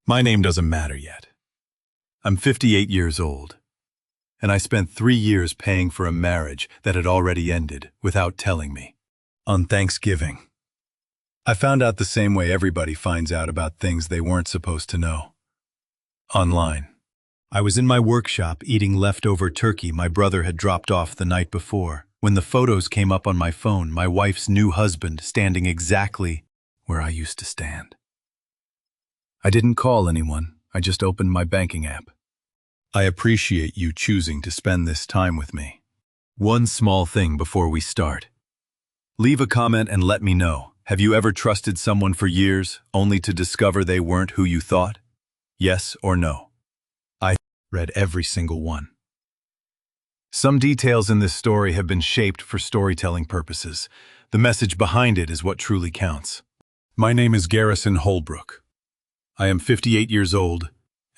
My name doesn't matter yet. I'm 58 years old, and I spent 3 years paying for a marriage that had already ended without telling me. On Thanksgiving, I found out the same way everybody finds out about things they weren't supposed to know. Online. I was in my workshop eating leftover turkey my brother had dropped off the night before, when the photos came up on my phone, my wife's new husband standing exactly where I used to stand. I didn't call anyone, I just opened my banking app. I appreciate you choosing to spend this time with me. One small thing before we start. Leave a comment and let me know. Have you ever trusted someone for years, only to discover they weren't who you thought? Yes or no? I read every single one. Some details in this story have been shaped for storytelling purposes. The message behind it is what truly counts. My name is Garrison Holbrook. I am 58 years old,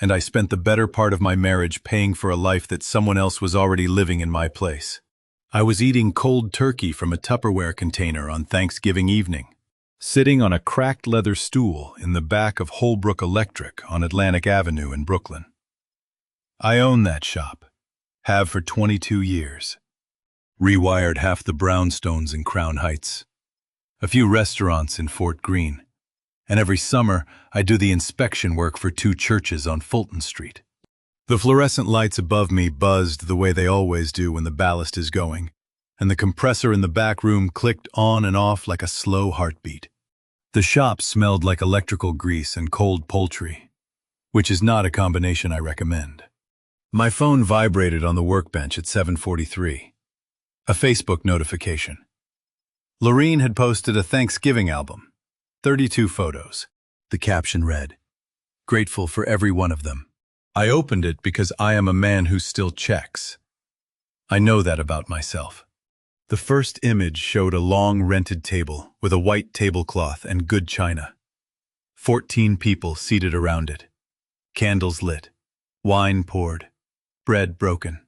and I spent the better part of my marriage paying for a life that someone else was already living in my place. I was eating cold turkey from a Tupperware container on Thanksgiving evening, sitting on a cracked leather stool in the back of Holbrook Electric on Atlantic Avenue in Brooklyn. I own that shop, have for 22 years. Rewired half the brownstones in Crown Heights, a few restaurants in Fort Greene, and every summer I do the inspection work for 2 churches on Fulton Street. The fluorescent lights above me buzzed the way they always do when the ballast is going, and the compressor in the back room clicked on and off like a slow heartbeat. The shop smelled like electrical grease and cold poultry, which is not a combination I recommend. My phone vibrated on the workbench at 7:43. A Facebook notification. Lorene had posted a Thanksgiving album, 32 photos. The caption read, "Grateful for every one of them." I opened it because I am a man who still checks. I know that about myself. The first image showed a long rented table with a white tablecloth and good china. 14 people seated around it. Candles lit. Wine poured. Bread broken.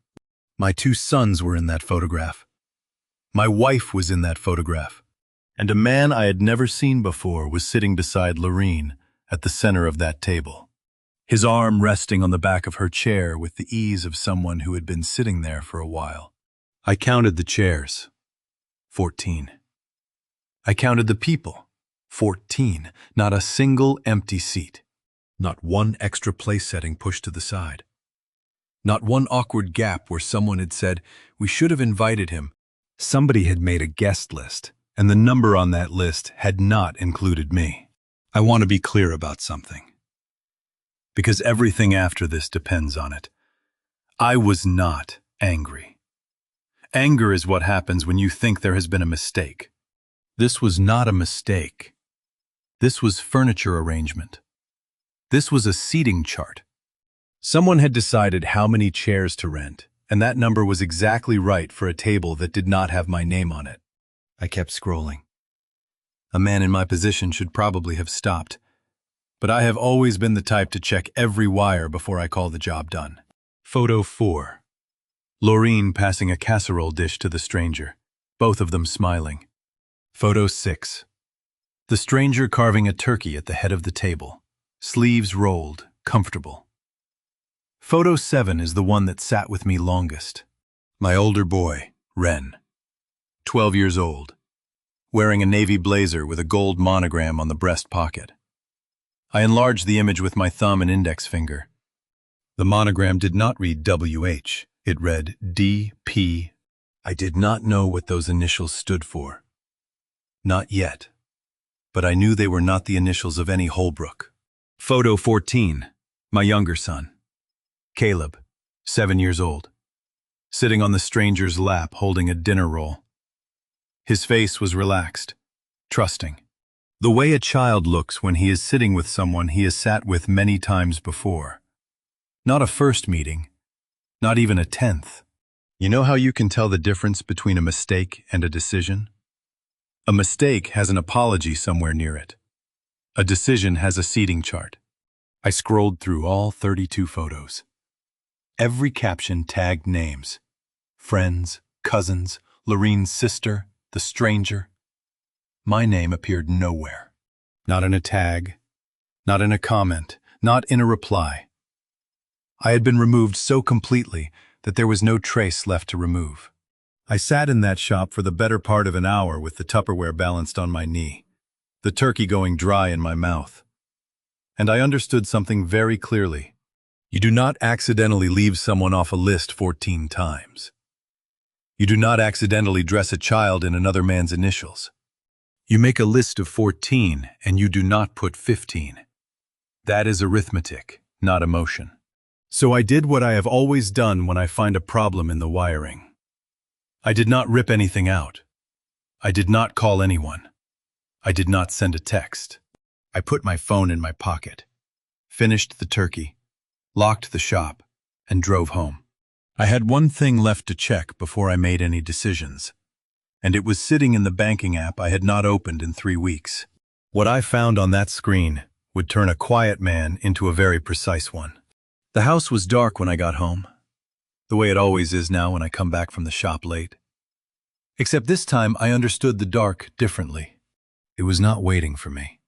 My 2 sons were in that photograph. My wife was in that photograph. And a man I had never seen before was sitting beside Lorene at the center of that table, his arm resting on the back of her chair with the ease of someone who had been sitting there for a while. I counted the chairs. 14. I counted the people. 14. Not a single empty seat. Not one extra place setting pushed to the side. Not one awkward gap where someone had said, "We should have invited him." Somebody had made a guest list, and the number on that list had not included me. I want to be clear about something, because everything after this depends on it. I was not angry. Anger is what happens when you think there has been a mistake. This was not a mistake. This was furniture arrangement. This was a seating chart. Someone had decided how many chairs to rent, and that number was exactly right for a table that did not have my name on it. I kept scrolling. A man in my position should probably have stopped, but I have always been the type to check every wire before I call the job done. Photo 4. Lorene passing a casserole dish to the stranger, both of them smiling. Photo 6. The stranger carving a turkey at the head of the table, sleeves rolled, comfortable. Photo 7 is the one that sat with me longest. My older boy, Ren, 12 years old, wearing a navy blazer with a gold monogram on the breast pocket. I enlarged the image with my thumb and index finger. The monogram did not read WH, it read DP. I did not know what those initials stood for. Not yet, but I knew they were not the initials of any Holbrook. Photo 14, my younger son, Caleb, 7 years old, sitting on the stranger's lap holding a dinner roll. His face was relaxed, trusting. The way a child looks when he is sitting with someone he has sat with many times before. Not a first meeting, not even a 10th. You know how you can tell the difference between a mistake and a decision? A mistake has an apology somewhere near it. A decision has a seating chart. I scrolled through all 32 photos. Every caption tagged names. Friends, cousins, Lorene's sister, the stranger. My name appeared nowhere. Not in a tag, not in a comment, not in a reply. I had been removed so completely that there was no trace left to remove. I sat in that shop for the better part of an hour with the Tupperware balanced on my knee, the turkey going dry in my mouth. And I understood something very clearly. You do not accidentally leave someone off a list 14 times. You do not accidentally dress a child in another man's initials. You make a list of 14 and you do not put 15. That is arithmetic, not emotion. So I did what I have always done when I find a problem in the wiring. I did not rip anything out. I did not call anyone. I did not send a text. I put my phone in my pocket, finished the turkey, locked the shop, and drove home. I had one thing left to check before I made any decisions, and it was sitting in the banking app I had not opened in 3 weeks. What I found on that screen would turn a quiet man into a very precise one. The house was dark when I got home, the way it always is now when I come back from the shop late. Except this time I understood the dark differently. It was not waiting for me.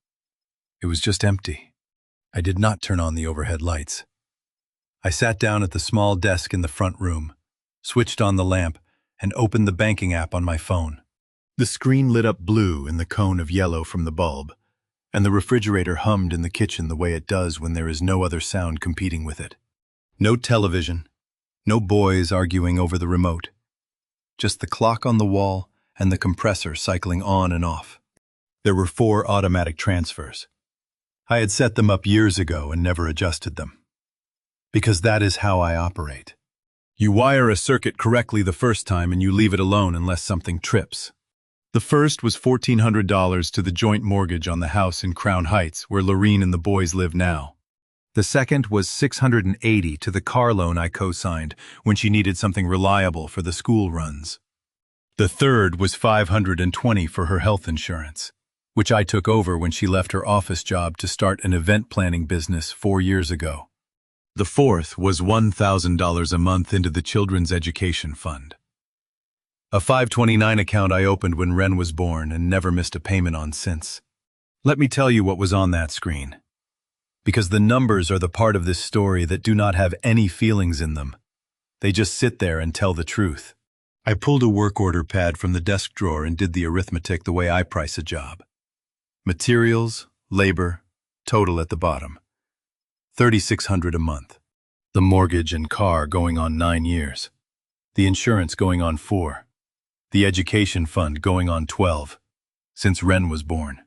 It was just empty. I did not turn on the overhead lights. I sat down at the small desk in the front room, switched on the lamp, and opened the banking app on my phone. The screen lit up blue in the cone of yellow from the bulb, and the refrigerator hummed in the kitchen the way it does when there is no other sound competing with it. No television, no boys arguing over the remote, just the clock on the wall and the compressor cycling on and off. There were 4 automatic transfers. I had set them up years ago and never adjusted them. Because that is how I operate. You wire a circuit correctly the first time and you leave it alone unless something trips. The first was $1,400 to the joint mortgage on the house in Crown Heights where Lorene and the boys live now. The second was $680 to the car loan I co-signed when she needed something reliable for the school runs. The third was $520 for her health insurance, which I took over when she left her office job to start an event planning business 4 years ago. The fourth was $1,000 a month into the Children's Education Fund. A 529 account I opened when Ren was born and never missed a payment on since. Let me tell you what was on that screen. Because the numbers are the part of this story that do not have any feelings in them. They just sit there and tell the truth. I pulled a work order pad from the desk drawer and did the arithmetic the way I price a job. Materials, labor, total at the bottom. $3,600 a month. The mortgage and car going on 9 years. The insurance going on 4. The education fund going on 12, since Ren was born.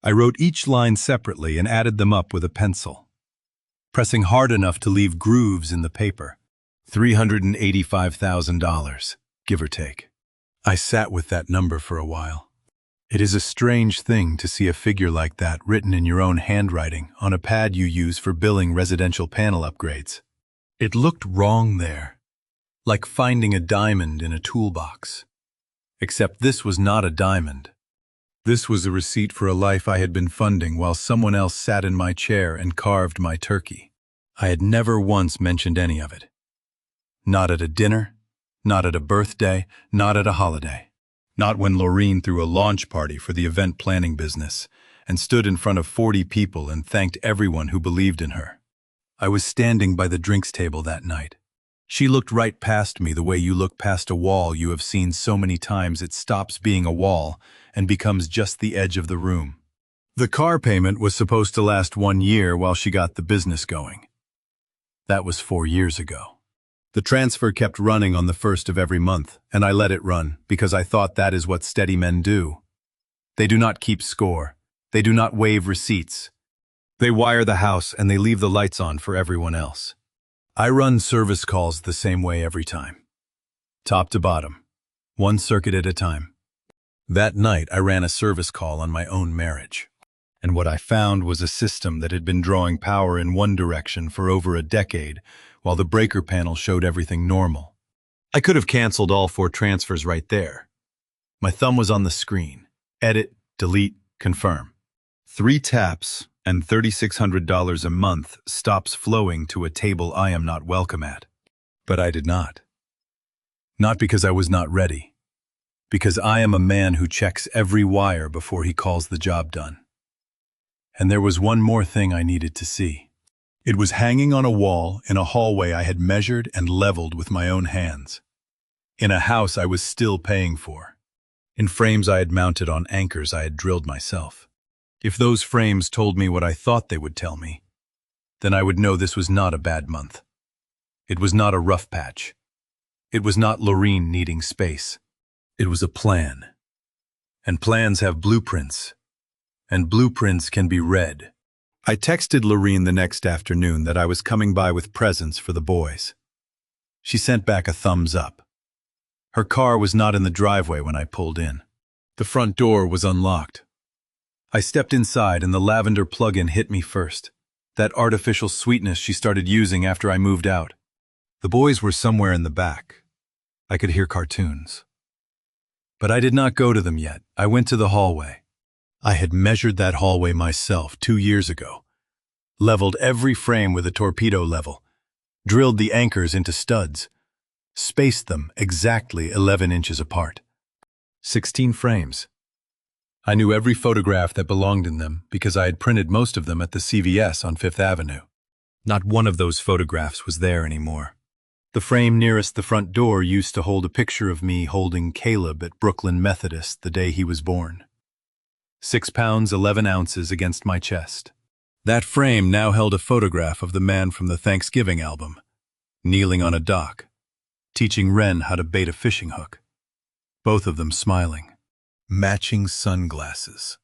I wrote each line separately and added them up with a pencil, pressing hard enough to leave grooves in the paper. $385,000, give or take. I sat with that number for a while. It is a strange thing to see a figure like that written in your own handwriting on a pad you use for billing residential panel upgrades. It looked wrong there, like finding a diamond in a toolbox. Except this was not a diamond. This was a receipt for a life I had been funding while someone else sat in my chair and carved my turkey. I had never once mentioned any of it. Not at a dinner, not at a birthday, not at a holiday. Not when Lorene threw a launch party for the event planning business and stood in front of 40 people and thanked everyone who believed in her. I was standing by the drinks table that night. She looked right past me the way you look past a wall you have seen so many times it stops being a wall and becomes just the edge of the room. The car payment was supposed to last 1 year while she got the business going. That was 4 years ago. The transfer kept running on the 1st of every month, and I let it run because I thought that is what steady men do. They do not keep score. They do not waive receipts. They wire the house and they leave the lights on for everyone else. I run service calls the same way every time. Top to bottom, 1 circuit at a time. That night I ran a service call on my own marriage. And what I found was a system that had been drawing power in one direction for over a decade, while the breaker panel showed everything normal. I could have canceled all 4 transfers right there. My thumb was on the screen. Edit, delete, confirm. 3 taps and $3,600 a month stops flowing to a table I am not welcome at. But I did not. Not because I was not ready. Because I am a man who checks every wire before he calls the job done. And there was one more thing I needed to see. It was hanging on a wall in a hallway I had measured and leveled with my own hands. In a house I was still paying for. In frames I had mounted on anchors I had drilled myself. If those frames told me what I thought they would tell me, then I would know this was not a bad month. It was not a rough patch. It was not Lorene needing space. It was a plan. And plans have blueprints. And blueprints can be read. I texted Lorene the next afternoon that I was coming by with presents for the boys. She sent back a thumbs up. Her car was not in the driveway when I pulled in. The front door was unlocked. I stepped inside and the lavender plug-in hit me first. That artificial sweetness she started using after I moved out. The boys were somewhere in the back. I could hear cartoons. But I did not go to them yet. I went to the hallway. I had measured that hallway myself 2 years ago, leveled every frame with a torpedo level, drilled the anchors into studs, spaced them exactly 11 inches apart. 16 frames. I knew every photograph that belonged in them because I had printed most of them at the CVS on Fifth Avenue. Not one of those photographs was there anymore. The frame nearest the front door used to hold a picture of me holding Caleb at Brooklyn Methodist the day he was born. 6 pounds 11 ounces against my chest. That frame now held a photograph of the man from the Thanksgiving album, kneeling on a dock, teaching Ren how to bait a fishing hook. Both of them smiling. Matching sunglasses.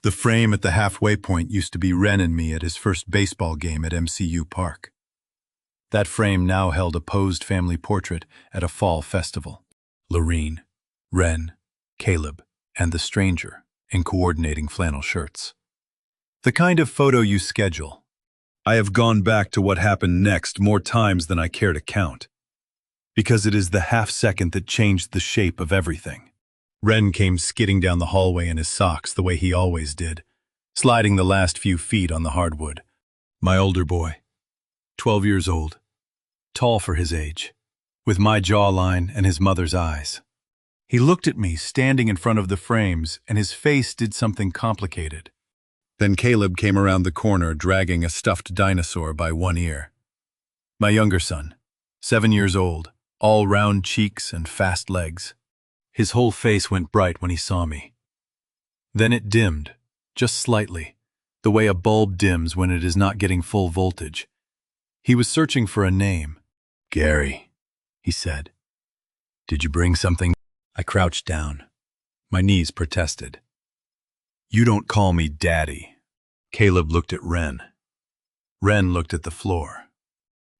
The frame at the halfway point used to be Ren and me at his first baseball game at MCU Park. That frame now held a posed family portrait at a fall festival. Lorene, Ren, Caleb, and the stranger in coordinating flannel shirts. The kind of photo you schedule. I have gone back to what happened next more times than I care to count, because it is the half second that changed the shape of everything. Ren came skidding down the hallway in his socks the way he always did, sliding the last few feet on the hardwood. My older boy, 12 years old, tall for his age, with my jawline and his mother's eyes. He looked at me standing in front of the frames, and his face did something complicated. Then Caleb came around the corner dragging a stuffed dinosaur by one ear. My younger son, 7 years old, all round cheeks and fast legs. His whole face went bright when he saw me. Then it dimmed, just slightly, the way a bulb dims when it is not getting full voltage. He was searching for a name. "Gary," he said. "Did you bring something?" I crouched down. My knees protested. "You don't call me Daddy." Caleb looked at Ren. Ren looked at the floor.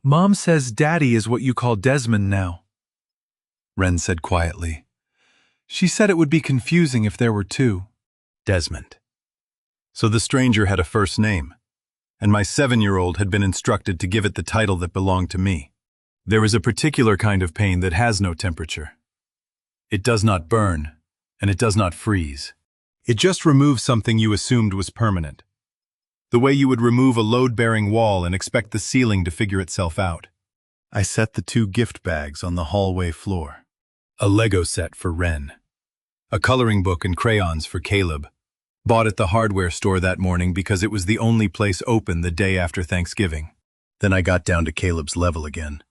"Mom says Daddy is what you call Desmond now," Ren said quietly. "She said it would be confusing if there were two." Desmond. So the stranger had a first name, and my 7-year-old had been instructed to give it the title that belonged to me. There is a particular kind of pain that has no temperature. It does not burn, and it does not freeze. It just removes something you assumed was permanent. The way you would remove a load-bearing wall and expect the ceiling to figure itself out. I set the 2 gift bags on the hallway floor. A Lego set for Ren. A coloring book and crayons for Caleb. Bought at the hardware store that morning because it was the only place open the day after Thanksgiving. Then I got down to Caleb's level again.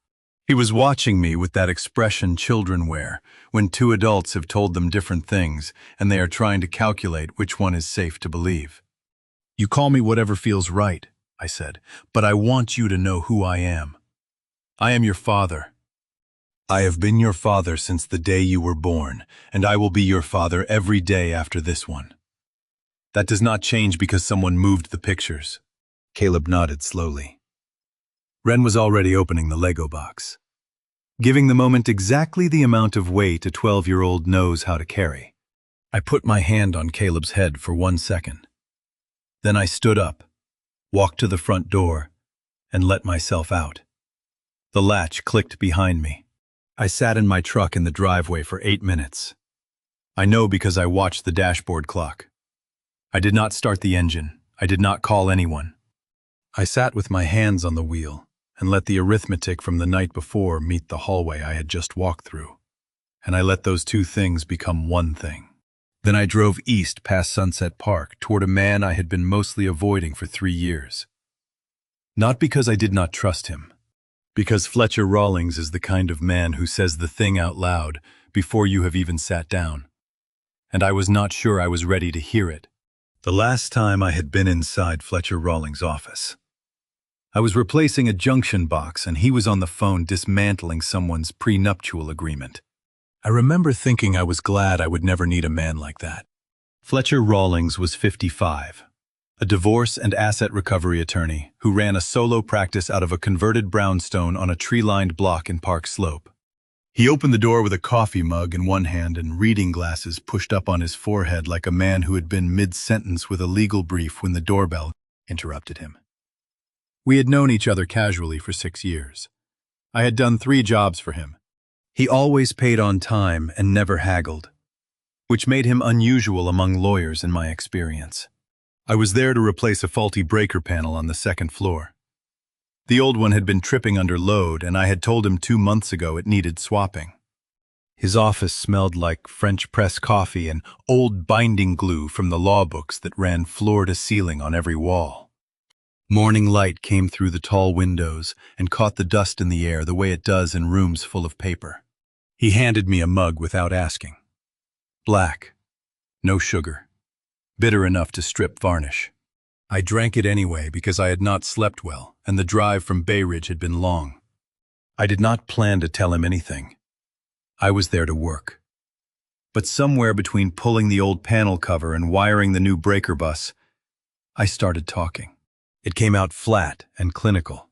He was watching me with that expression children wear when 2 adults have told them different things and they are trying to calculate which one is safe to believe. "You call me whatever feels right," I said, "but I want you to know who I am. I am your father. I have been your father since the day you were born, and I will be your father every day after this one. That does not change because someone moved the pictures." Caleb nodded slowly. Ren was already opening the Lego box, giving the moment exactly the amount of weight a 12-year-old knows how to carry. I put my hand on Caleb's head for 1 second. Then I stood up, walked to the front door, and let myself out. The latch clicked behind me. I sat in my truck in the driveway for 8 minutes. I know because I watched the dashboard clock. I did not start the engine. I did not call anyone. I sat with my hands on the wheel and let the arithmetic from the night before meet the hallway I had just walked through. And I let those 2 things become one thing. Then I drove east past Sunset Park toward a man I had been mostly avoiding for 3 years. Not because I did not trust him, because Fletcher Rawlings is the kind of man who says the thing out loud before you have even sat down. And I was not sure I was ready to hear it. The last time I had been inside Fletcher Rawlings' office, I was replacing a junction box and he was on the phone dismantling someone's prenuptial agreement. I remember thinking I was glad I would never need a man like that. Fletcher Rawlings was 55, a divorce and asset recovery attorney who ran a solo practice out of a converted brownstone on a tree-lined block in Park Slope. He opened the door with a coffee mug in one hand and reading glasses pushed up on his forehead like a man who had been mid-sentence with a legal brief when the doorbell interrupted him. We had known each other casually for 6 years. I had done 3 jobs for him. He always paid on time and never haggled, which made him unusual among lawyers in my experience. I was there to replace a faulty breaker panel on the 2nd floor. The old one had been tripping under load, and I had told him 2 months ago it needed swapping. His office smelled like French press coffee and old binding glue from the law books that ran floor to ceiling on every wall. Morning light came through the tall windows and caught the dust in the air the way it does in rooms full of paper. He handed me a mug without asking. Black, no sugar, bitter enough to strip varnish. I drank it anyway because I had not slept well and the drive from Bay Ridge had been long. I did not plan to tell him anything. I was there to work. But somewhere between pulling the old panel cover and wiring the new breaker bus, I started talking. It came out flat and clinical,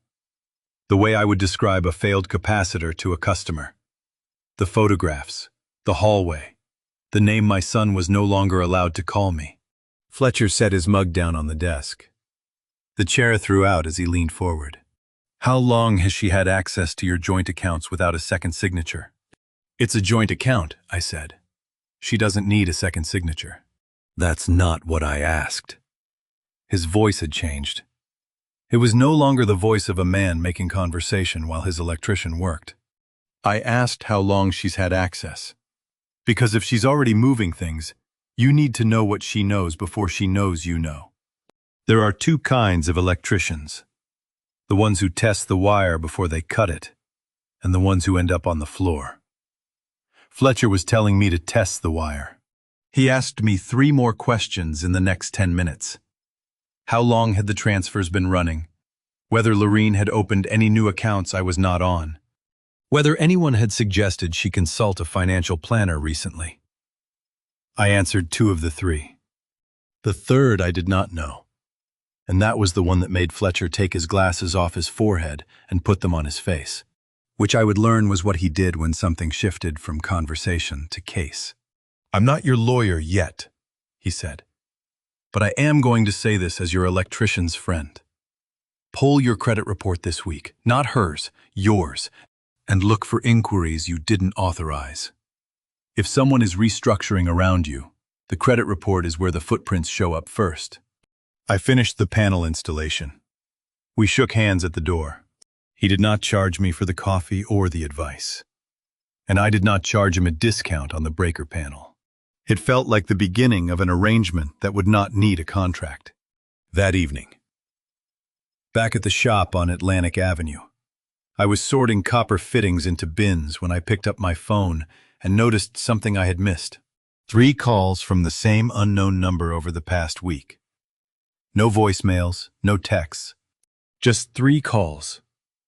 the way I would describe a failed capacitor to a customer. The photographs, the hallway, the name my son was no longer allowed to call me. Fletcher set his mug down on the desk. The chair threw out as he leaned forward. How long has she had access to your joint accounts without a second signature? It's a joint account, I said. She doesn't need a second signature. That's not what I asked. His voice had changed. It was no longer the voice of a man making conversation while his electrician worked. I asked how long she's had access. Because if she's already moving things, you need to know what she knows before she knows you know. There are 2 kinds of electricians. The ones who test the wire before they cut it, and the ones who end up on the floor. Fletcher was telling me to test the wire. He asked me 3 more questions in the next 10 minutes. How long had the transfers been running? Whether Lorene had opened any new accounts I was not on. Whether anyone had suggested she consult a financial planner recently. I answered 2 of the 3. The third I did not know. And that was the one that made Fletcher take his glasses off his forehead and put them on his face, which I would learn was what he did when something shifted from conversation to case. I'm not your lawyer yet, he said, but I am going to say this as your electrician's friend. Pull your credit report this week, not hers, yours, and look for inquiries you didn't authorize. If someone is restructuring around you, the credit report is where the footprints show up first. I finished the panel installation. We shook hands at the door. He did not charge me for the coffee or the advice. And I did not charge him a discount on the breaker panel. It felt like the beginning of an arrangement that would not need a contract. That evening, back at the shop on Atlantic Avenue, I was sorting copper fittings into bins when I picked up my phone and noticed something I had missed. 3 calls from the same unknown number over the past week. No voicemails, no texts. Just 3 calls,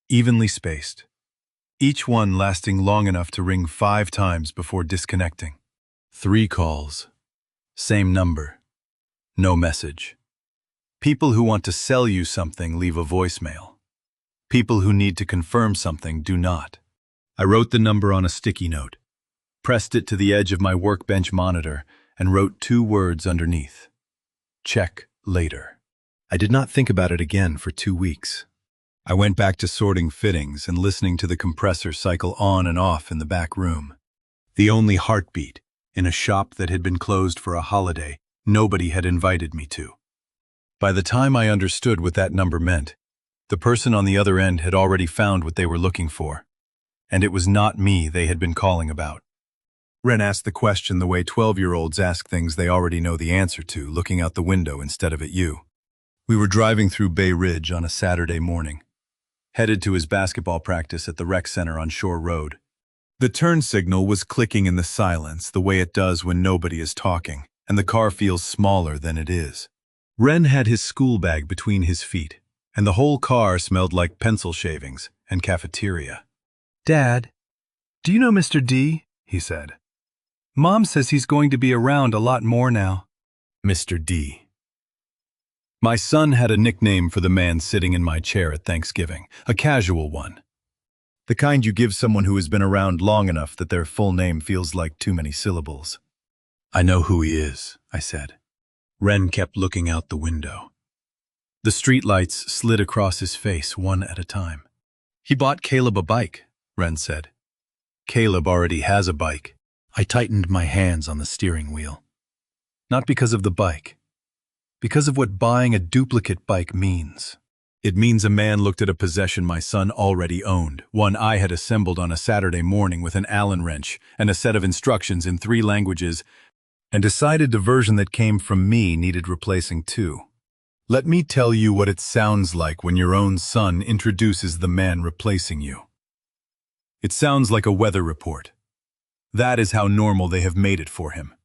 evenly spaced. Each one lasting long enough to ring 5 times before disconnecting. 3 calls. Same number. No message. People who want to sell you something leave a voicemail. People who need to confirm something do not. I wrote the number on a sticky note, pressed it to the edge of my workbench monitor, and wrote 2 words underneath. Check later. I did not think about it again for 2 weeks. I went back to sorting fittings and listening to the compressor cycle on and off in the back room. The only heartbeat in a shop that had been closed for a holiday nobody had invited me to. By the time I understood what that number meant, the person on the other end had already found what they were looking for, and it was not me they had been calling about. Ren asked the question the way 12-year-olds ask things they already know the answer to, looking out the window instead of at you. We were driving through Bay Ridge on a Saturday morning, headed to his basketball practice at the rec center on Shore Road. The turn signal was clicking in the silence the way it does when nobody is talking, and the car feels smaller than it is. Ren had his school bag between his feet, and the whole car smelled like pencil shavings and cafeteria. "Dad, do you know Mr. D?" he said. "Mom says he's going to be around a lot more now." Mr. D. My son had a nickname for the man sitting in my chair at Thanksgiving, a casual one. The kind you give someone who has been around long enough that their full name feels like too many syllables. "I know who he is," I said. Ren kept looking out the window. The streetlights slid across his face one at a time. "He bought Caleb a bike," Ren said. "Caleb already has a bike." I tightened my hands on the steering wheel. Not because of the bike. Because of what buying a duplicate bike means. It means a man looked at a possession my son already owned, one I had assembled on a Saturday morning with an Allen wrench and a set of instructions in 3 languages, and decided the version that came from me needed replacing too. Let me tell you what it sounds like when your own son introduces the man replacing you. It sounds like a weather report. That is how normal they have made it for him.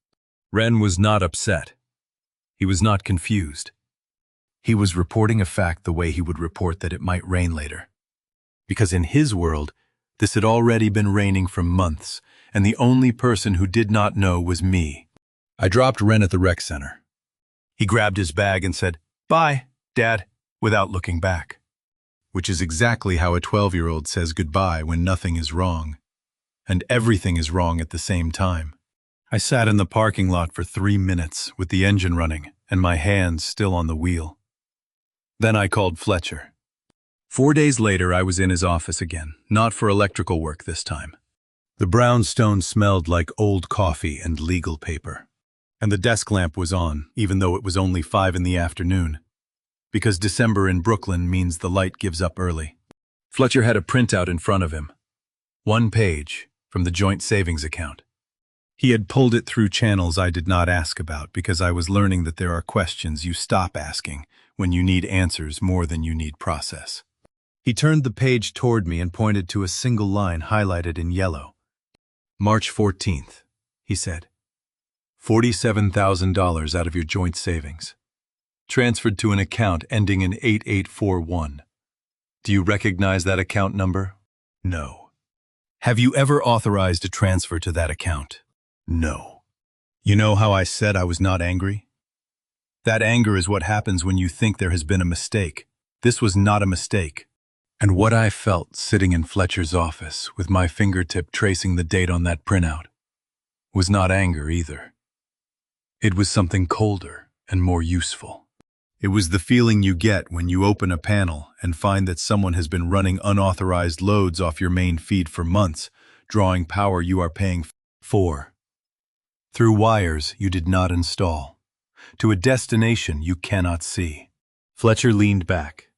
Ren was not upset. He was not confused. He was reporting a fact the way he would report that it might rain later. Because in his world, this had already been raining for months, and the only person who did not know was me. I dropped Ren at the rec center. He grabbed his bag and said, "Bye, Dad," without looking back. Which is exactly how a 12-year-old says goodbye when nothing is wrong. And everything is wrong at the same time. I sat in the parking lot for 3 minutes with the engine running and my hands still on the wheel. Then I called Fletcher. 4 days later, I was in his office again, not for electrical work this time. The brownstone smelled like old coffee and legal paper. And the desk lamp was on, even though it was only 5 in the afternoon. Because December in Brooklyn means the light gives up early. Fletcher had a printout in front of him. 1 page from the joint savings account. He had pulled it through channels I did not ask about because I was learning that there are questions you stop asking when you need answers more than you need process. He turned the page toward me and pointed to a single line highlighted in yellow. "March 14th, he said. $47,000 out of your joint savings. Transferred to an account ending in 8841. Do you recognize that account number? No. Have you ever authorized a transfer to that account? No. You know how I said I was not angry? That anger is what happens when you think there has been a mistake. This was not a mistake. And what I felt sitting in Fletcher's office with my fingertip tracing the date on that printout was not anger either. It was something colder and more useful. It was the feeling you get when you open a panel and find that someone has been running unauthorized loads off your main feed for months, drawing power you are paying for. Through wires you did not install. To a destination you cannot see. Fletcher leaned back.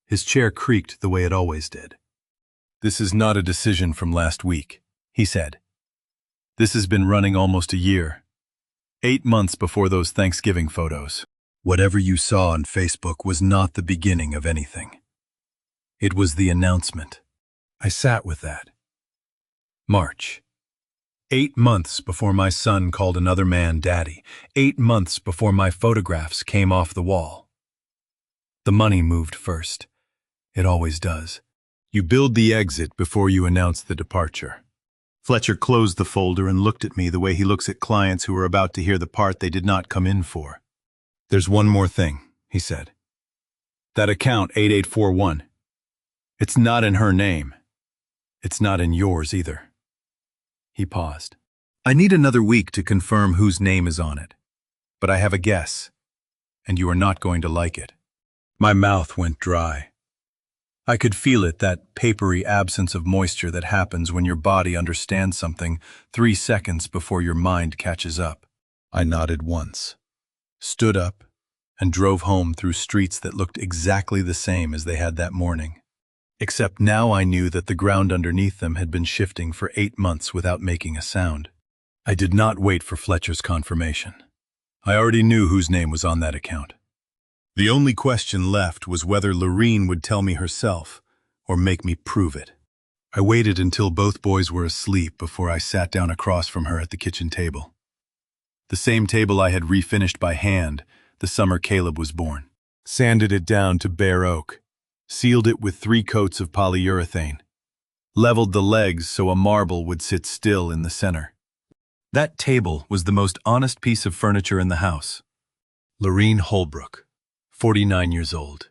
His chair creaked the way it always did. "This is not a decision from last week," he said. "This has been running almost a year. 8 months before those Thanksgiving photos. Whatever you saw on Facebook was not the beginning of anything. It was the announcement." I sat with that. March. 8 months before my son called another man daddy. 8 months before my photographs came off the wall. The money moved first. It always does. You build the exit before you announce the departure. Fletcher closed the folder and looked at me the way he looks at clients who are about to hear the part they did not come in for. "There's one more thing," he said. "That account 8841. It's not in her name. It's not in yours either." He paused. "I need another week to confirm whose name is on it. But I have a guess, and you are not going to like it." My mouth went dry. I could feel it, that papery absence of moisture that happens when your body understands something 3 seconds before your mind catches up. I nodded once, stood up, and drove home through streets that looked exactly the same as they had that morning. Except now I knew that the ground underneath them had been shifting for 8 months without making a sound. I did not wait for Fletcher's confirmation. I already knew whose name was on that account. The only question left was whether Lorene would tell me herself or make me prove it. I waited until both boys were asleep before I sat down across from her at the kitchen table. The same table I had refinished by hand the summer Caleb was born. Sanded it down to bare oak, sealed it with 3 coats of polyurethane, leveled the legs so a marble would sit still in the center. That table was the most honest piece of furniture in the house. Lorene Holbrook, 49 years old,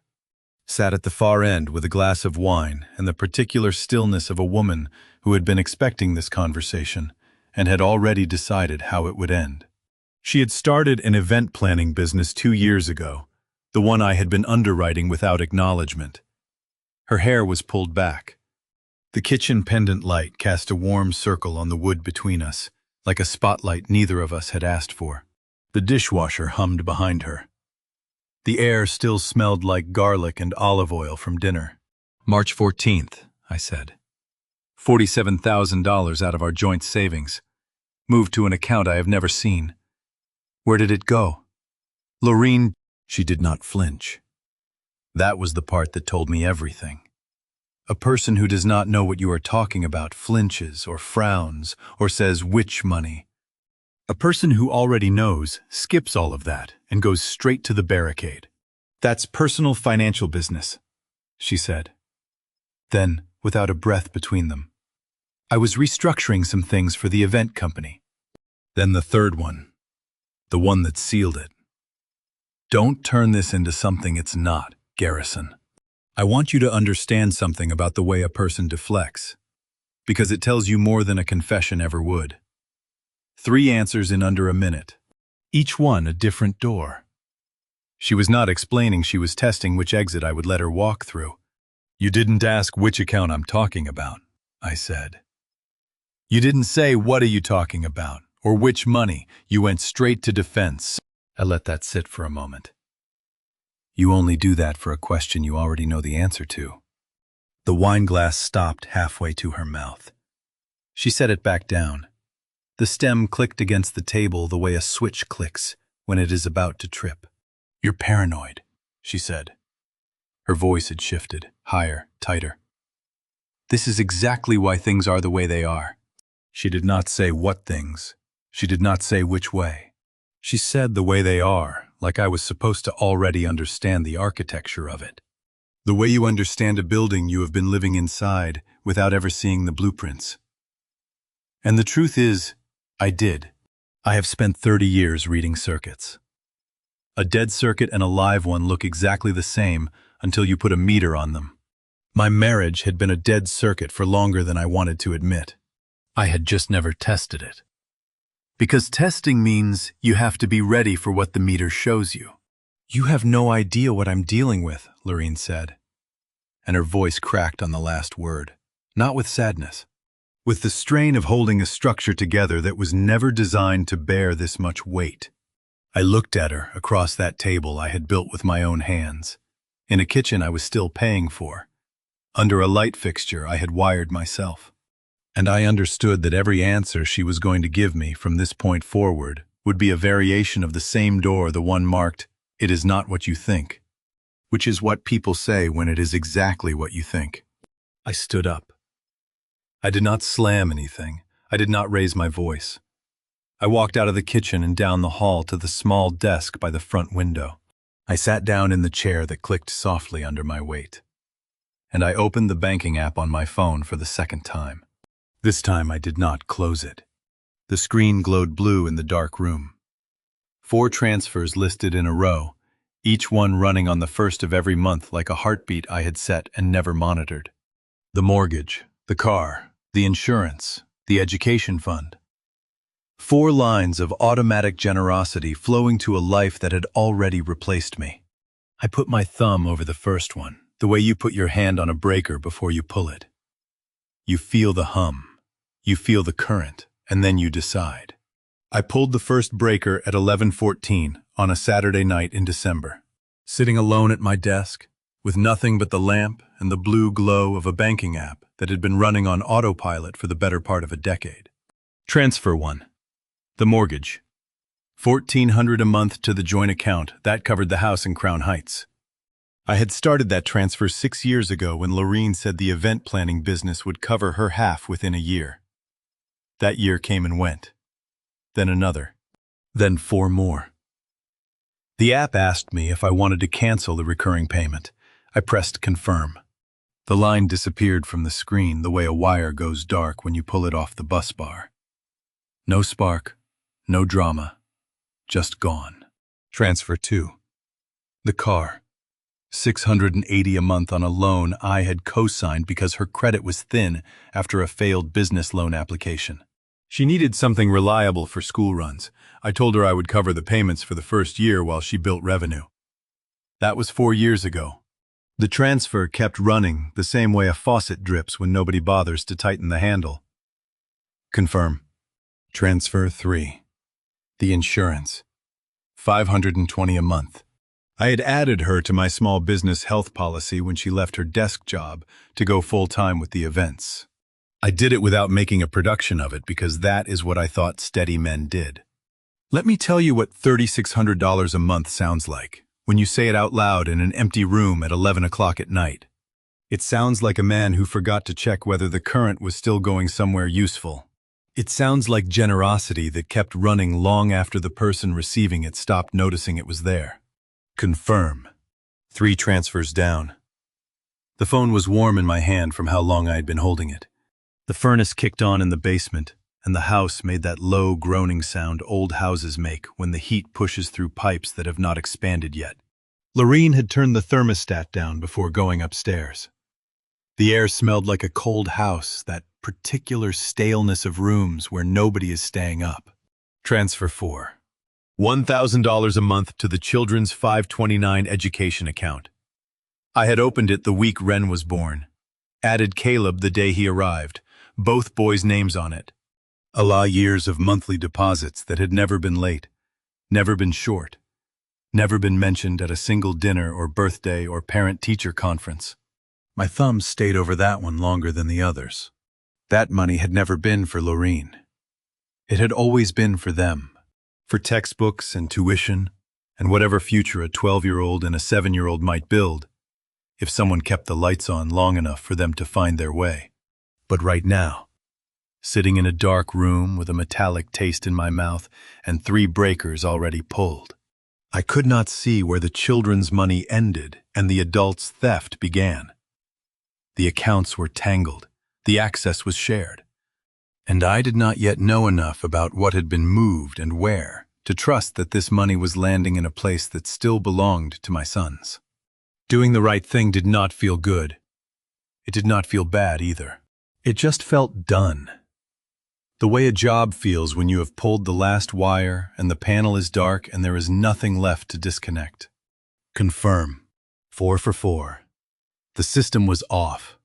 sat at the far end with a glass of wine and the particular stillness of a woman who had been expecting this conversation and had already decided how it would end. She had started an event planning business 2 years ago, the one I had been underwriting without acknowledgement. Her hair was pulled back. The kitchen pendant light cast a warm circle on the wood between us, like a spotlight neither of us had asked for. The dishwasher hummed behind her. The air still smelled like garlic and olive oil from dinner. March 14th, I said. $47,000 out of our joint savings. Moved to an account I have never seen. Where did it go? Lorene, she did not flinch. That was the part that told me everything. A person who does not know what you are talking about flinches or frowns or says which money. A person who already knows skips all of that and goes straight to the barricade. That's personal financial business, she said. Then, without a breath between them, I was restructuring some things for the event company. Then the third one, the one that sealed it. Don't turn this into something it's not, Garrison. I want you to understand something about the way a person deflects, because it tells you more than a confession ever would. 3 answers in under a minute, each one a different door. She was not explaining, she was testing which exit I would let her walk through. You didn't ask which account I'm talking about, I said. You didn't say what are you talking about, or which money. You went straight to defense. I let that sit for a moment. You only do that for a question you already know the answer to. The wine glass stopped halfway to her mouth. She set it back down. The stem clicked against the table the way a switch clicks when it is about to trip. You're paranoid, she said. Her voice had shifted, higher, tighter. This is exactly why things are the way they are. She did not say what things. She did not say which way. She said the way they are, like I was supposed to already understand the architecture of it. The way you understand a building you have been living inside without ever seeing the blueprints. And the truth is, I did. I have spent 30 years reading circuits. A dead circuit and a live one look exactly the same until you put a meter on them. My marriage had been a dead circuit for longer than I wanted to admit. I had just never tested it. Because testing means you have to be ready for what the meter shows you. You have no idea what I'm dealing with, Lorene said. And her voice cracked on the last word, not with sadness, with the strain of holding a structure together that was never designed to bear this much weight. I looked at her across that table I had built with my own hands, in a kitchen I was still paying for, under a light fixture I had wired myself. And I understood that every answer she was going to give me from this point forward would be a variation of the same door, the one marked, "It is not what you think," which is what people say when it is exactly what you think. I stood up. I did not slam anything. I did not raise my voice. I walked out of the kitchen and down the hall to the small desk by the front window. I sat down in the chair that clicked softly under my weight. And I opened the banking app on my phone for the second time. This time I did not close it. The screen glowed blue in the dark room. 4 transfers listed in a row, each one running on the first of every month like a heartbeat I had set and never monitored. The mortgage, the car, the insurance, the education fund. 4 lines of automatic generosity flowing to a life that had already replaced me. I put my thumb over the first one, the way you put your hand on a breaker before you pull it. You feel the hum. You feel the current, and then you decide. I pulled the first breaker at 11:14 on a Saturday night in December, sitting alone at my desk, with nothing but the lamp and the blue glow of a banking app that had been running on autopilot for the better part of a decade. Transfer 1. The mortgage. $1,400 a month to the joint account. That covered the house in Crown Heights. I had started that transfer 6 years ago when Lorene said the event planning business would cover her half within a year. That year came and went. Then another. Then 4 more. The app asked me if I wanted to cancel the recurring payment. I pressed confirm. The line disappeared from the screen the way a wire goes dark when you pull it off the bus bar. No spark, no drama, just gone. Transfer 2. The car. $680 a month on a loan I had co-signed because her credit was thin after a failed business loan application. She needed something reliable for school runs. I told her I would cover the payments for the first year while she built revenue. That was 4 years ago. The transfer kept running the same way a faucet drips when nobody bothers to tighten the handle. Confirm. Transfer 3. The insurance. $520 a month. I had added her to my small business health policy when she left her desk job to go full-time with the events. I did it without making a production of it because that is what I thought steady men did. Let me tell you what $3,600 a month sounds like when you say it out loud in an empty room at 11 o'clock at night. It sounds like a man who forgot to check whether the current was still going somewhere useful. It sounds like generosity that kept running long after the person receiving it stopped noticing it was there. Confirm. 3 transfers down. The phone was warm in my hand from how long I had been holding it. The furnace kicked on in the basement, and the house made that low, groaning sound old houses make when the heat pushes through pipes that have not expanded yet. Lorene had turned the thermostat down before going upstairs. The air smelled like a cold house, that particular staleness of rooms where nobody is staying up. Transfer 4. $1,000 a month to the Children's 529 education account. I had opened it the week Ren was born. Added Caleb the day he arrived, both boys' names on it. Allah years of monthly deposits that had never been late, never been short, never been mentioned at a single dinner or birthday or parent-teacher conference. My thumbs stayed over that one longer than the others. That money had never been for Lorene. It had always been for them. For textbooks and tuition, and whatever future a 12-year-old and a 7-year-old might build, if someone kept the lights on long enough for them to find their way. But right now, sitting in a dark room with a metallic taste in my mouth and 3 breakers already pulled, I could not see where the children's money ended and the adults' theft began. The accounts were tangled, the access was shared. And I did not yet know enough about what had been moved and where to trust that this money was landing in a place that still belonged to my sons. Doing the right thing did not feel good. It did not feel bad either. It just felt done. The way a job feels when you have pulled the last wire and the panel is dark and there is nothing left to disconnect. Confirm. 4 for 4. The system was off.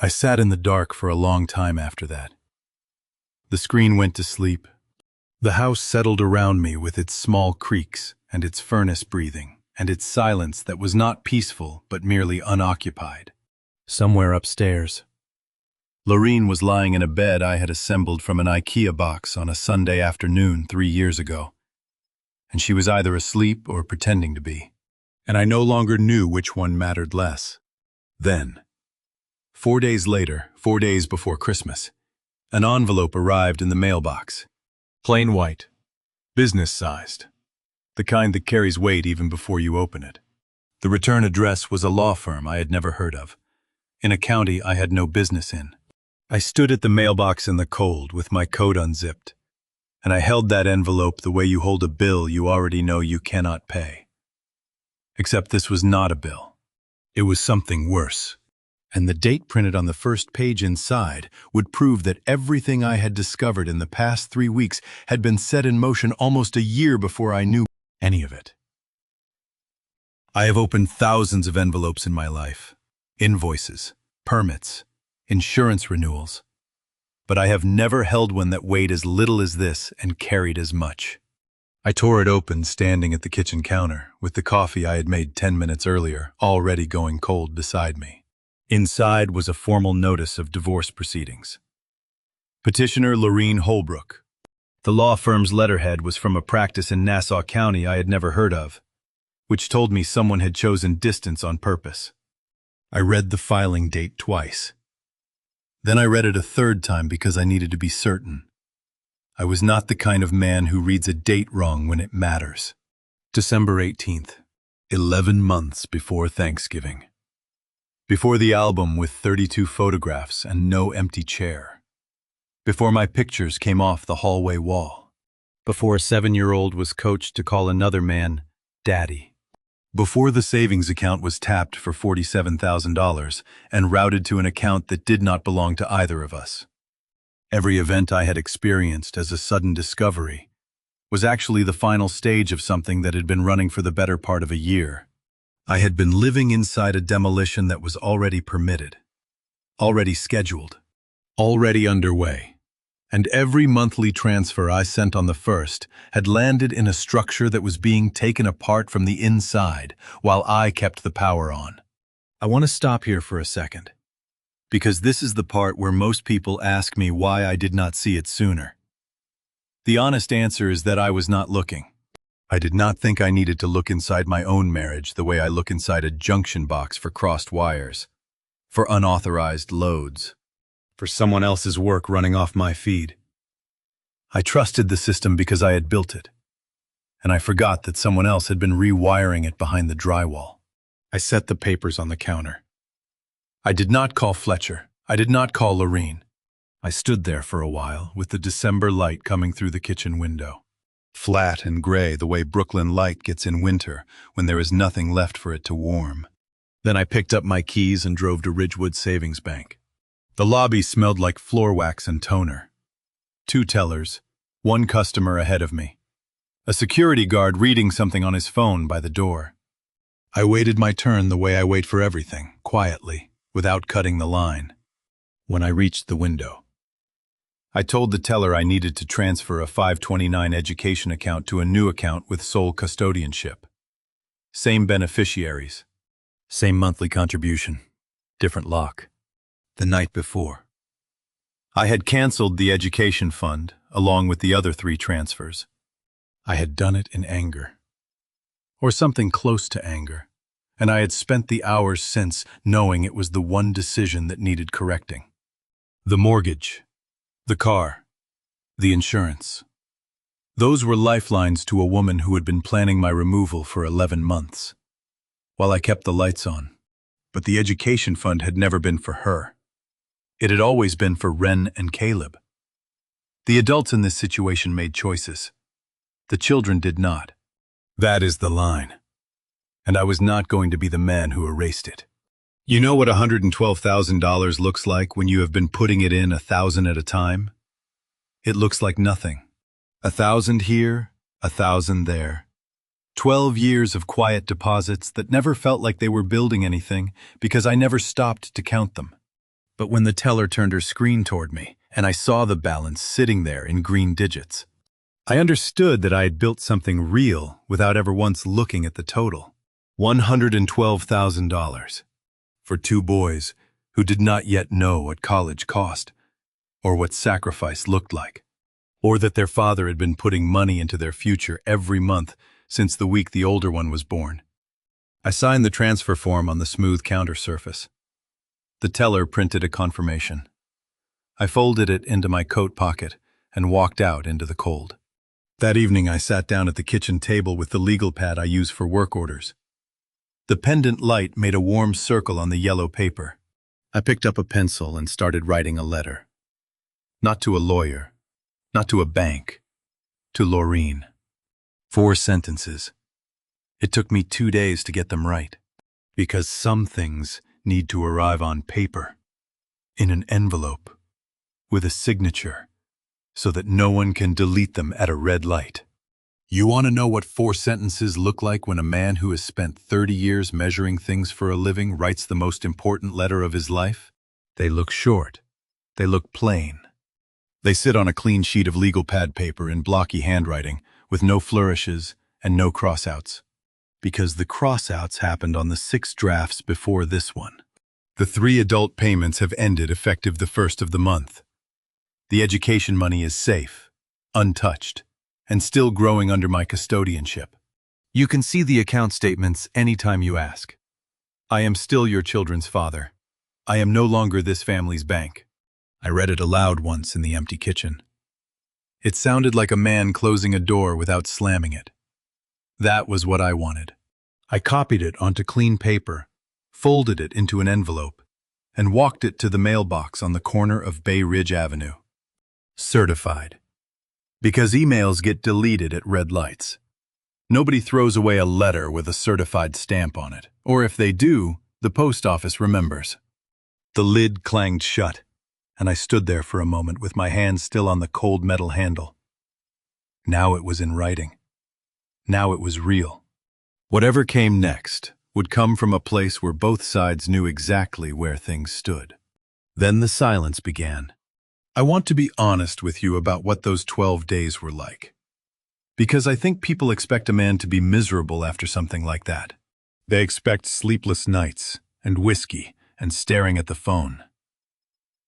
I sat in the dark for a long time after that. The screen went to sleep. The house settled around me with its small creaks and its furnace breathing and its silence that was not peaceful but merely unoccupied. Somewhere upstairs, Lorene was lying in a bed I had assembled from an IKEA box on a Sunday afternoon 3 years ago. And she was either asleep or pretending to be. And I no longer knew which one mattered less. Then, 4 days later, 4 days before Christmas, an envelope arrived in the mailbox. Plain white, business-sized, the kind that carries weight even before you open it. The return address was a law firm I had never heard of, in a county I had no business in. I stood at the mailbox in the cold with my coat unzipped, and I held that envelope the way you hold a bill you already know you cannot pay. Except this was not a bill. It was something worse. And the date printed on the first page inside would prove that everything I had discovered in the past 3 weeks had been set in motion almost a year before I knew any of it. I have opened thousands of envelopes in my life, invoices, permits, insurance renewals, but I have never held one that weighed as little as this and carried as much. I tore it open standing at the kitchen counter with the coffee I had made 10 minutes earlier already going cold beside me. Inside was a formal notice of divorce proceedings. Petitioner Lorene Holbrook. The law firm's letterhead was from a practice in Nassau County I had never heard of, which told me someone had chosen distance on purpose. I read the filing date twice. Then I read it a third time because I needed to be certain. I was not the kind of man who reads a date wrong when it matters. December 18th, 11 months before Thanksgiving. Before the album with 32 photographs and no empty chair. Before my pictures came off the hallway wall. Before a 7-year-old was coached to call another man Daddy. Before the savings account was tapped for $47,000 and routed to an account that did not belong to either of us. Every event I had experienced as a sudden discovery was actually the final stage of something that had been running for the better part of a year. I had been living inside a demolition that was already permitted, already scheduled, already underway. And every monthly transfer I sent on the first had landed in a structure that was being taken apart from the inside while I kept the power on. I want to stop here for a second, because this is the part where most people ask me why I did not see it sooner. The honest answer is that I was not looking. I did not think I needed to look inside my own marriage the way I look inside a junction box for crossed wires, for unauthorized loads, for someone else's work running off my feed. I trusted the system because I had built it, and I forgot that someone else had been rewiring it behind the drywall. I set the papers on the counter. I did not call Fletcher. I did not call Lorene. I stood there for a while with the December light coming through the kitchen window. Flat and gray the way Brooklyn light gets in winter when there is nothing left for it to warm. Then I picked up my keys and drove to Ridgewood Savings Bank. The lobby smelled like floor wax and toner. 2 tellers, 1 customer ahead of me. A security guard reading something on his phone by the door. I waited my turn the way I wait for everything, quietly, without cutting the line. When I reached the window, I told the teller I needed to transfer a 529 education account to a new account with sole custodianship. Same beneficiaries, same monthly contribution, different lock. The night before, I had canceled the education fund along with the other 3 transfers. I had done it in anger, or something close to anger, and I had spent the hours since knowing it was the one decision that needed correcting. The mortgage, the car, the insurance. Those were lifelines to a woman who had been planning my removal for 11 months, while I kept the lights on. But the education fund had never been for her. It had always been for Ren and Caleb. The adults in this situation made choices. The children did not. That is the line. And I was not going to be the man who erased it. You know what $112,000 looks like when you have been putting it in 1,000 at a time? It looks like nothing. 1,000 here, 1,000 there. 12 years of quiet deposits that never felt like they were building anything because I never stopped to count them. But when the teller turned her screen toward me and I saw the balance sitting there in green digits, I understood that I had built something real without ever once looking at the total. $112,000 for 2 boys who did not yet know what college cost, or what sacrifice looked like, or that their father had been putting money into their future every month since the week the older one was born. I signed the transfer form on the smooth counter surface. The teller printed a confirmation. I folded it into my coat pocket and walked out into the cold. That evening I sat down at the kitchen table with the legal pad I use for work orders. The pendant light made a warm circle on the yellow paper. I picked up a pencil and started writing a letter. Not to a lawyer, not to a bank, to Lorene. 4 sentences. It took me 2 days to get them right, because some things need to arrive on paper, in an envelope, with a signature, so that no one can delete them at a red light. You want to know what 4 sentences look like when a man who has spent 30 years measuring things for a living writes the most important letter of his life? They look short. They look plain. They sit on a clean sheet of legal pad paper in blocky handwriting, with no flourishes and no crossouts. Because the crossouts happened on the 6 drafts before this one. The 3 adult payments have ended effective the 1st of the month. The education money is safe. untouched, and still growing under my custodianship. You can see the account statements anytime you ask. I am still your children's father. I am no longer this family's bank. I read it aloud once in the empty kitchen. It sounded like a man closing a door without slamming it. That was what I wanted. I copied it onto clean paper, folded it into an envelope, and walked it to the mailbox on the corner of Bay Ridge Avenue. Certified. Because emails get deleted at red lights. Nobody throws away a letter with a certified stamp on it, or if they do, the post office remembers. The lid clanged shut, and I stood there for a moment with my hand still on the cold metal handle. Now it was in writing. Now it was real. Whatever came next would come from a place where both sides knew exactly where things stood. Then the silence began. I want to be honest with you about what those 12 days were like. Because I think people expect a man to be miserable after something like that. They expect sleepless nights, and whiskey, and staring at the phone.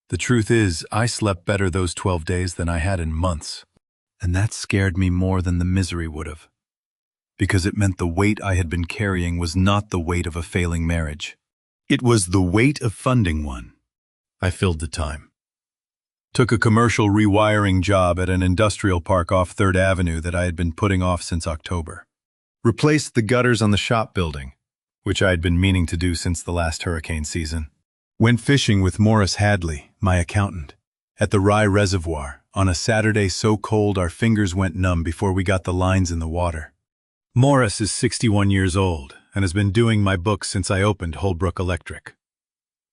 The truth is, I slept better those 12 days than I had in months. And that scared me more than the misery would have. Because it meant the weight I had been carrying was not the weight of a failing marriage. It was the weight of funding one. I filled the time. Took a commercial rewiring job at an industrial park off 3rd Avenue that I had been putting off since October. Replaced the gutters on the shop building, which I had been meaning to do since the last hurricane season. Went fishing with Morris Hadley, my accountant, at the Rye Reservoir on a Saturday so cold our fingers went numb before we got the lines in the water. Morris is 61 years old and has been doing my books since I opened Holbrook Electric.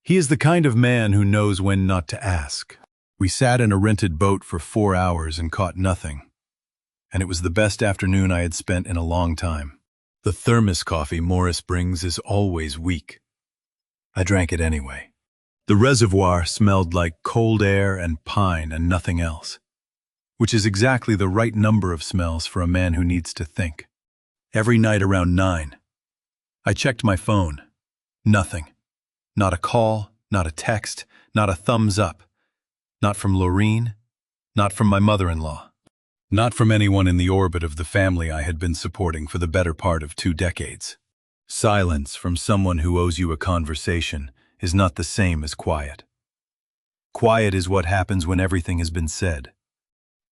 He is the kind of man who knows when not to ask. We sat in a rented boat for 4 hours and caught nothing. And it was the best afternoon I had spent in a long time. The thermos coffee Morris brings is always weak. I drank it anyway. The reservoir smelled like cold air and pine and nothing else, which is exactly the right number of smells for a man who needs to think. Every night around 9, I checked my phone. Nothing. Not a call, not a text, not a thumbs up. Not from Lorene, not from my mother-in-law. Not from anyone in the orbit of the family I had been supporting for the better part of 2 decades. Silence from someone who owes you a conversation is not the same as quiet. Quiet is what happens when everything has been said.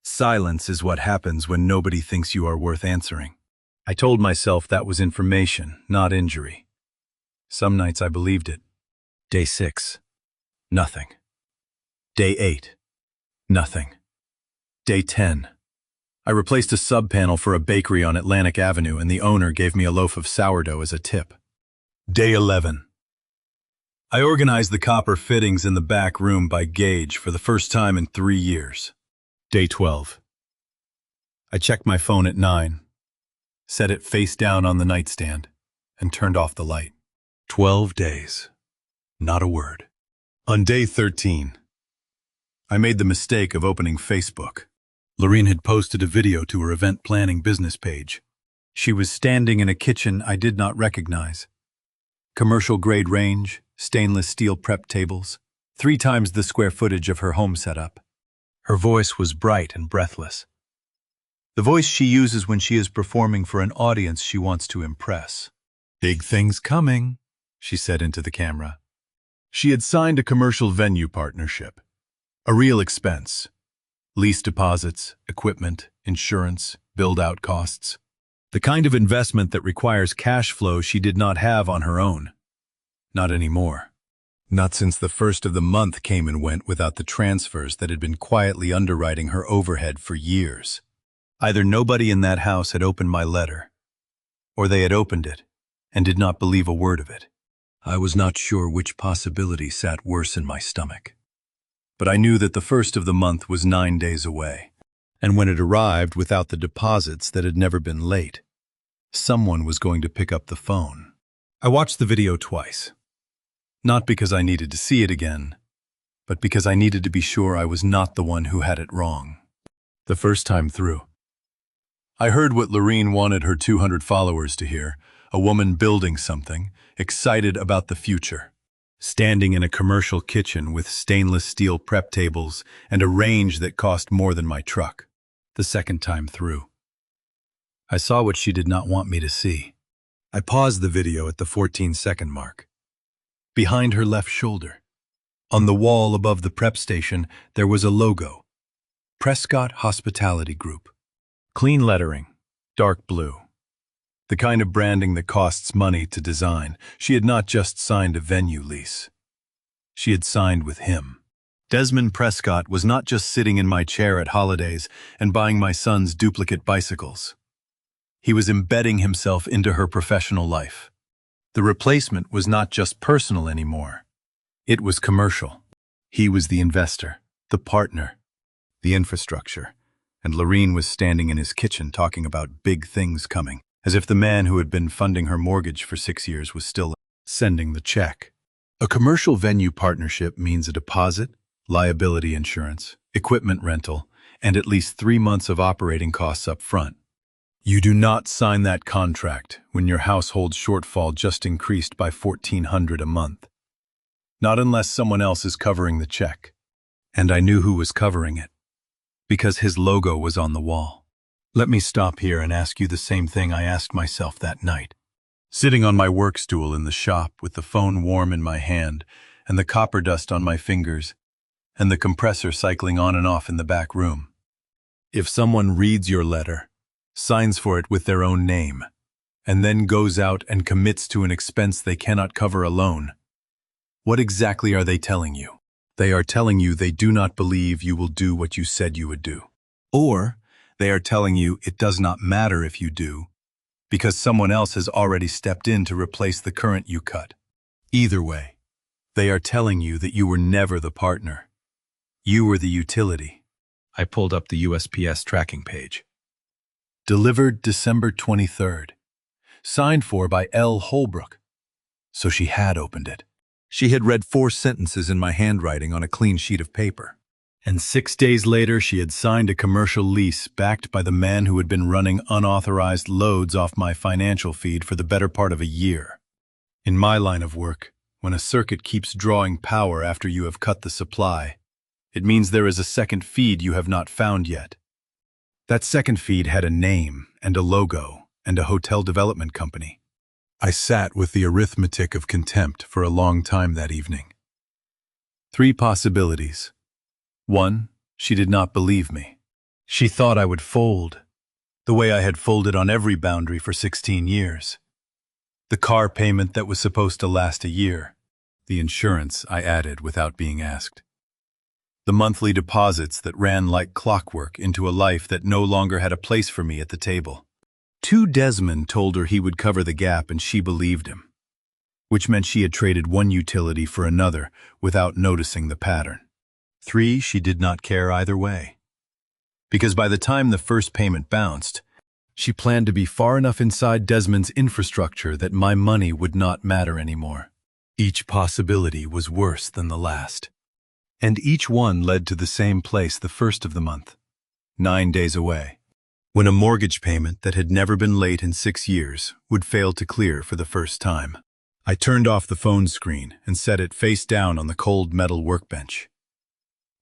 Silence is what happens when nobody thinks you are worth answering. I told myself that was information, not injury. Some nights I believed it. Day 6. Nothing. Day 8. Nothing. Day 10. I replaced a sub-panel for a bakery on Atlantic Avenue and the owner gave me a loaf of sourdough as a tip. Day 11. I organized the copper fittings in the back room by gauge for the first time in 3 years. Day 12. I checked my phone at 9, set it face down on the nightstand, and turned off the light. 12 days. Not a word. On day 13, I made the mistake of opening Facebook. Lorene had posted a video to her event planning business page. She was standing in a kitchen I did not recognize. Commercial-grade range, stainless steel prep tables, 3 times the square footage of her home setup. Her voice was bright and breathless. The voice she uses when she is performing for an audience she wants to impress. "Big things coming," she said into the camera. She had signed a commercial venue partnership. A real expense. Lease deposits, equipment, insurance, build-out costs. The kind of investment that requires cash flow she did not have on her own. Not anymore. Not since the first of the month came and went without the transfers that had been quietly underwriting her overhead for years. Either nobody in that house had opened my letter, or they had opened it and did not believe a word of it. I was not sure which possibility sat worse in my stomach. But I knew that the first of the month was 9 days away, and when it arrived without the deposits that had never been late, someone was going to pick up the phone. I watched the video twice. Not because I needed to see it again, but because I needed to be sure I was not the one who had it wrong. The first time through, I heard what Lorene wanted her 200 followers to hear, a woman building something, excited about the future. Standing in a commercial kitchen with stainless steel prep tables and a range that cost more than my truck. The second time through, I saw what she did not want me to see. I paused the video at the 14-second mark. Behind her left shoulder, on the wall above the prep station, there was a logo. Prescott Hospitality Group. Clean lettering, dark blue. The kind of branding that costs money to design. She had not just signed a venue lease. She had signed with him. Desmond Prescott was not just sitting in my chair at holidays and buying my son's duplicate bicycles. He was embedding himself into her professional life. The replacement was not just personal anymore. It was commercial. He was the investor, the partner, the infrastructure, and Lorene was standing in his kitchen talking about big things coming, as if the man who had been funding her mortgage for 6 years was still sending the check. A commercial venue partnership means a deposit, liability insurance, equipment rental, and at least 3 months of operating costs up front. You do not sign that contract when your household shortfall just increased by $1,400 a month. Not unless someone else is covering the check. And I knew who was covering it, because his logo was on the wall. Let me stop here and ask you the same thing I asked myself that night. Sitting on my work stool in the shop with the phone warm in my hand and the copper dust on my fingers and the compressor cycling on and off in the back room. If someone reads your letter, signs for it with their own name, and then goes out and commits to an expense they cannot cover alone, what exactly are they telling you? They are telling you they do not believe you will do what you said you would do. Or they are telling you it does not matter if you do, because someone else has already stepped in to replace the current you cut. Either way, they are telling you that you were never the partner. You were the utility. I pulled up the USPS tracking page. Delivered December 23rd. Signed for by L. Holbrook. So she had opened it. She had read 4 sentences in my handwriting on a clean sheet of paper. And 6 days later, she had signed a commercial lease backed by the man who had been running unauthorized loads off my financial feed for the better part of a year. In my line of work, when a circuit keeps drawing power after you have cut the supply, it means there is a second feed you have not found yet. That second feed had a name and a logo and a hotel development company. I sat with the arithmetic of contempt for a long time that evening. 3 possibilities. 1, she did not believe me. She thought I would fold, the way I had folded on every boundary for 16 years. The car payment that was supposed to last a year. The insurance I added without being asked. The monthly deposits that ran like clockwork into a life that no longer had a place for me at the table. 2, Desmond told her he would cover the gap and she believed him, which meant she had traded one utility for another without noticing the pattern. 3, she did not care either way. Because by the time the first payment bounced, she planned to be far enough inside Desmond's infrastructure that my money would not matter anymore. Each possibility was worse than the last. And each one led to the same place the first of the month, 9 days away, when a mortgage payment that had never been late in 6 years would fail to clear for the first time. I turned off the phone screen and set it face down on the cold metal workbench.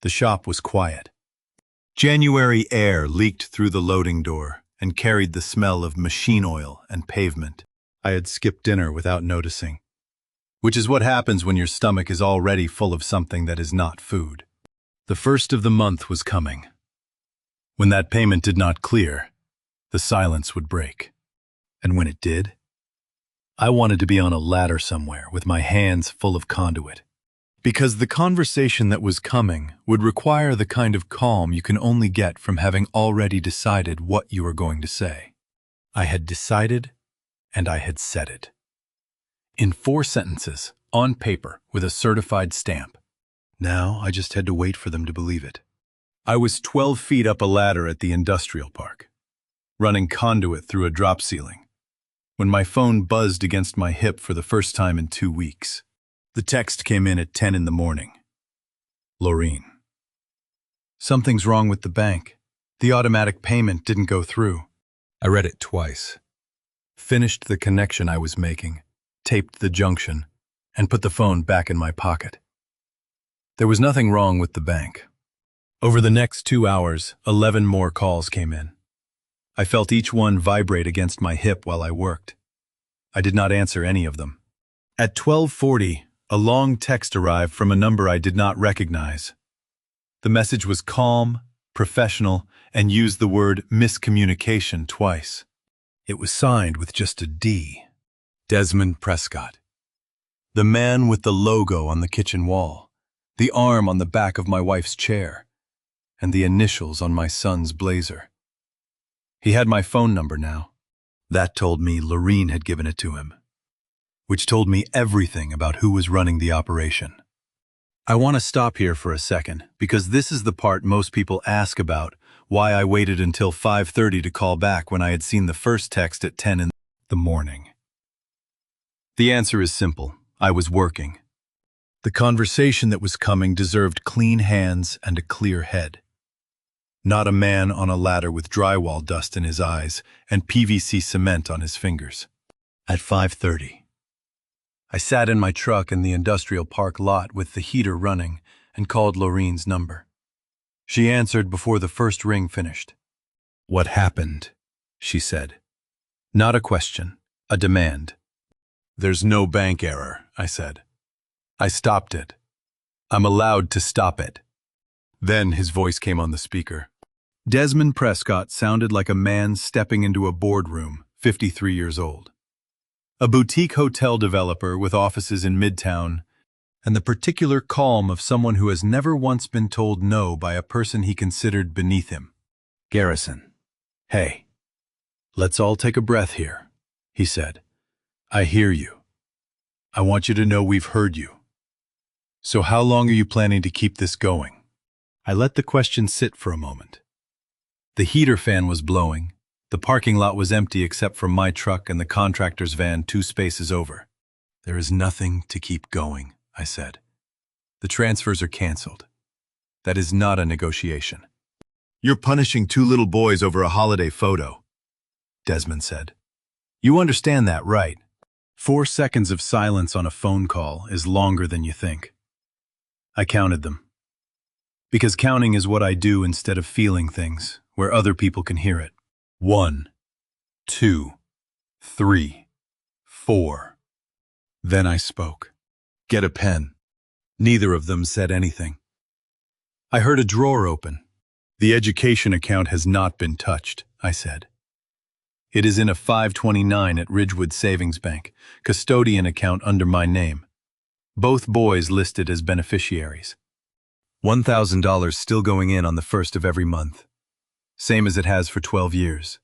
The shop was quiet. January air leaked through the loading door and carried the smell of machine oil and pavement. I had skipped dinner without noticing, which is what happens when your stomach is already full of something that is not food. The first of the month was coming. When that payment did not clear, the silence would break. And when it did, I wanted to be on a ladder somewhere with my hands full of conduit. Because the conversation that was coming would require the kind of calm you can only get from having already decided what you were going to say. I had decided, and I had said it. In 4 sentences, on paper, with a certified stamp. Now I just had to wait for them to believe it. I was 12 feet up a ladder at the industrial park, running conduit through a drop ceiling, when my phone buzzed against my hip for the first time in 2 weeks. The text came in at 10 in the morning. Lorene. Something's wrong with the bank. The automatic payment didn't go through. I read it twice. Finished the connection I was making, taped the junction, and put the phone back in my pocket. There was nothing wrong with the bank. Over the next 2 hours, 11 more calls came in. I felt each one vibrate against my hip while I worked. I did not answer any of them. At 12:40, a long text arrived from a number I did not recognize. The message was calm, professional, and used the word miscommunication twice. It was signed with just a D. Desmond Prescott. The man with the logo on the kitchen wall, the arm on the back of my wife's chair, and the initials on my son's blazer. He had my phone number now. That told me Lorene had given it to him, which told me everything about who was running the operation. I want to stop here for a second, because this is the part most people ask about, why I waited until 5:30 to call back when I had seen the first text at 10 in the morning. The answer is simple. I was working. The conversation that was coming deserved clean hands and a clear head. Not a man on a ladder with drywall dust in his eyes and PVC cement on his fingers. At 5:30. I sat in my truck in the industrial park lot with the heater running and called Lorene's number. She answered before the first ring finished. "What happened?" she said. Not a question, a demand. "There's no bank error," I said. "I stopped it. I'm allowed to stop it." Then his voice came on the speaker. Desmond Prescott sounded like a man stepping into a boardroom, 53 years old. A boutique hotel developer with offices in Midtown, and the particular calm of someone who has never once been told no by a person he considered beneath him. "Garrison, hey, let's all take a breath here," he said. "I hear you. I want you to know we've heard you. So how long are you planning to keep this going?" I let the question sit for a moment. The heater fan was blowing. The parking lot was empty except for my truck and the contractor's van 2 spaces over. "There is nothing to keep going," I said. "The transfers are canceled. That is not a negotiation." "You're punishing 2 little boys over a holiday photo," Desmond said. "You understand that, right? 4 seconds of silence on a phone call is longer than you think." I counted them. Because counting is what I do instead of feeling things, where other people can hear it. 1, 2, 3, 4. Then I spoke. "Get a pen." Neither of them said anything. I heard a drawer open. "The education account has not been touched," I said. "It is in a 529 at Ridgewood Savings Bank, custodian account under my name. Both boys listed as beneficiaries. $1,000 still going in on the 1st of every month. Same as it has for 12 years.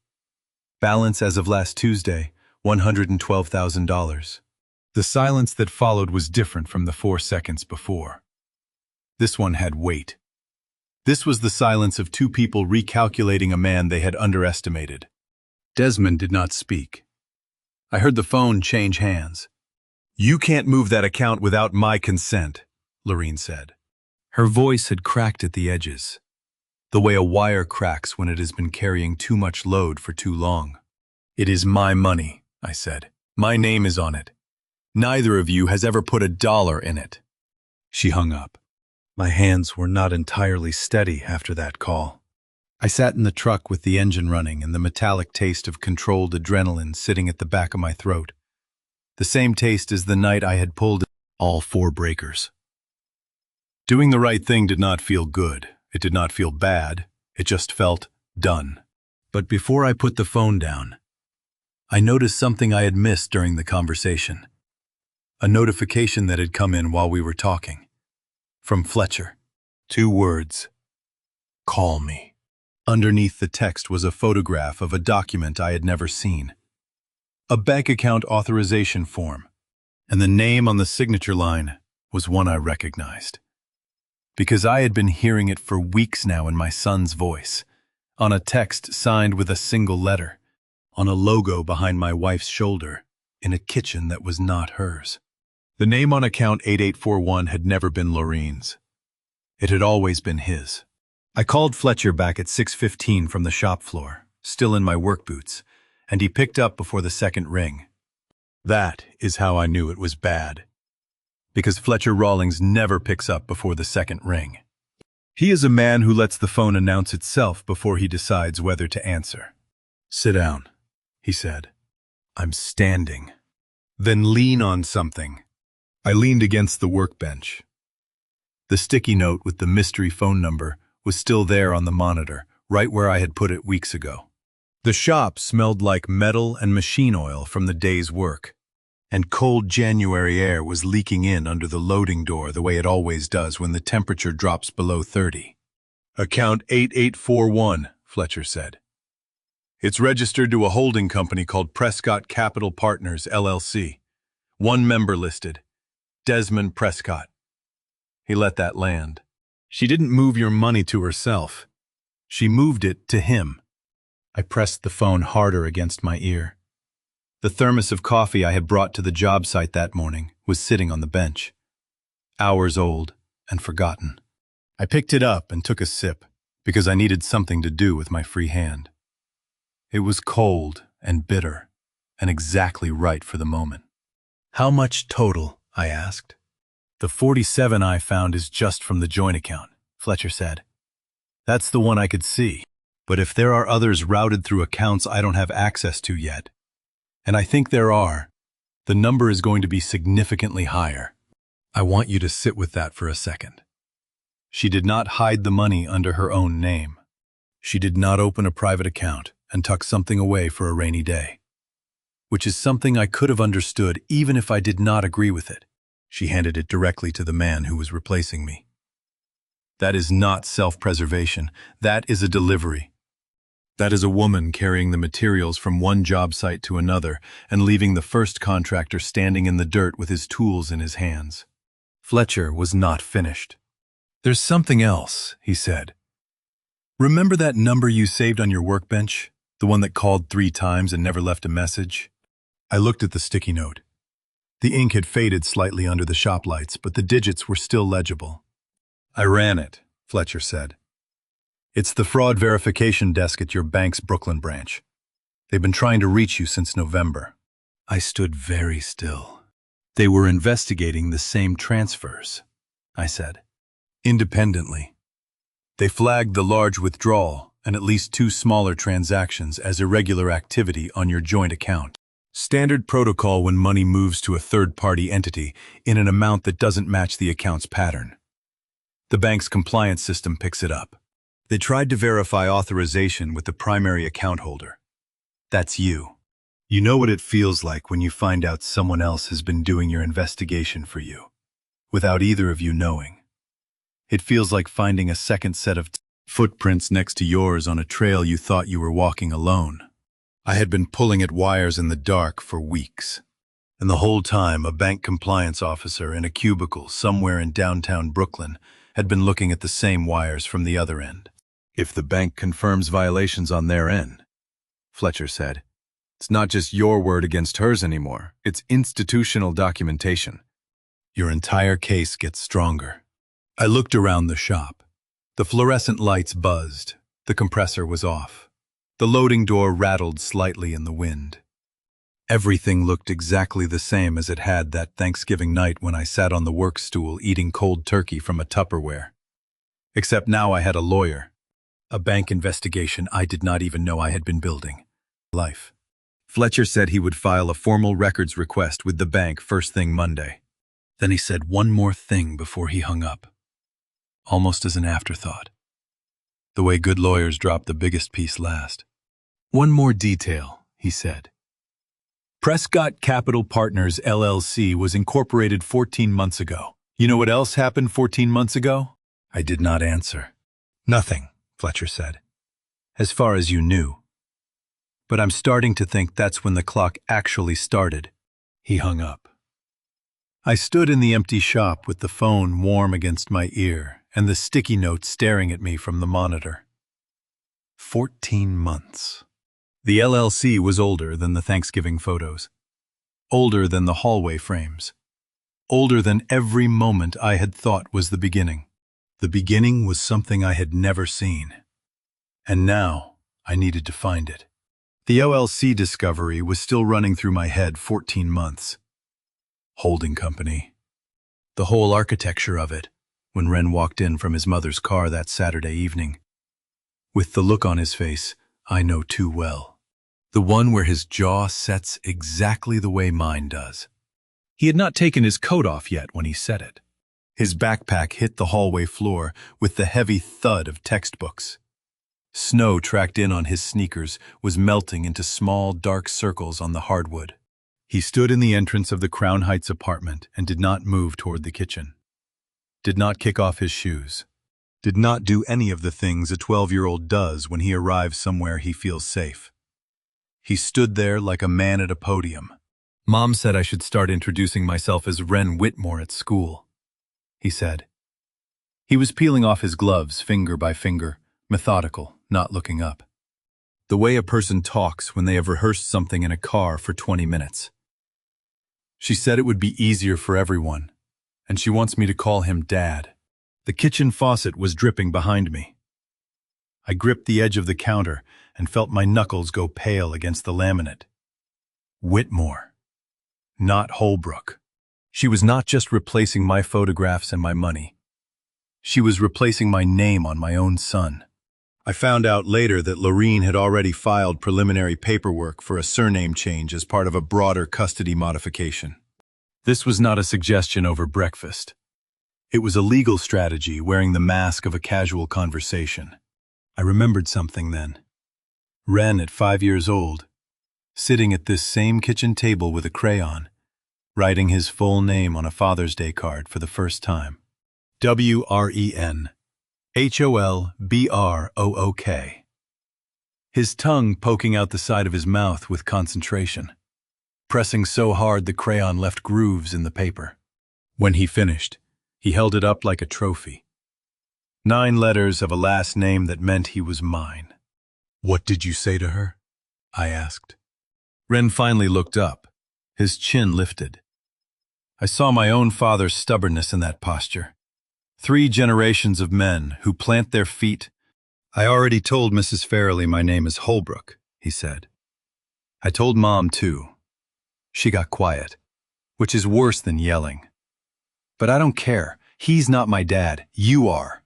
Balance as of last Tuesday, $112,000. The silence that followed was different from the 4 seconds before. This one had weight. This was the silence of 2 people recalculating a man they had underestimated. Desmond did not speak. I heard the phone change hands. "You can't move that account without my consent," Lorene said. Her voice had cracked at the edges, the way a wire cracks when it has been carrying too much load for too long. "It is my money," I said. "My name is on it. Neither of you has ever put a dollar in it." She hung up. My hands were not entirely steady after that call. I sat in the truck with the engine running and the metallic taste of controlled adrenaline sitting at the back of my throat. The same taste as the night I had pulled all 4 breakers. Doing the right thing did not feel good. It did not feel bad. It just felt done. But before I put the phone down, I noticed something I had missed during the conversation. A notification that had come in while we were talking. From Fletcher. 2 words. "Call me." Underneath the text was a photograph of a document I had never seen. A bank account authorization form. And the name on the signature line was one I recognized. Because I had been hearing it for weeks now in my son's voice, on a text signed with a single letter, on a logo behind my wife's shoulder, in a kitchen that was not hers. The name on account 8841 had never been Lorene's. It had always been his. I called Fletcher back at 6:15 from the shop floor, still in my work boots, and he picked up before the second ring. That is how I knew it was bad. Because Fletcher Rawlings never picks up before the second ring. He is a man who lets the phone announce itself before he decides whether to answer. "Sit down," he said. "I'm standing." "Then lean on something." I leaned against the workbench. The sticky note with the mystery phone number was still there on the monitor, right where I had put it weeks ago. The shop smelled like metal and machine oil from the day's work, and cold January air was leaking in under the loading door the way it always does when the temperature drops below 30. "Account 8841, Fletcher said. "It's registered to a holding company called Prescott Capital Partners, LLC. One member listed, Desmond Prescott." He let that land. "She didn't move your money to herself. She moved it to him." I pressed the phone harder against my ear. The thermos of coffee I had brought to the job site that morning was sitting on the bench, hours old and forgotten. I picked it up and took a sip because I needed something to do with my free hand. It was cold and bitter and exactly right for the moment. "How much total?" I asked. "The 47 I found is just from the joint account," Fletcher said. "That's the one I could see. But if there are others routed through accounts I don't have access to yet, and I think there are, the number is going to be significantly higher. I want you to sit with that for a second." She did not hide the money under her own name. She did not open a private account and tuck something away for a rainy day, which is something I could have understood even if I did not agree with it. She handed it directly to the man who was replacing me. That is not self-preservation. That is a delivery. That is a woman carrying the materials from one job site to another and leaving the first contractor standing in the dirt with his tools in his hands. Fletcher was not finished. "There's something else," he said. "Remember that number you saved on your workbench? The one that called 3 times and never left a message?" I looked at the sticky note. The ink had faded slightly under the shop lights, but the digits were still legible. "I ran it," Fletcher said. "It's the fraud verification desk at your bank's Brooklyn branch. They've been trying to reach you since November." I stood very still. "They were investigating the same transfers," I said. "Independently. They flagged the large withdrawal and at least 2 smaller transactions as irregular activity on your joint account. Standard protocol when money moves to a third-party entity in an amount that doesn't match the account's pattern. The bank's compliance system picks it up. They tried to verify authorization with the primary account holder. That's you. You know what it feels like when you find out someone else has been doing your investigation for you, without either of you knowing. It feels like finding a second set of footprints next to yours on a trail you thought you were walking alone. I had been pulling at wires in the dark for weeks, and the whole time a bank compliance officer in a cubicle somewhere in downtown Brooklyn had been looking at the same wires from the other end. "If the bank confirms violations on their end," Fletcher said, "it's not just your word against hers anymore, it's institutional documentation. Your entire case gets stronger." I looked around the shop. The fluorescent lights buzzed. The compressor was off. The loading door rattled slightly in the wind. Everything looked exactly the same as it had that Thanksgiving night when I sat on the work stool eating cold turkey from a Tupperware. Except now I had a lawyer. A bank investigation I did not even know I had been building. Life. Fletcher said he would file a formal records request with the bank first thing Monday. Then he said one more thing before he hung up, almost as an afterthought. The way good lawyers drop the biggest piece last. "One more detail," he said. "Prescott Capital Partners, LLC was incorporated 14 months ago. You know what else happened 14 months ago?" I did not answer. "Nothing," Fletcher said. "As far as you knew. But I'm starting to think that's when the clock actually started." He hung up. I stood in the empty shop with the phone warm against my ear and the sticky note staring at me from the monitor. 14 months. The LLC was older than the Thanksgiving photos. Older than the hallway frames. Older than every moment I had thought was the beginning. The beginning was something I had never seen. And now I needed to find it. The OLC discovery was still running through my head 14 months. Holding company. The whole architecture of it. when Ren walked in from his mother's car that Saturday evening. With the look on his face I know too well. The one where his jaw sets exactly the way mine does. He had not taken his coat off yet when he said it. His backpack hit the hallway floor with the heavy thud of textbooks. Snow tracked in on his sneakers was melting into small, dark circles on the hardwood. He stood in the entrance of the Crown Heights apartment and did not move toward the kitchen. Did not kick off his shoes. Did not do any of the things a 12-year-old does when he arrives somewhere he feels safe. He stood there like a man at a podium. Mom said I should start introducing myself as Ren Whitmore at school, he said. He was peeling off his gloves finger by finger, methodical, not looking up. The way a person talks when they have rehearsed something in a car for 20 minutes. She said it would be easier for everyone, and she wants me to call him Dad. The kitchen faucet was dripping behind me. I gripped the edge of the counter and felt my knuckles go pale against the laminate. Whitmore, not Holbrook. She was not just replacing my photographs and my money. She was replacing my name on my own son. I found out later that Lorene had already filed preliminary paperwork for a surname change as part of a broader custody modification. This was not a suggestion over breakfast. It was a legal strategy wearing the mask of a casual conversation. I remembered something then. Ren, at 5 years old, sitting at this same kitchen table with a crayon, writing his full name on a Father's Day card for the first time. W-R-E-N. Holbrook. His tongue poking out the side of his mouth with concentration, pressing so hard the crayon left grooves in the paper. When he finished, he held it up like a trophy. 9 letters of a last name that meant he was mine. What did you say to her? I asked. Ren finally looked up, his chin lifted. I saw my own father's stubbornness in that posture. 3 generations of men who plant their feet. I already told Mrs. Farrelly my name is Holbrook, he said. I told Mom too. She got quiet, which is worse than yelling. But I don't care. He's not my dad. You are.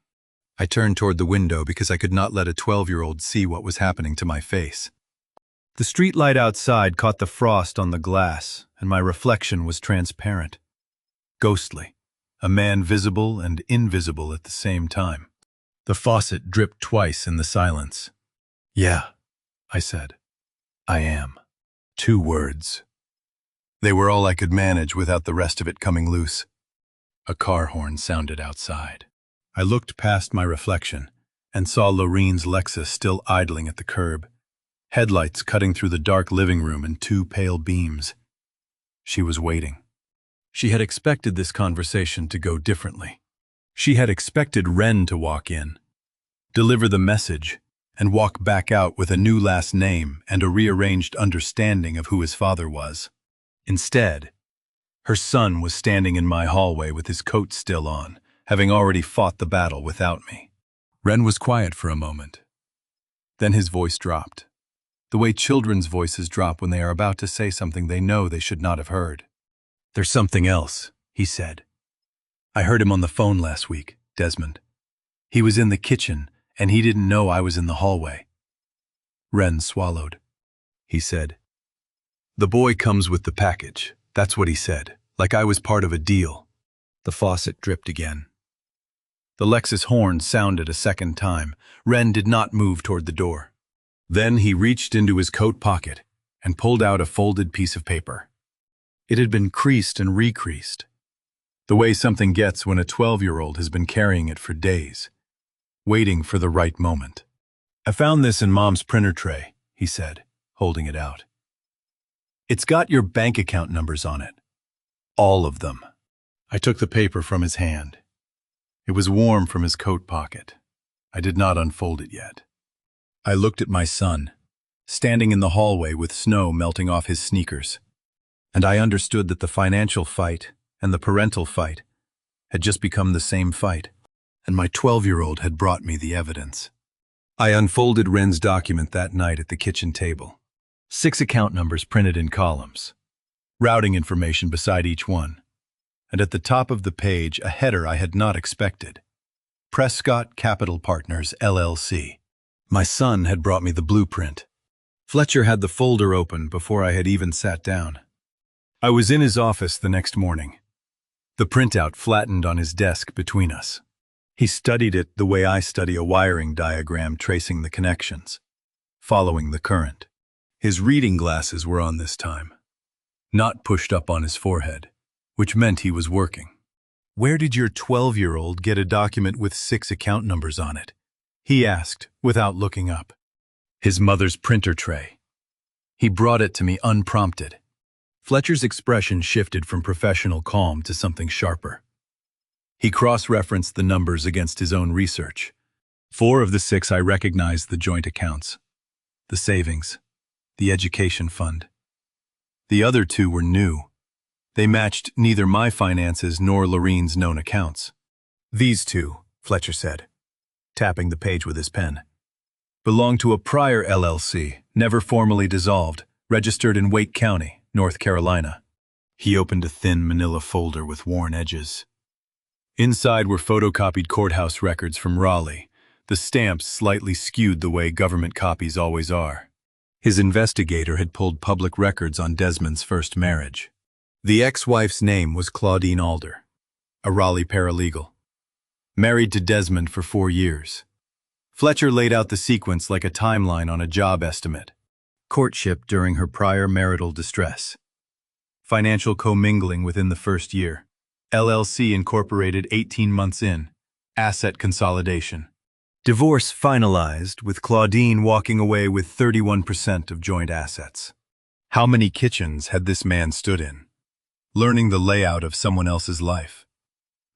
I turned toward the window because I could not let a 12-year-old see what was happening to my face. The streetlight outside caught the frost on the glass, and my reflection was transparent. Ghostly. A man visible and invisible at the same time. The faucet dripped twice in the silence. Yeah, I said. I am. 2 words. They were all I could manage without the rest of it coming loose. A car horn sounded outside. I looked past my reflection and saw Lorene's Lexus still idling at the curb, headlights cutting through the dark living room in 2 pale beams. She was waiting. She had expected this conversation to go differently. She had expected Ren to walk in, deliver the message, and walk back out with a new last name and a rearranged understanding of who his father was. Instead, her son was standing in my hallway with his coat still on, having already fought the battle without me. Ren was quiet for a moment. Then his voice dropped, the way children's voices drop when they are about to say something they know they should not have heard. There's something else, he said. I heard him on the phone last week, Desmond. He was in the kitchen, and he didn't know I was in the hallway. Ren swallowed. He said, "The boy comes with the package." That's what he said, like I was part of a deal. The faucet dripped again. The Lexus horn sounded a second time. Ren did not move toward the door. Then he reached into his coat pocket and pulled out a folded piece of paper. It had been creased and recreased, the way something gets when a 12-year-old has been carrying it for days, waiting for the right moment. I found this in Mom's printer tray, he said, holding it out. It's got your bank account numbers on it. All of them. I took the paper from his hand. It was warm from his coat pocket. I did not unfold it yet. I looked at my son, standing in the hallway with snow melting off his sneakers. And I understood that the financial fight and the parental fight had just become the same fight, and my 12-year-old had brought me the evidence. I unfolded Ren's document that night at the kitchen table. 6 account numbers printed in columns, routing information beside each one, and at the top of the page a header I had not expected. Prescott Capital Partners, LLC. My son had brought me the blueprint. Fletcher had the folder open before I had even sat down. I was in his office the next morning. The printout flattened on his desk between us. He studied it the way I study a wiring diagram, tracing the connections, following the current. His reading glasses were on this time, not pushed up on his forehead, which meant he was working. "Where did your 12-year-old get a document with 6 account numbers on it?" he asked, without looking up. "His mother's printer tray." He brought it to me unprompted. Fletcher's expression shifted from professional calm to something sharper. He cross-referenced the numbers against his own research. 4 of the 6 I recognized the joint accounts, the savings, the education fund. The other 2 were new. They matched neither my finances nor Lorene's known accounts. "These 2, Fletcher said, tapping the page with his pen, "belong to a prior LLC, never formally dissolved, registered in Wake County, North Carolina." He opened a thin manila folder with worn edges. Inside were photocopied courthouse records from Raleigh, the stamps slightly skewed the way government copies always are. His investigator had pulled public records on Desmond's first marriage. The ex-wife's name was Claudine Alder, a Raleigh paralegal. Married to Desmond for 4 years. Fletcher laid out the sequence like a timeline on a job estimate. Courtship during her prior marital distress. Financial commingling within the first year. LLC incorporated 18 months in. Asset consolidation. Divorce finalized, with Claudine walking away with 31% of joint assets. How many kitchens had this man stood in? Learning the layout of someone else's life.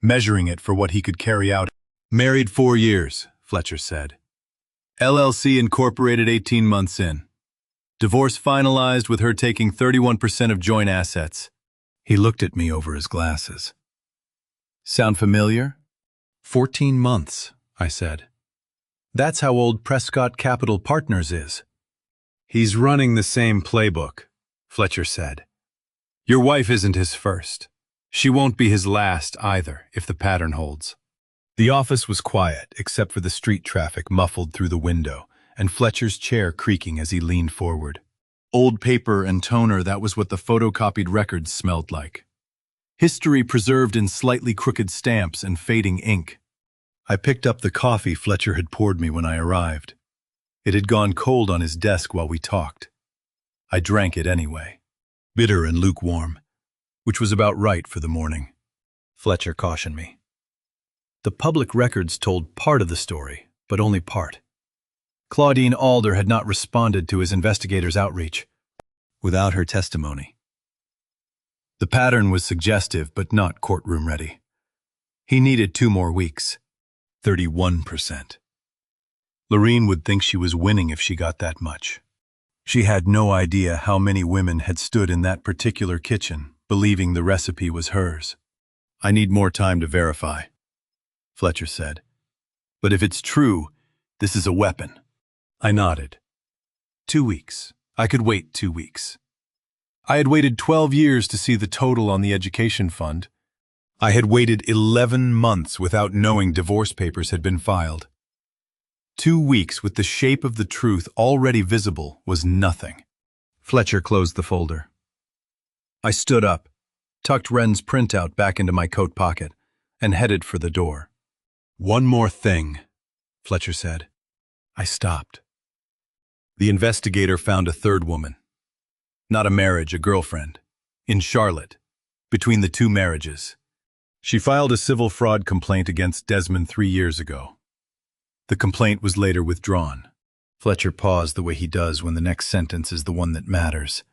Measuring it for what he could carry out. "Married 4 years, Fletcher said. LLC incorporated 18 months in. Divorce finalized with her taking 31% of joint assets." He looked at me over his glasses. "Sound familiar?" 14 months, I said. "That's how old Prescott Capital Partners is." "He's running the same playbook," Fletcher said. "Your wife isn't his first. She won't be his last either, if the pattern holds." The office was quiet, except for the street traffic muffled through the window, and Fletcher's chair creaking as he leaned forward. Old paper and toner, that was what the photocopied records smelled like. History preserved in slightly crooked stamps and fading ink. I picked up the coffee Fletcher had poured me when I arrived. It had gone cold on his desk while we talked. I drank it anyway, bitter and lukewarm, which was about right for the morning. Fletcher cautioned me. The public records told part of the story, but only part. Claudine Alder had not responded to his investigator's outreach, without her testimony. The pattern was suggestive, but not courtroom ready. He needed 2 more weeks. 31%. Lorene would think she was winning if she got that much. She had no idea how many women had stood in that particular kitchen, believing the recipe was hers. "I need more time to verify," Fletcher said. "But if it's true, this is a weapon." I nodded. 2 weeks. I could wait 2 weeks. I had waited 12 years to see the total on the education fund. I had waited 11 months without knowing divorce papers had been filed. 2 weeks with the shape of the truth already visible was nothing. Fletcher closed the folder. I stood up, tucked Wren's printout back into my coat pocket, and headed for the door. "One more thing," Fletcher said. I stopped. The investigator found a 3rd woman. Not a marriage, a girlfriend. In Charlotte, between the 2 marriages. She filed a civil fraud complaint against Desmond 3 years ago. The complaint was later withdrawn. Fletcher paused the way he does when the next sentence is the one that matters.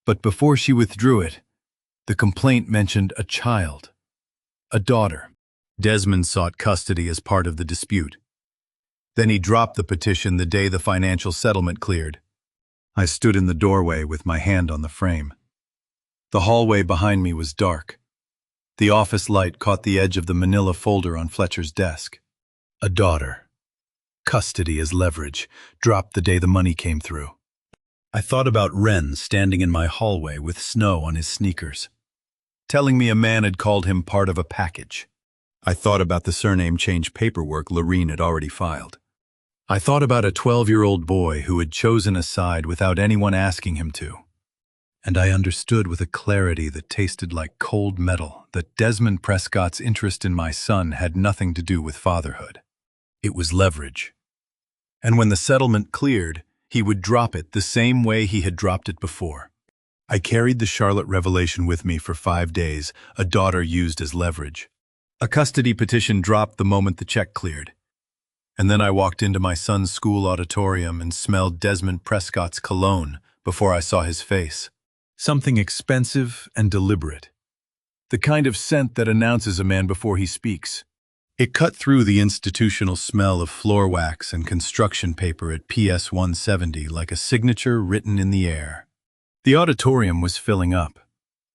But before she withdrew it, the complaint mentioned a child, a daughter. Desmond sought custody as part of the dispute. Then he dropped the petition the day the financial settlement cleared. I stood in the doorway with my hand on the frame. The hallway behind me was dark. The office light caught the edge of the manila folder on Fletcher's desk. A daughter. Custody as leverage, dropped the day the money came through. I thought about Wren standing in my hallway with snow on his sneakers. telling me a man had called him part of a package. I thought about the surname change paperwork Lorene had already filed. I thought about a 12-year-old boy who had chosen a side without anyone asking him to. And I understood with a clarity that tasted like cold metal that Desmond Prescott's interest in my son had nothing to do with fatherhood. It was leverage. And when the settlement cleared, he would drop it the same way he had dropped it before. I carried the Charlotte revelation with me for 5 days, a daughter used as leverage. A custody petition dropped the moment the check cleared. And then I walked into my son's school auditorium and smelled Desmond Prescott's cologne before I saw his face. Something expensive and deliberate. The kind of scent that announces a man before he speaks. It cut through the institutional smell of floor wax and construction paper at PS 170 like a signature written in the air. The auditorium was filling up,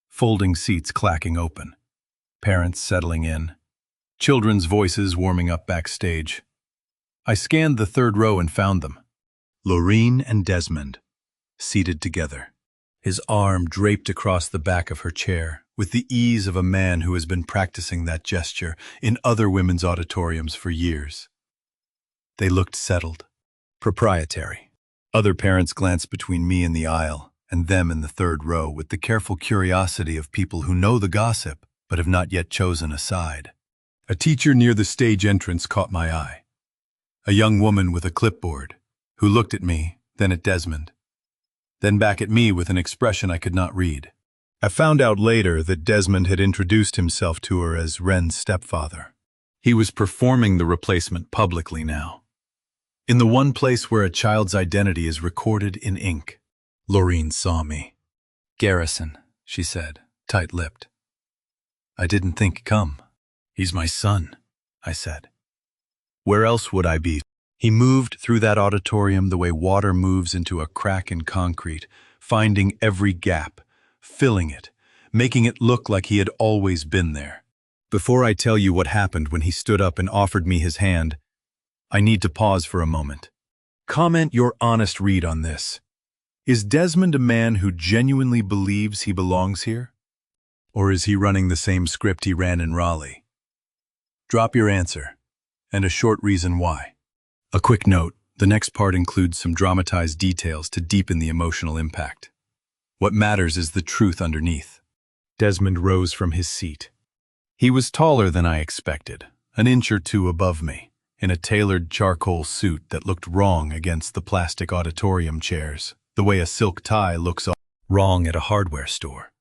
folding seats clacking open, parents settling in, children's voices warming up backstage. I scanned the third row and found them. Lorene and Desmond, seated together. His arm draped across the back of her chair, with the ease of a man who has been practicing that gesture in other women's auditoriums for years. They looked settled, proprietary. Other parents glanced between me and the aisle, and them in the third row with the careful curiosity of people who know the gossip but have not yet chosen a side. A teacher near the stage entrance caught my eye. A young woman with a clipboard, who looked at me, then at Desmond, then back at me with an expression I could not read. I found out later that Desmond had introduced himself to her as Wren's stepfather. He was performing the replacement publicly now, in the one place where a child's identity is recorded in ink. Lorene saw me. "Garrison," she said, tight-lipped. "I didn't think come." "He's my son," I said. "Where else would I be?" He moved through that auditorium the way water moves into a crack in concrete, finding every gap, filling it, making it look like he had always been there. Before I tell you what happened when he stood up and offered me his hand, I need to pause for a moment. Comment your honest read on this. Is Desmond a man who genuinely believes he belongs here? Or is he running the same script he ran in Raleigh? Drop your answer, and a short reason why. A quick note, the next part includes some dramatized details to deepen the emotional impact. What matters is the truth underneath. Desmond rose from his seat. He was taller than I expected, an inch or two above me, in a tailored charcoal suit that looked wrong against the plastic auditorium chairs, the way a silk tie looks wrong at a hardware store.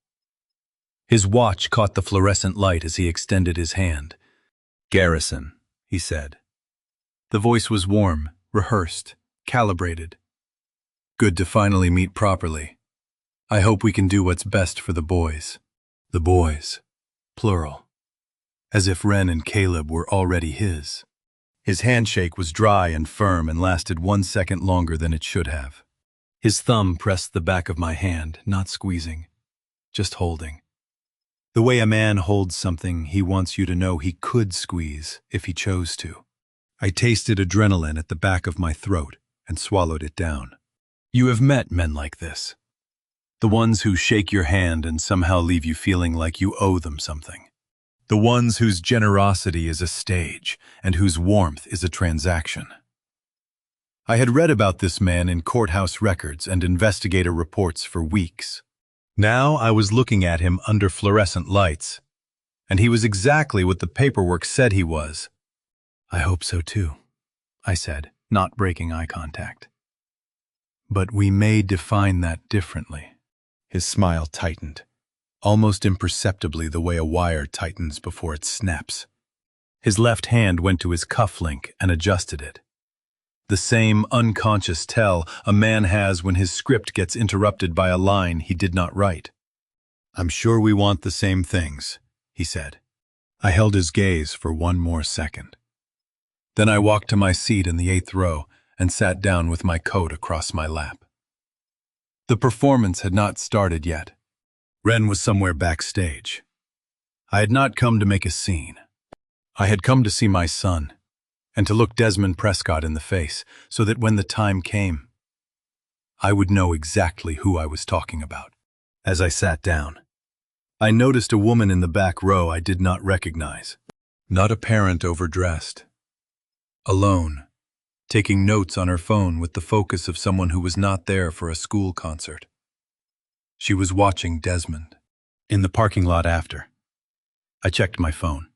His watch caught the fluorescent light as he extended his hand. "Garrison," he said. The voice was warm, rehearsed, calibrated. "Good to finally meet properly. I hope we can do what's best for the boys." The boys, plural. As if Wren and Caleb were already his. His handshake was dry and firm and lasted 1 second longer than it should have. His thumb pressed the back of my hand, not squeezing, just holding. The way a man holds something he wants you to know he could squeeze if he chose to. I tasted adrenaline at the back of my throat and swallowed it down. You have met men like this. The ones who shake your hand and somehow leave you feeling like you owe them something. The ones whose generosity is a stage and whose warmth is a transaction. I had read about this man in courthouse records and investigator reports for weeks. Now I was looking at him under fluorescent lights, and he was exactly what the paperwork said he was. "I hope so too," I said, not breaking eye contact. "But we may define that differently." His smile tightened, almost imperceptibly the way a wire tightens before it snaps. His left hand went to his cuff link and adjusted it. The same unconscious tell a man has when his script gets interrupted by a line he did not write. "I'm sure we want the same things," he said. I held his gaze for 1 more second. Then I walked to my seat in the 8th row and sat down with my coat across my lap. The performance had not started yet. Wren was somewhere backstage. I had not come to make a scene. I had come to see my son, and to look Desmond Prescott in the face, so that when the time came, I would know exactly who I was talking about. As I sat down, I noticed a woman in the back row I did not recognize. Not a parent overdressed. Alone, taking notes on her phone with the focus of someone who was not there for a school concert. She was watching Desmond. In the parking lot after, I checked my phone.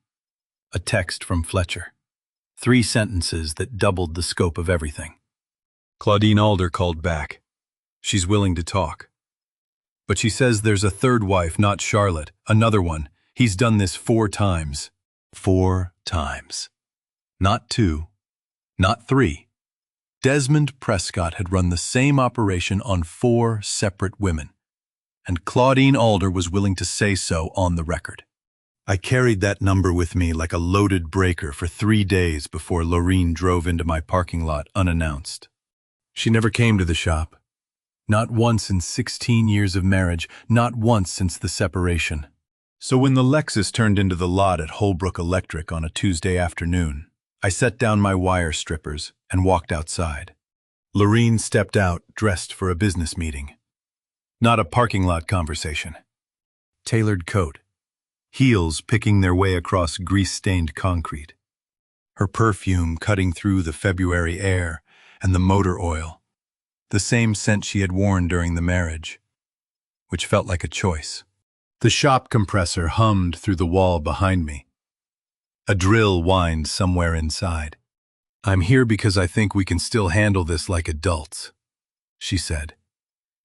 A text from Fletcher. 3 sentences that doubled the scope of everything. Claudine Alder called back. She's willing to talk. But she says there's a third wife, not Charlotte, another one. He's done this 4 times. 4 times. Not 2, not 3. Desmond Prescott had run the same operation on 4 separate women, and Claudine Alder was willing to say so on the record. I carried that number with me like a loaded breaker for 3 days before Lorene drove into my parking lot unannounced. She never came to the shop. Not once in 16 years of marriage, not once since the separation. So when the Lexus turned into the lot at Holbrook Electric on a Tuesday afternoon, I set down my wire strippers and walked outside. Lorene stepped out, dressed for a business meeting. Not a parking lot conversation. Tailored coat. Heels picking their way across grease-stained concrete. Her perfume cutting through the February air and the motor oil. The same scent she had worn during the marriage, which felt like a choice. The shop compressor hummed through the wall behind me. A drill whined somewhere inside. "I'm here because I think we can still handle this like adults," she said.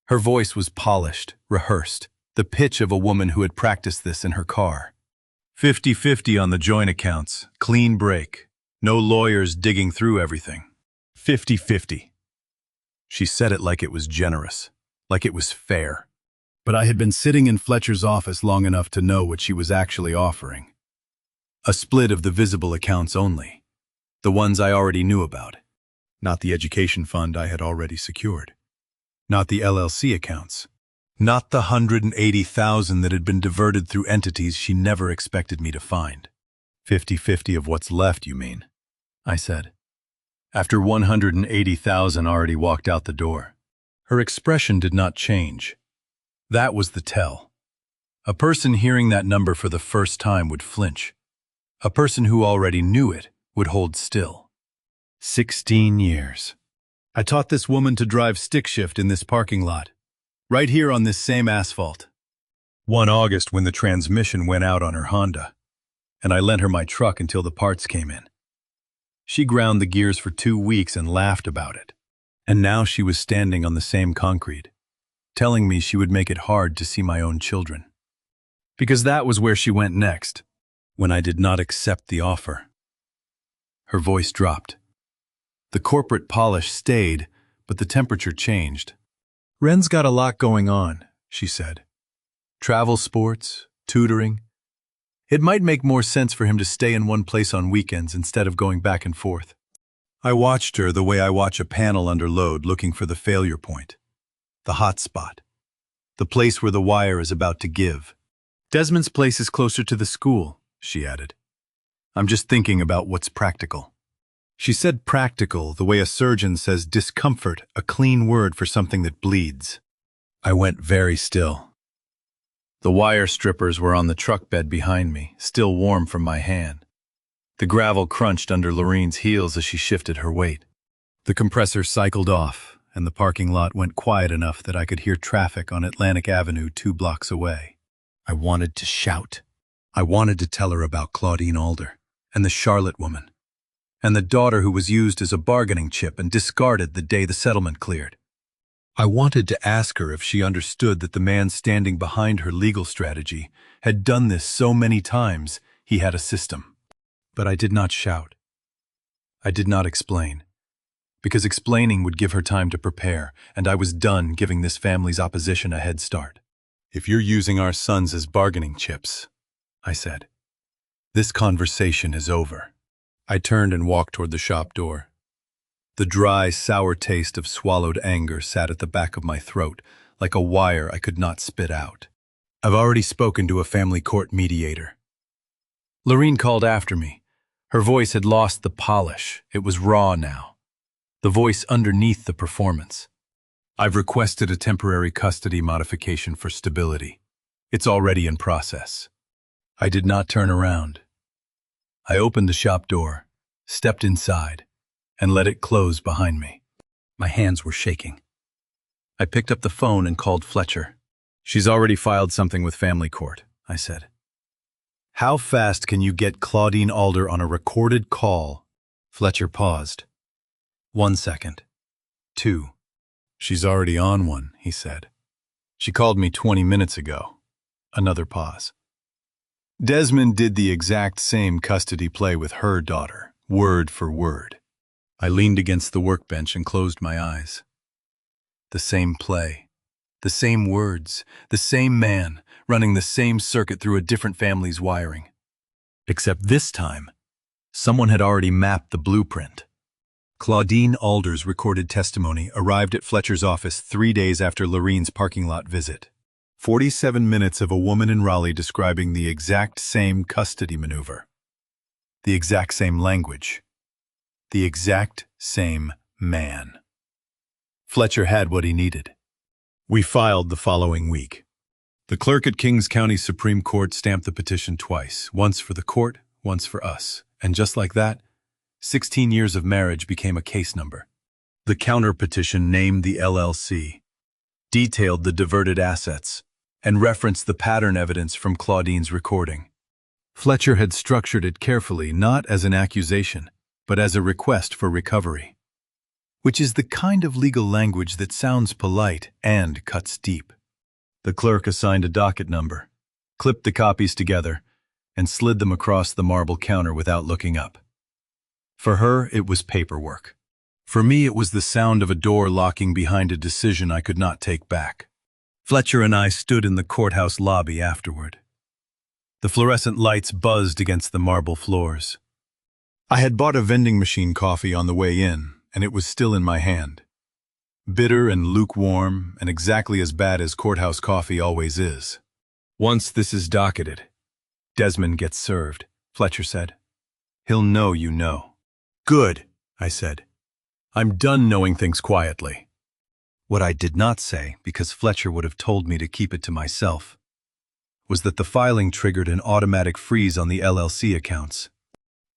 Her voice was polished, rehearsed, the pitch of a woman who had practiced this in her car. 50-50 on the joint accounts, clean break, no lawyers digging through everything. 50-50. She said it like it was generous, like it was fair. But I had been sitting in Fletcher's office long enough to know what she was actually offering. A split of the visible accounts only, the ones I already knew about, not the education fund I had already secured, not the LLC accounts, not the $180,000 that had been diverted through entities she never expected me to find. 50-50 of what's left, you mean? I said. After $180,000 already walked out the door. Her expression did not change. That was the tell. A person hearing that number for the first time would flinch. A person who already knew it would hold still. 16 years. I taught this woman to drive stick shift in this parking lot, right here on this same asphalt. One August when the transmission went out on her Honda, and I lent her my truck until the parts came in. She ground the gears for 2 weeks and laughed about it. And now she was standing on the same concrete, telling me she would make it hard to see my own children. Because that was where she went next, when I did not accept the offer. Her voice dropped. The corporate polish stayed, but the temperature changed. "Ren's got a lot going on," she said. "Travel sports, tutoring. It might make more sense for him to stay in one place on weekends instead of going back and forth." I watched her the way I watch a panel under load looking for the failure point, the hot spot, the place where the wire is about to give. "Desmond's place is closer to the school," she added. "I'm just thinking about what's practical." She said practical the way a surgeon says discomfort, a clean word for something that bleeds. I went very still. The wire strippers were on the truck bed behind me, still warm from my hand. The gravel crunched under Lorene's heels as she shifted her weight. The compressor cycled off, and the parking lot went quiet enough that I could hear traffic on Atlantic Avenue 2 blocks away. I wanted to shout. I wanted to tell her about Claudine Alder, and the Charlotte woman, and the daughter who was used as a bargaining chip and discarded the day the settlement cleared. I wanted to ask her if she understood that the man standing behind her legal strategy had done this so many times he had a system. But I did not shout. I did not explain, because explaining would give her time to prepare, and I was done giving this family's opposition a head start. "If you're using our sons as bargaining chips," I said, "this conversation is over." I turned and walked toward the shop door. The dry, sour taste of swallowed anger sat at the back of my throat, like a wire I could not spit out. I've already spoken to a family court mediator. Lorene called after me. Her voice had lost the polish. It was raw now. The voice underneath the performance. "I've requested a temporary custody modification for stability. It's already in process. I did not turn around. I opened the shop door, stepped inside, and let it close behind me. My hands were shaking. I picked up the phone and called Fletcher. "She's already filed something with family court," I said. "How fast can you get Claudine Alder on a recorded call?" Fletcher paused. 1 second. 2. "She's already on one," he said. "She called me 20 minutes ago." Another pause. "Desmond did the exact same custody play with her daughter, word for word." I leaned against the workbench and closed my eyes. The same play, the same words, the same man, running the same circuit through a different family's wiring. Except this time, someone had already mapped the blueprint. Claudine Alder's recorded testimony arrived at Fletcher's office 3 days after Lorene's parking lot visit. 47 minutes of a woman in Raleigh describing the exact same custody maneuver. The exact same language. The exact same man. Fletcher had what he needed. We filed the following week. The clerk at Kings County Supreme Court stamped the petition twice, once for the court, once for us. And just like that, 16 years of marriage became a case number. The counter-petition named the LLC, detailed the diverted assets, and referenced the pattern evidence from Claudine's recording. Fletcher had structured it carefully, not as an accusation, but as a request for recovery, which is the kind of legal language that sounds polite and cuts deep. The clerk assigned a docket number, clipped the copies together, and slid them across the marble counter without looking up. For her, it was paperwork. For me, it was the sound of a door locking behind a decision I could not take back. Fletcher and I stood in the courthouse lobby afterward. The fluorescent lights buzzed against the marble floors. I had bought a vending machine coffee on the way in, and it was still in my hand. Bitter and lukewarm, and exactly as bad as courthouse coffee always is. "Once this is docketed, Desmond gets served," Fletcher said. "He'll know you know." "Good," I said. "I'm done knowing things quietly." What I did not say, because Fletcher would have told me to keep it to myself, was that the filing triggered an automatic freeze on the LLC accounts.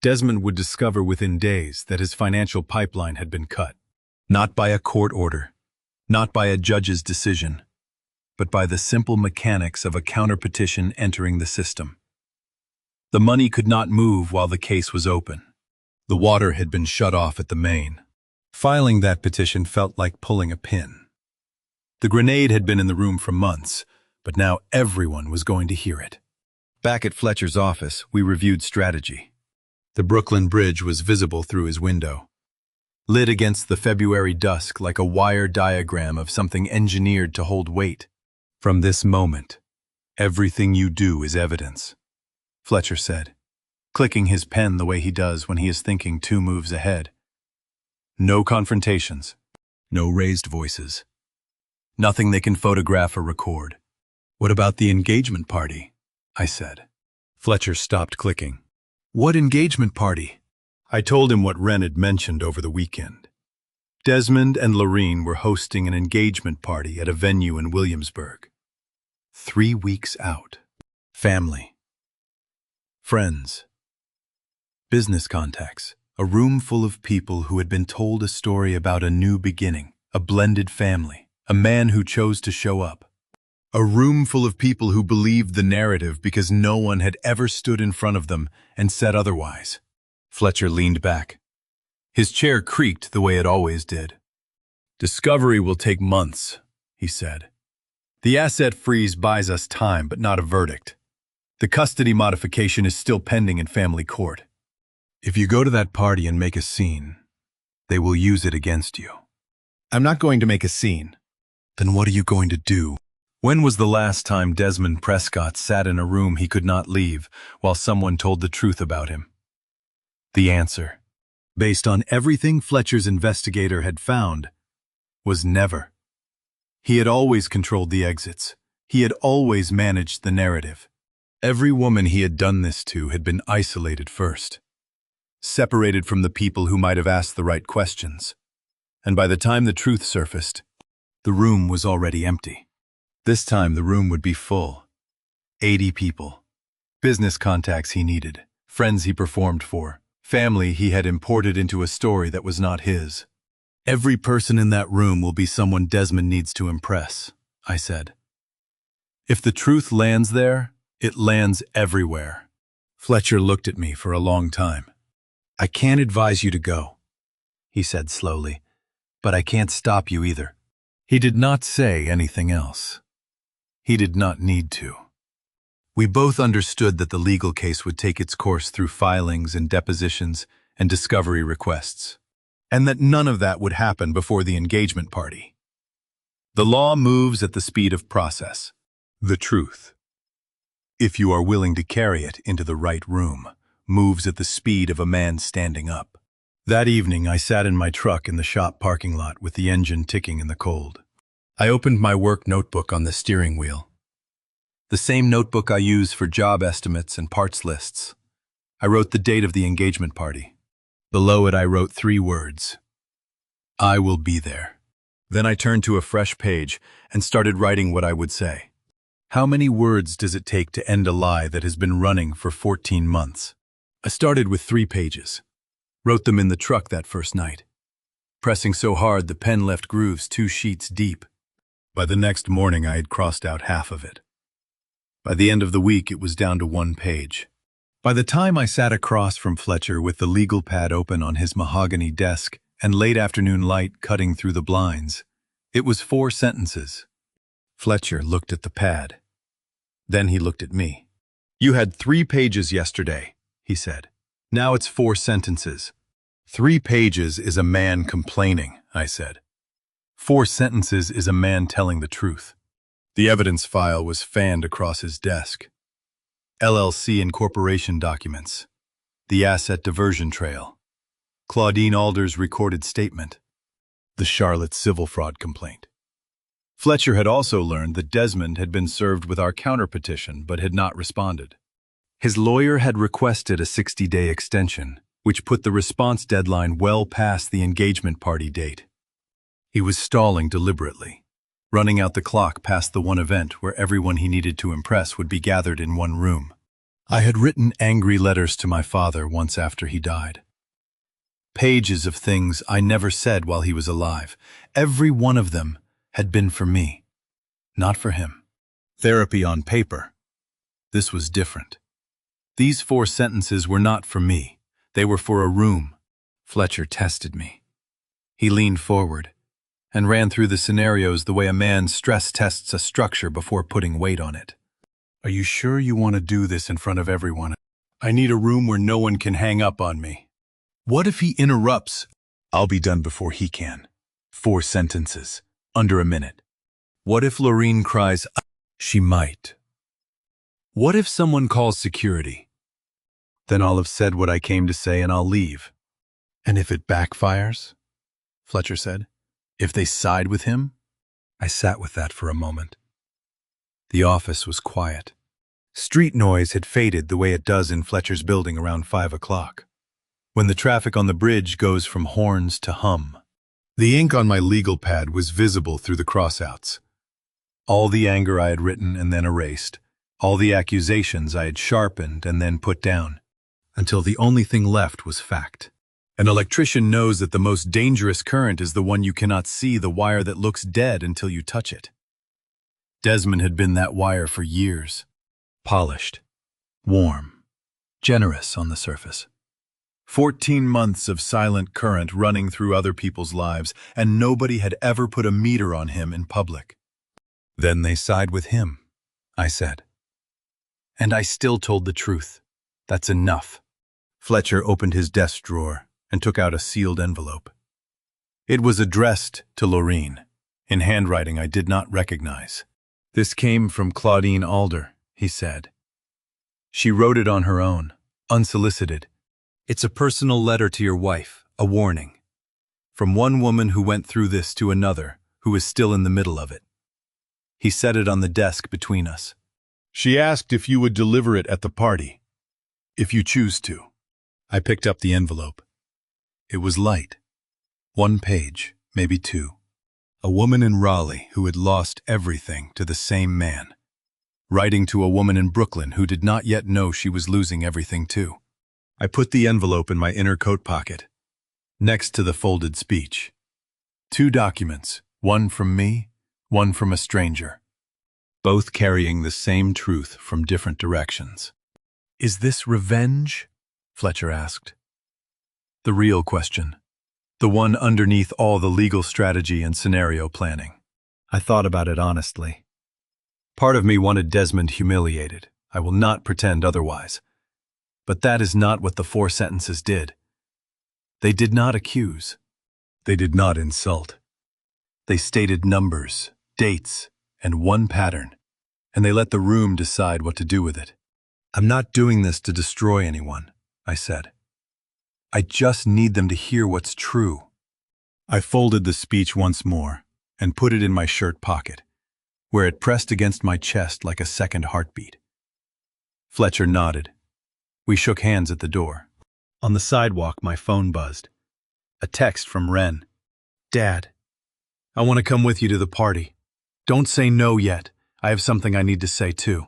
Desmond would discover within days that his financial pipeline had been cut. Not by a court order, not by a judge's decision, but by the simple mechanics of a counterpetition entering the system. The money could not move while the case was open. The water had been shut off at the main. Filing that petition felt like pulling a pin. The grenade had been in the room for months, but now everyone was going to hear it. Back at Fletcher's office, we reviewed strategy. The Brooklyn Bridge was visible through his window, lit against the February dusk like a wire diagram of something engineered to hold weight. "From this moment, everything you do is evidence," Fletcher said, clicking his pen the way he does when he is thinking 2 moves ahead. "No confrontations, no raised voices, nothing they can photograph or record." "What about the engagement party?" I said. Fletcher stopped clicking. "What engagement party?" I told him what Wren had mentioned over the weekend. Desmond and Lorene were hosting an engagement party at a venue in Williamsburg. 3 weeks out. Family. Friends. Business contacts. A room full of people who had been told a story about a new beginning, a blended family, a man who chose to show up. A room full of people who believed the narrative because no one had ever stood in front of them and said otherwise. Fletcher leaned back. His chair creaked the way it always did. "Discovery will take months," he said. "The asset freeze buys us time, but not a verdict. The custody modification is still pending in family court. If you go to that party and make a scene, they will use it against you." "I'm not going to make a scene." "Then what are you going to do?" When was the last time Desmond Prescott sat in a room he could not leave while someone told the truth about him? The answer, based on everything Fletcher's investigator had found, was never. He had always controlled the exits. He had always managed the narrative. Every woman he had done this to had been isolated first, separated from the people who might have asked the right questions. And by the time the truth surfaced, the room was already empty. This time the room would be full. 80 people. Business contacts he needed, friends he performed for, family he had imported into a story that was not his. Every person in that room will be someone Desmond needs to impress, I said. If the truth lands there, it lands everywhere. Fletcher looked at me for a long time. I can't advise you to go, he said slowly, but I can't stop you either. He did not say anything else. He did not need to. We both understood that the legal case would take its course through filings and depositions and discovery requests, and that none of that would happen before the engagement party. The law moves at the speed of process, the truth, if you are willing to carry it into the right room, moves at the speed of a man standing up. That evening, I sat in my truck in the shop parking lot with the engine ticking in the cold. I opened my work notebook on the steering wheel. The same notebook I use for job estimates and parts lists. I wrote the date of the engagement party. Below it, I wrote 3 words. I will be there. Then I turned to a fresh page and started writing what I would say. How many words does it take to end a lie that has been running for 14 months? I started with 3 pages. Wrote them in the truck that first night. Pressing so hard, the pen left grooves 2 sheets deep. By the next morning, I had crossed out half of it. By the end of the week, it was down to 1 page. By the time I sat across from Fletcher with the legal pad open on his mahogany desk and late afternoon light cutting through the blinds, it was 4 sentences. Fletcher looked at the pad. Then he looked at me. You had 3 pages yesterday, he said. Now it's 4 sentences. 3 pages is a man complaining, I said. 4 sentences is a man telling the truth. The evidence file was fanned across his desk. LLC incorporation documents. The asset diversion trail. Claudine Alder's recorded statement. The Charlotte civil fraud complaint. Fletcher had also learned that Desmond had been served with our counterpetition but had not responded. His lawyer had requested a 60-day extension, which put the response deadline well past the engagement party date. He was stalling deliberately, running out the clock past the one event where everyone he needed to impress would be gathered in one room. I had written angry letters to my father once after he died. Pages of things I never said while he was alive. Every one of them had been for me, not for him. Therapy on paper. This was different. These 4 sentences were not for me. They were for a room. Fletcher tested me. He leaned forward and ran through the scenarios the way a man stress tests a structure before putting weight on it. Are you sure you want to do this in front of everyone? I need a room where no one can hang up on me. What if he interrupts? I'll be done before he can. 4 sentences, under a minute. What if Lorene cries? She might. What if someone calls security? Then I'll have said what I came to say and I'll leave. And if it backfires? Fletcher said. If they side with him? I sat with that for a moment. The office was quiet. Street noise had faded the way it does in Fletcher's building around 5 o'clock, when the traffic on the bridge goes from horns to hum. The ink on my legal pad was visible through the crossouts. All the anger I had written and then erased, all the accusations I had sharpened and then put down, until the only thing left was fact. An electrician knows that the most dangerous current is the one you cannot see, the wire that looks dead until you touch it. Desmond had been that wire for years. Polished, warm, generous on the surface. 14 months of silent current running through other people's lives, and nobody had ever put a meter on him in public. Then they side with him, I said. And I still told the truth. That's enough. Fletcher opened his desk drawer and took out a sealed envelope. It was addressed to Lorene, in handwriting I did not recognize. This came from Claudine Alder, he said. She wrote it on her own, unsolicited. It's a personal letter to your wife, a warning. From one woman who went through this to another, who is still in the middle of it. He set it on the desk between us. She asked if you would deliver it at the party. If you choose to. I picked up the envelope. It was light. 1 page, maybe 2. A woman in Raleigh who had lost everything to the same man. writing to a woman in Brooklyn who did not yet know she was losing everything too. I put the envelope in my inner coat pocket, next to the folded speech. 2 documents, one from me, one from a stranger, both carrying the same truth from different directions. "Is this revenge?" Fletcher asked. The real question. The one underneath all the legal strategy and scenario planning. I thought about it honestly. Part of me wanted Desmond humiliated. I will not pretend otherwise. But that is not what the 4 sentences did. They did not accuse. They did not insult. They stated numbers, dates, and one pattern, and they let the room decide what to do with it. "I'm not doing this to destroy anyone," I said. "I just need them to hear what's true." I folded the speech once more and put it in my shirt pocket, where it pressed against my chest like a second heartbeat. Fletcher nodded. We shook hands at the door. On the sidewalk, my phone buzzed. A text from Ren. "Dad, I want to come with you to the party. Don't say no yet. I have something I need to say too."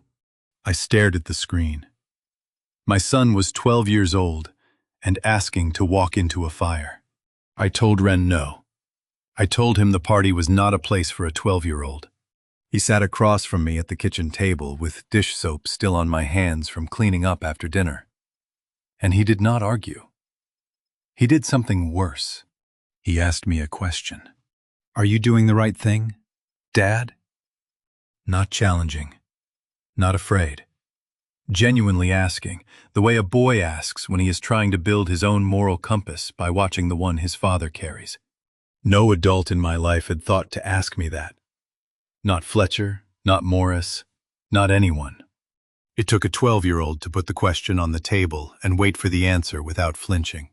I stared at the screen. My son was 12 years old and asking to walk into a fire. I told Ren no. I told him the party was not a place for a 12-year-old. He sat across from me at the kitchen table with dish soap still on my hands from cleaning up after dinner. And he did not argue. He did something worse. He asked me a question. "Are you doing the right thing, Dad?" Not challenging. Not afraid. Genuinely asking, the way a boy asks when he is trying to build his own moral compass by watching the one his father carries. No adult in my life had thought to ask me that. Not Fletcher, not Morris, not anyone. It took a 12-year-old to put the question on the table and wait for the answer without flinching.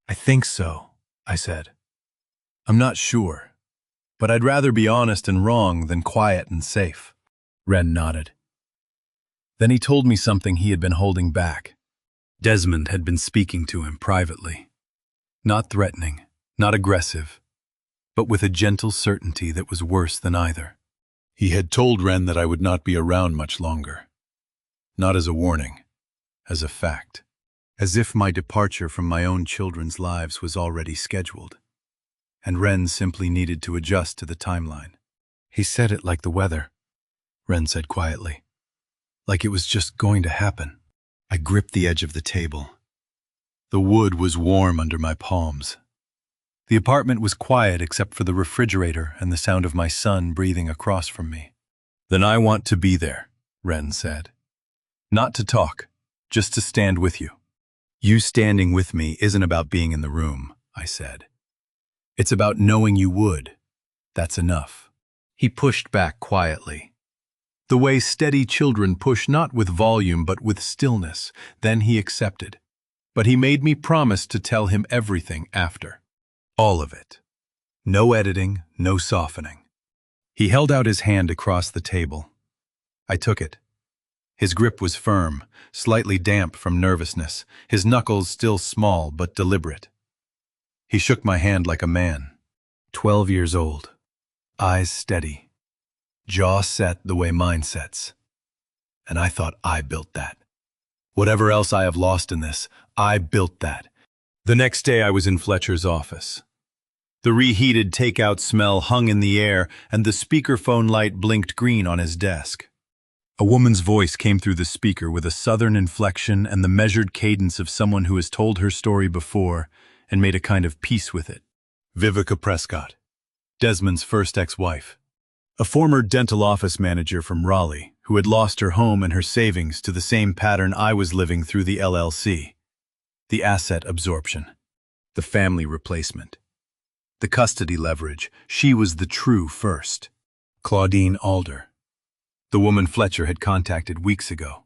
"I think so," I said. "I'm not sure, but I'd rather be honest and wrong than quiet and safe." Ren nodded. Then he told me something he had been holding back. Desmond had been speaking to him privately. Not threatening, not aggressive, but with a gentle certainty that was worse than either. He had told Ren that I would not be around much longer. Not as a warning, as a fact. As if my departure from my own children's lives was already scheduled, and Ren simply needed to adjust to the timeline. "He said it like the weather," Ren said quietly. "Like it was just going to happen." I gripped the edge of the table. The wood was warm under my palms. The apartment was quiet except for the refrigerator and the sound of my son breathing across from me. "Then I want to be there," Ren said. "Not to talk, just to stand with you." "You standing with me isn't about being in the room," I said. "It's about knowing you would. That's enough." He pushed back quietly. The way steady children push not with volume but with stillness. Then he accepted. But he made me promise to tell him everything after. All of it. No editing, no softening. He held out his hand across the table. I took it. His grip was firm, slightly damp from nervousness, his knuckles still small but deliberate. He shook my hand like a man. 12 years old. Eyes steady. Jaw set the way mine sets. And I thought I built that. Whatever else I have lost in this, I built that. The next day I was in Fletcher's office. The reheated takeout smell hung in the air and the speakerphone light blinked green on his desk. A woman's voice came through the speaker with a southern inflection and the measured cadence of someone who has told her story before and made a kind of peace with it. Vivica Prescott, Desmond's first ex-wife. A former dental office manager from Raleigh who had lost her home and her savings to the same pattern I was living through the LLC. The asset absorption. The family replacement. The custody leverage. She was the true first. Claudine Alder, the woman Fletcher had contacted weeks ago,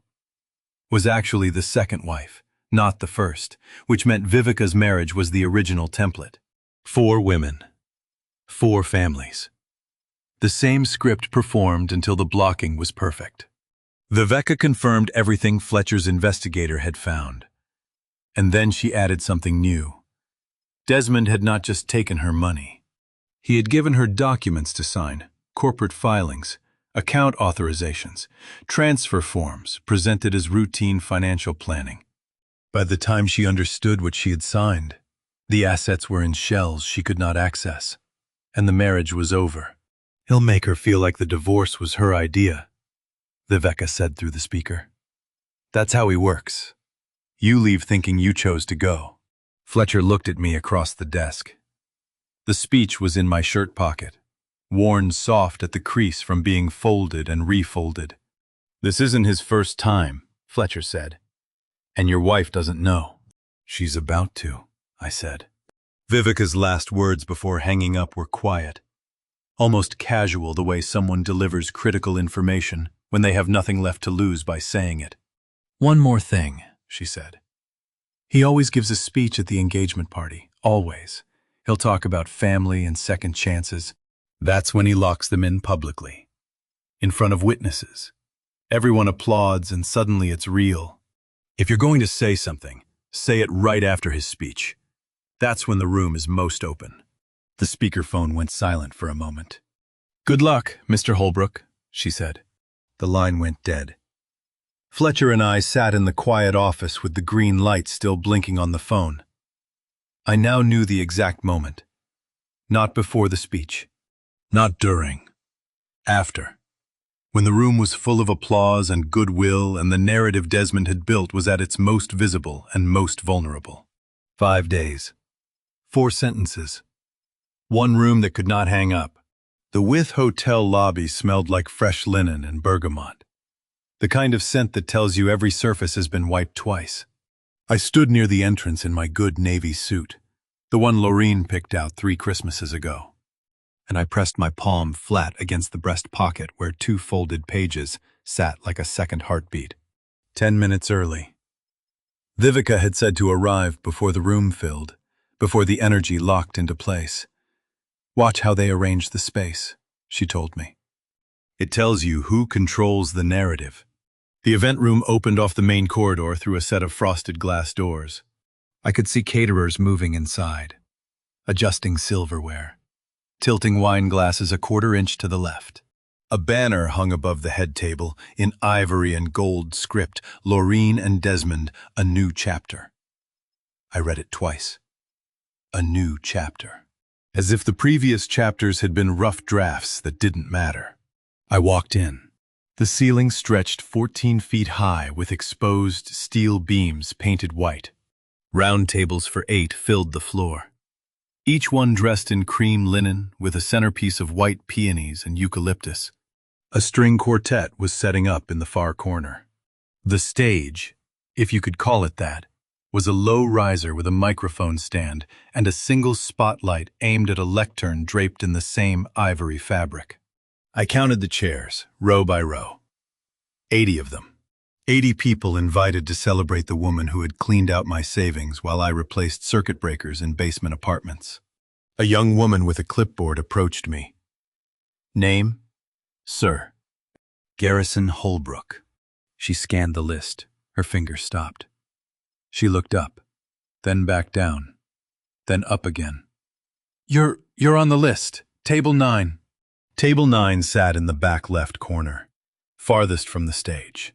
was actually the second wife, not the first, which meant Vivica's marriage was the original template. 4 women. 4 families. The same script performed until the blocking was perfect. Vivica confirmed everything Fletcher's investigator had found. And then she added something new. Desmond had not just taken her money. He had given her documents to sign, corporate filings, account authorizations, transfer forms presented as routine financial planning. By the time she understood what she had signed, the assets were in shells she could not access, and the marriage was over. "He'll make her feel like the divorce was her idea," Viveka said through the speaker. "That's how he works. You leave thinking you chose to go." Fletcher looked at me across the desk. The speech was in my shirt pocket, worn soft at the crease from being folded and refolded. "This isn't his first time," Fletcher said. "And your wife doesn't know." "She's about to," I said. Viveka's last words before hanging up were quiet, almost casual, the way someone delivers critical information when they have nothing left to lose by saying it. "One more thing," she said. "He always gives a speech at the engagement party, always. He'll talk about family and second chances. That's when he locks them in publicly, in front of witnesses. Everyone applauds and suddenly it's real. If you're going to say something, say it right after his speech. That's when the room is most open." The speakerphone went silent for a moment. "Good luck, Mr. Holbrook," she said. The line went dead. Fletcher and I sat in the quiet office with the green light still blinking on the phone. I now knew the exact moment. Not before the speech. Not during. After. When the room was full of applause and goodwill and the narrative Desmond had built was at its most visible and most vulnerable. 5 days. 4 sentences. One room that could not hang up. The With hotel lobby smelled like fresh linen and bergamot. The kind of scent that tells you every surface has been wiped twice. I stood near the entrance in my good navy suit, the one Laureen picked out 3 Christmases ago. And I pressed my palm flat against the breast pocket where 2 folded pages sat like a second heartbeat. 10 minutes early. Viveka had said to arrive before the room filled, before the energy locked into place. "Watch how they arrange the space," she told me. "It tells you who controls the narrative." The event room opened off the main corridor through a set of frosted glass doors. I could see caterers moving inside, adjusting silverware, tilting wine glasses a 1/4 inch to the left. A banner hung above the head table in ivory and gold script, "Laureen and Desmond, a new chapter." I read it twice. A new chapter. As if the previous chapters had been rough drafts that didn't matter. I walked in. The ceiling stretched 14 feet high with exposed steel beams painted white. Round tables for 8 filled the floor. Each one dressed in cream linen with a centerpiece of white peonies and eucalyptus. A string quartet was setting up in the far corner. The stage, if you could call it that, was a low riser with a microphone stand and a single spotlight aimed at a lectern draped in the same ivory fabric. I counted the chairs, row by row. 80 of them. 80 people invited to celebrate the woman who had cleaned out my savings while I replaced circuit breakers in basement apartments. A young woman with a clipboard approached me. "Name? Sir. Garrison Holbrook." She scanned the list. Her finger stopped. She looked up, then back down, then up again. You're on the list. Table 9. Table 9 sat in the back left corner, farthest from the stage.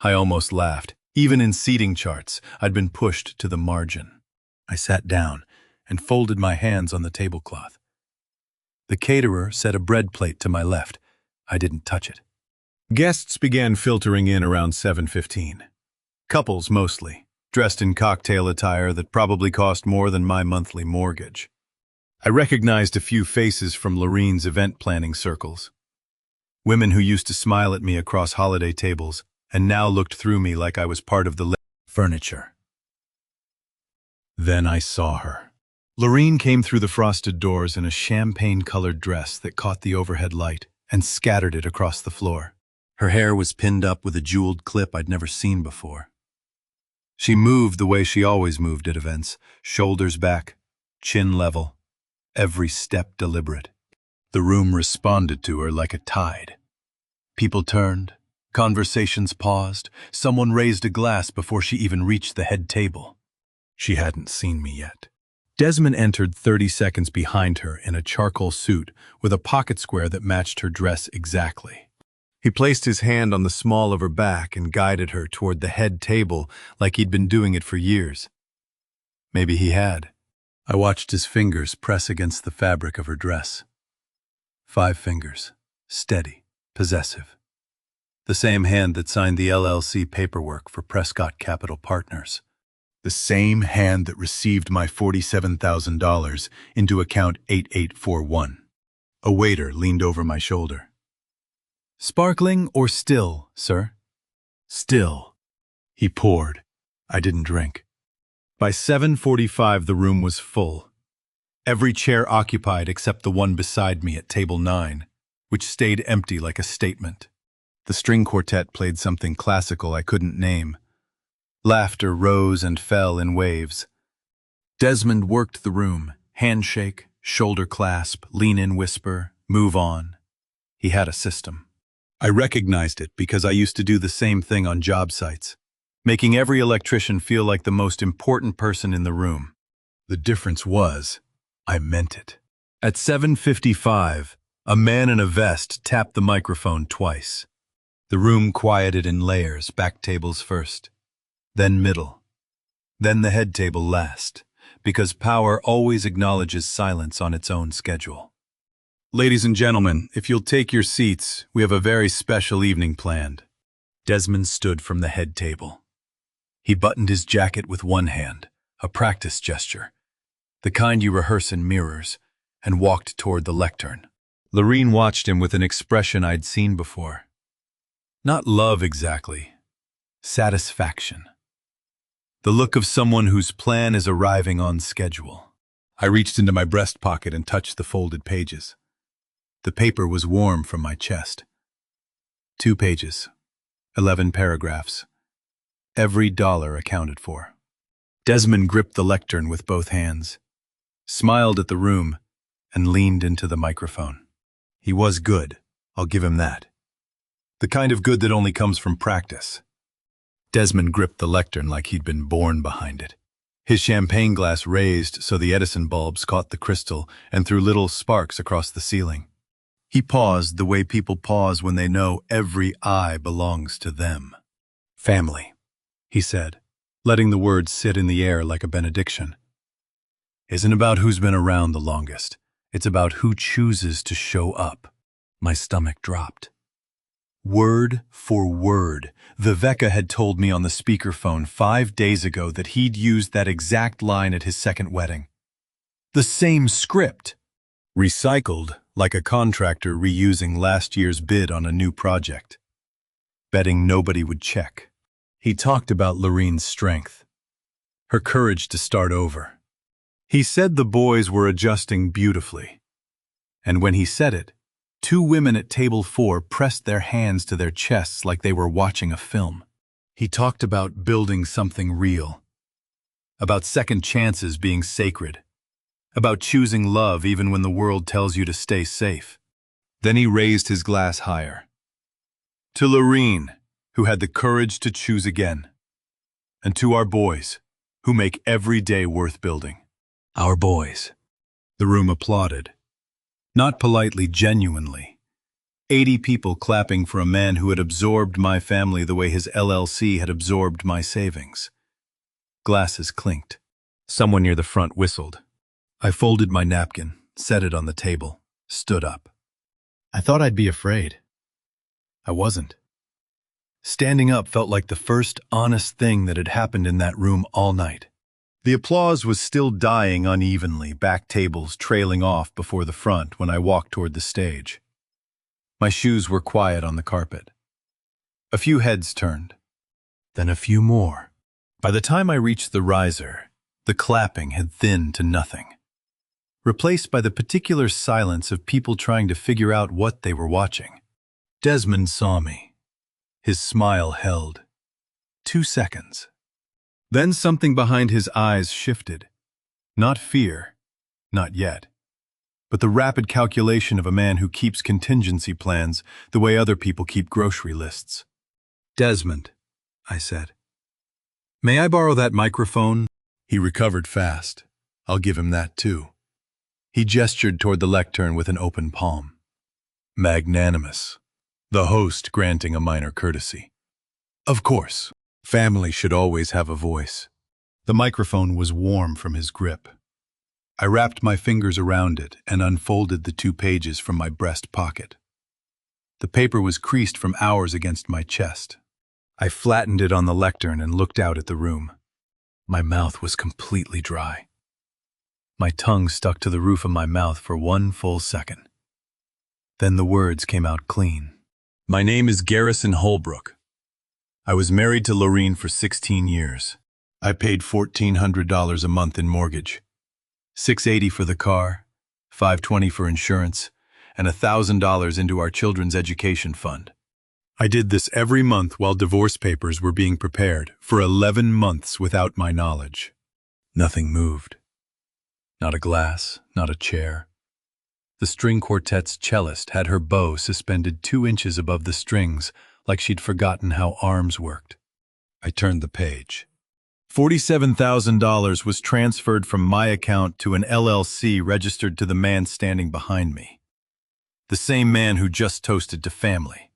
I almost laughed. Even in seating charts, I'd been pushed to the margin. I sat down and folded my hands on the tablecloth. The caterer set a bread plate to my left. I didn't touch it. Guests began filtering in around 7:15. Couples mostly, dressed in cocktail attire that probably cost more than my monthly mortgage. I recognized a few faces from Laureen's event planning circles. Women who used to smile at me across holiday tables and now looked through me like I was part of the furniture. Then I saw her. Laureen came through the frosted doors in a champagne-colored dress that caught the overhead light and scattered it across the floor. Her hair was pinned up with a jeweled clip I'd never seen before. She moved the way she always moved at events, shoulders back, chin level, every step deliberate. The room responded to her like a tide. People turned, conversations paused, someone raised a glass before she even reached the head table. She hadn't seen me yet. Desmond entered 30 seconds behind her in a charcoal suit with a pocket square that matched her dress exactly. He placed his hand on the small of her back and guided her toward the head table like he'd been doing it for years. Maybe he had. I watched his fingers press against the fabric of her dress. 5 fingers, steady, possessive. The same hand that signed the LLC paperwork for Prescott Capital Partners. The same hand that received my $47,000 into account 8841. A waiter leaned over my shoulder. "Sparkling or still, sir?" "Still." He poured. I didn't drink. By 7:45 the room was full. Every chair occupied except the one beside me at table 9, which stayed empty like a statement. The string quartet played something classical I couldn't name. Laughter rose and fell in waves. Desmond worked the room, handshake, shoulder clasp, lean-in whisper, move on. He had a system. I recognized it because I used to do the same thing on job sites, making every electrician feel like the most important person in the room. The difference was, I meant it. At 7:55, a man in a vest tapped the microphone twice. The room quieted in layers, back tables first, then middle, then the head table last, because power always acknowledges silence on its own schedule. "Ladies and gentlemen, if you'll take your seats, we have a very special evening planned." Desmond stood from the head table. He buttoned his jacket with one hand, a practice gesture, the kind you rehearse in mirrors, and walked toward the lectern. Lorene watched him with an expression I'd seen before. Not love exactly, satisfaction. The look of someone whose plan is arriving on schedule. I reached into my breast pocket and touched the folded pages. The paper was warm from my chest. 2 pages, 11 paragraphs. Every dollar accounted for. Desmond gripped the lectern with both hands, smiled at the room, and leaned into the microphone. He was good, I'll give him that. The kind of good that only comes from practice. Desmond gripped the lectern like he'd been born behind it. His champagne glass raised so the Edison bulbs caught the crystal and threw little sparks across the ceiling. He paused the way people pause when they know every eye belongs to them. "Family," he said, letting the words sit in the air like a benediction. "Isn't about who's been around the longest. It's about who chooses to show up." My stomach dropped. Word for word, Viveka had told me on the speakerphone 5 days ago that he'd used that exact line at his second wedding. The same script. Recycled, like a contractor reusing last year's bid on a new project. Betting nobody would check. He talked about Lorene's strength, her courage to start over. He said the boys were adjusting beautifully. And when he said it, 2 women at table 4 pressed their hands to their chests like they were watching a film. He talked about building something real, about second chances being sacred, about choosing love even when the world tells you to stay safe. Then he raised his glass higher. To Lorene, who had the courage to choose again. And to our boys, who make every day worth building. Our boys. The room applauded. Not politely, genuinely. 80 people clapping for a man who had absorbed my family the way his LLC had absorbed my savings. Glasses clinked. Someone near the front whistled. I folded my napkin, set it on the table, stood up. I thought I'd be afraid. I wasn't. Standing up felt like the first honest thing that had happened in that room all night. The applause was still dying unevenly, back tables trailing off before the front when I walked toward the stage. My shoes were quiet on the carpet. A few heads turned, then a few more. By the time I reached the riser, the clapping had thinned to nothing, replaced by the particular silence of people trying to figure out what they were watching. Desmond saw me. His smile held. 2 seconds. Then something behind his eyes shifted. Not fear, not yet, but the rapid calculation of a man who keeps contingency plans the way other people keep grocery lists. Desmond, I said. May I borrow that microphone? He recovered fast. I'll give him that too. He gestured toward the lectern with an open palm. Magnanimous. the host granting a minor courtesy. Of course, family should always have a voice. The microphone was warm from his grip. I wrapped my fingers around it and unfolded the 2 pages from my breast pocket. The paper was creased from hours against my chest. I flattened it on the lectern and looked out at the room. My mouth was completely dry. My tongue stuck to the roof of my mouth for 1 full second. Then the words came out clean. My name is Garrison Holbrook. I was married to Lorene for 16 years. I paid $1,400 a month in mortgage, $680 for the car, $520 for insurance, and $1,000 into our children's education fund. I did this every month while divorce papers were being prepared for 11 months without my knowledge. Nothing moved. Not a glass, not a chair. The string quartet's cellist had her bow suspended 2 inches above the strings, like she'd forgotten how arms worked. I turned the page. $47,000 was transferred from my account to an LLC registered to the man standing behind me. The same man who just toasted to family.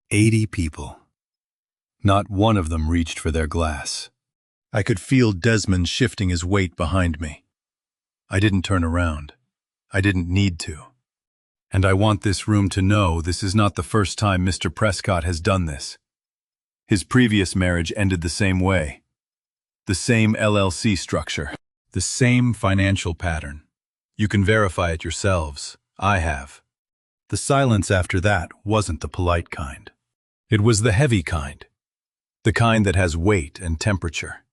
80 people. Not one of them reached for their glass. I could feel Desmond shifting his weight behind me. I didn't turn around. I didn't need to. And I want this room to know this is not the first time Mr. Prescott has done this. His previous marriage ended the same way. The same LLC structure. The same financial pattern. You can verify it yourselves. I have. The silence after that wasn't the polite kind. It was the heavy kind. The kind that has weight and temperature.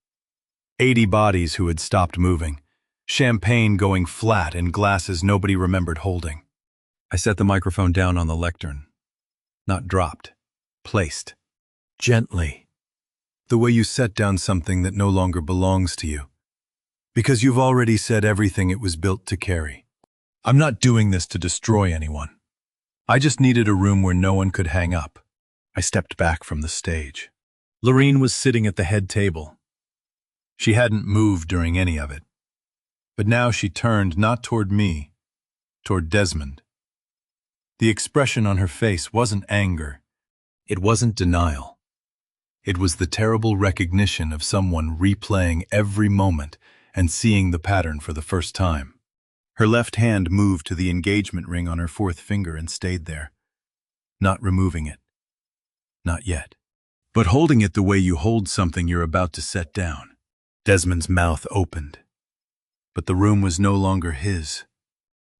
80 bodies who had stopped moving. Champagne going flat in glasses nobody remembered holding. I set the microphone down on the lectern. Not dropped. Placed. Gently. The way you set down something that no longer belongs to you. Because you've already said everything it was built to carry. I'm not doing this to destroy anyone. I just needed a room where no one could hang up. I stepped back from the stage. Lorene was sitting at the head table. She hadn't moved during any of it. But now she turned not toward me, toward Desmond. The expression on her face wasn't anger. It wasn't denial. It was the terrible recognition of someone replaying every moment and seeing the pattern for the first time. Her left hand moved to the engagement ring on her 4th finger and stayed there, not removing it. Not yet. But holding it the way you hold something you're about to set down. Desmond's mouth opened. But the room was no longer his.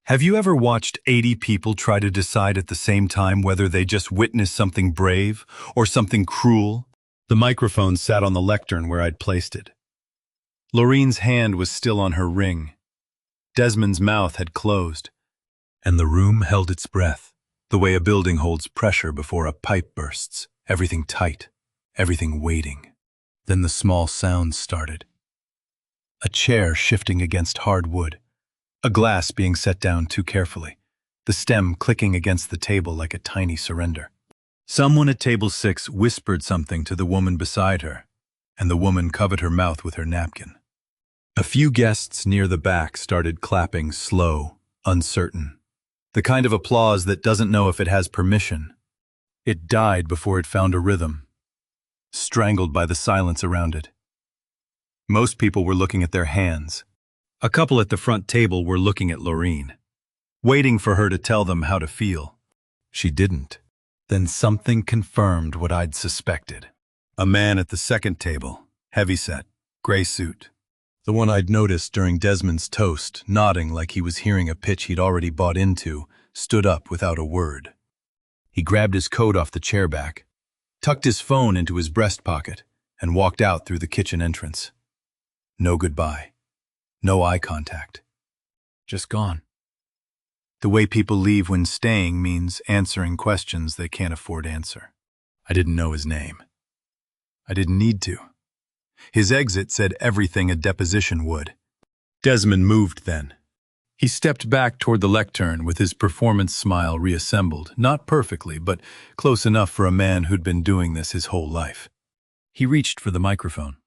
Have you ever watched 80 people try to decide at the same time whether they just witnessed something brave or something cruel? The microphone sat on the lectern where I'd placed it. Lorene's hand was still on her ring. Desmond's mouth had closed, and the room held its breath, the way a building holds pressure before a pipe bursts, everything tight, everything waiting. Then the small sounds started. A chair shifting against hard wood, a glass being set down too carefully, the stem clicking against the table like a tiny surrender. Someone at table 6 whispered something to the woman beside her, and the woman covered her mouth with her napkin. A few guests near the back started clapping slow, uncertain. The kind of applause that doesn't know if it has permission. It died before it found a rhythm, strangled by the silence around it. Most people were looking at their hands. A couple at the front table were looking at Lorene, waiting for her to tell them how to feel. She didn't. Then something confirmed what I'd suspected. A man at the second table, heavyset, gray suit. The one I'd noticed during Desmond's toast, nodding like he was hearing a pitch he'd already bought into, stood up without a word. He grabbed his coat off the chair back, tucked his phone into his breast pocket, and walked out through the kitchen entrance. No goodbye. No eye contact. Just gone. The way people leave when staying means answering questions they can't afford to answer. I didn't know his name. I didn't need to. His exit said everything a deposition would. Desmond moved then. He stepped back toward the lectern with his performance smile reassembled, not perfectly, but close enough for a man who'd been doing this his whole life. He reached for the microphone.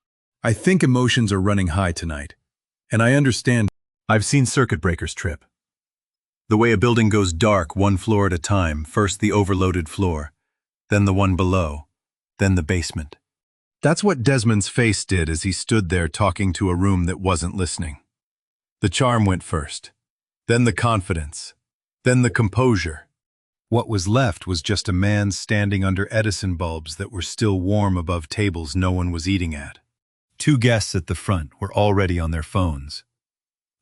I think emotions are running high tonight. And I understand. I've seen circuit breakers trip. The way a building goes dark 1 floor at a time, first the overloaded floor, then the one below, then the basement. That's what Desmond's face did as he stood there talking to a room that wasn't listening. The charm went first, then the confidence, then the composure. What was left was just a man standing under Edison bulbs that were still warm above tables no one was eating at. Two guests at the front were already on their phones.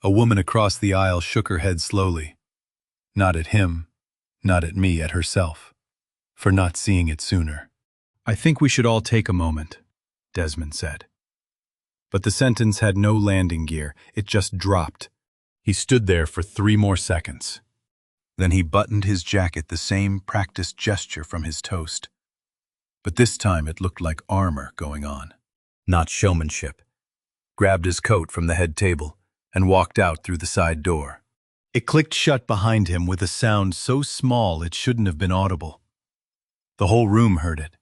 A woman across the aisle shook her head slowly. Not at him, not at me, at herself, for not seeing it sooner. "I think we should all take a moment," Desmond said. But the sentence had no landing gear, it just dropped. He stood there for 3 more seconds. Then he buttoned his jacket, the same practiced gesture from his toast. But this time it looked like armor going on, not showmanship. Grabbed his coat from the head table and walked out through the side door. It clicked shut behind him with a sound so small it shouldn't have been audible. The whole room heard it.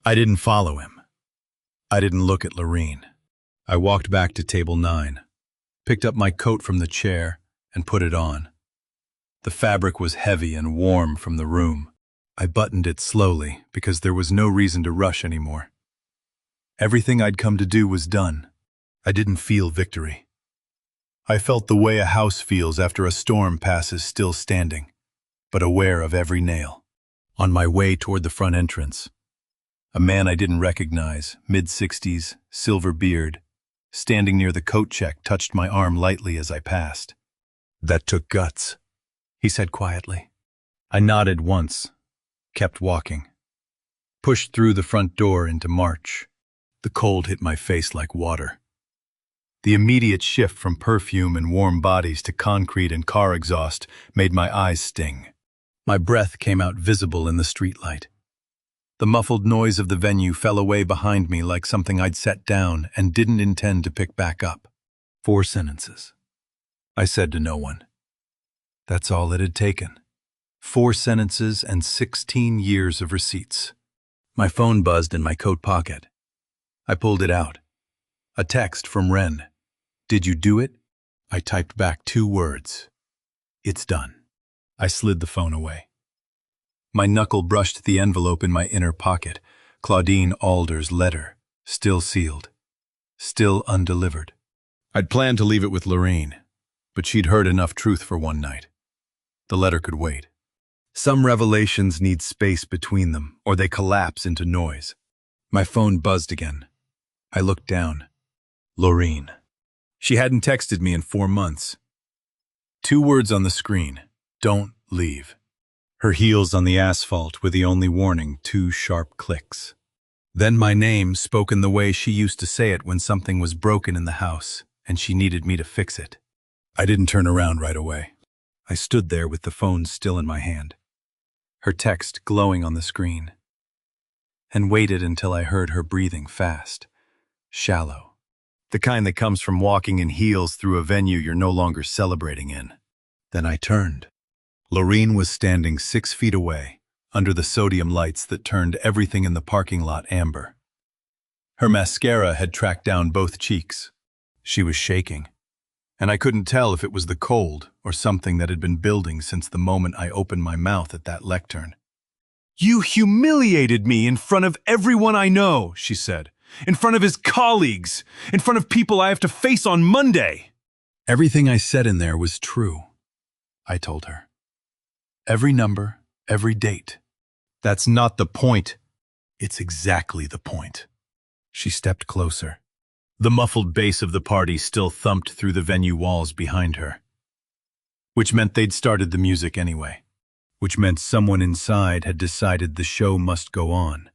I didn't follow him. I didn't look at Lorene. I walked back to table 9, picked up my coat from the chair, and put it on. The fabric was heavy and warm from the room. I buttoned it slowly because there was no reason to rush anymore. Everything I'd come to do was done. I didn't feel victory. I felt the way a house feels after a storm passes, still standing, but aware of every nail. On my way toward the front entrance, a man I didn't recognize, mid-60s, silver beard, standing near the coat check, touched my arm lightly as I passed. "That took guts," he said quietly. I nodded once, kept walking. Pushed through the front door into March. The cold hit my face like water. The immediate shift from perfume and warm bodies to concrete and car exhaust made my eyes sting. My breath came out visible in the streetlight. The muffled noise of the venue fell away behind me like something I'd set down and didn't intend to pick back up. 4 sentences. I said to no one. That's all it had taken. 4 sentences and 16 years of receipts. My phone buzzed in my coat pocket. I pulled it out. A text from Ren. "Did you do it?" I typed back 2 words. "It's done." I slid the phone away. My knuckle brushed the envelope in my inner pocket. Claudine Alder's letter, still sealed, still undelivered. I'd planned to leave it with Lorene, but she'd heard enough truth for one night. The letter could wait. Some revelations need space between them, or they collapse into noise. My phone buzzed again. I looked down. Lorene. She hadn't texted me in 4 months. 2 words on the screen. Don't leave. Her heels on the asphalt were the only warning, 2 sharp clicks. Then my name, spoken the way she used to say it when something was broken in the house, and she needed me to fix it. I didn't turn around right away. I stood there with the phone still in my hand, her text glowing on the screen, and waited until I heard her breathing fast, shallow, the kind that comes from walking in heels through a venue you're no longer celebrating in. Then I turned. Lorene was standing 6 feet away, under the sodium lights that turned everything in the parking lot amber. Her mascara had tracked down both cheeks. She was shaking, and I couldn't tell if it was the cold or something that had been building since the moment I opened my mouth at that lectern. "You humiliated me in front of everyone I know," she said. "In front of his colleagues, in front of people I have to face on Monday." Everything I said in there was true, I told her. Every number, every date. That's not the point. It's exactly the point. She stepped closer. The muffled bass of the party still thumped through the venue walls behind her. Which meant they'd started the music anyway. Which meant someone inside had decided the show must go on,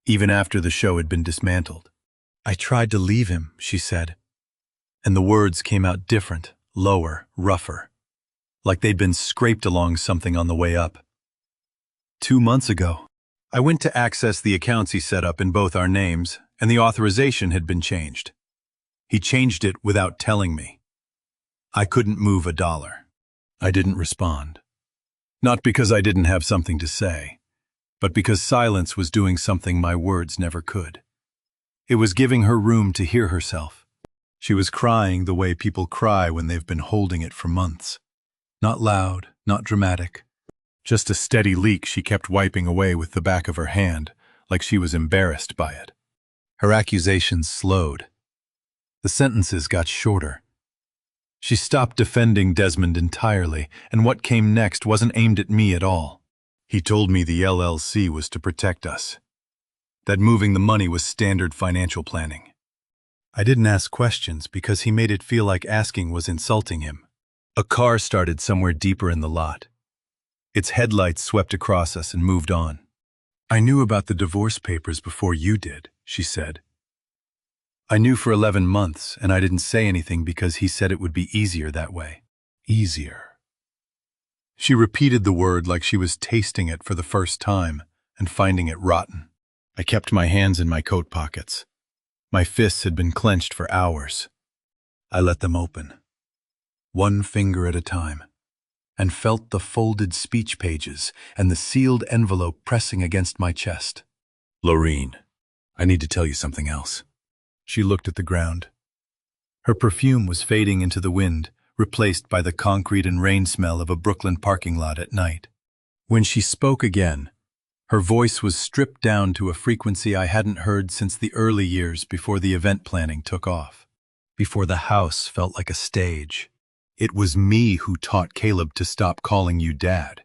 even after the show had been dismantled. "I tried to leave him," she said. And the words came out different, lower, rougher, like they'd been scraped along something on the way up. 2 months ago, I went to access the accounts he set up in both our names, and the authorization had been changed. He changed it without telling me. I couldn't move $1. I didn't respond. Not because I didn't have something to say, but because silence was doing something my words never could. It was giving her room to hear herself. She was crying the way people cry when they've been holding it for months. Not loud, not dramatic, Just a steady leak she kept wiping away with the back of her hand, like she was embarrassed by it. Her accusations slowed. The sentences got shorter. She stopped defending Desmond entirely, and what came next wasn't aimed at me at all. He told me the LLC was to protect us, that moving the money was standard financial planning. I didn't ask questions because he made it feel like asking was insulting him. A car started somewhere deeper in the lot. Its headlights swept across us and moved on. "I knew about the divorce papers before you did," she said. "I knew for 11 months, and I didn't say anything because he said it would be easier that way." Easier. She repeated the word like she was tasting it for the first time and finding it rotten. I kept my hands in my coat pockets. My fists had been clenched for hours. I let them open, one finger at a time, and felt the folded speech pages and the sealed envelope pressing against my chest. "Lorene, I need to tell you something else." She looked at the ground. Her perfume was fading into the wind, replaced by the concrete and rain smell of a Brooklyn parking lot at night. When she spoke again, her voice was stripped down to a frequency I hadn't heard since the early years before the event planning took off, before the house felt like a stage. "It was me who taught Caleb to stop calling you Dad.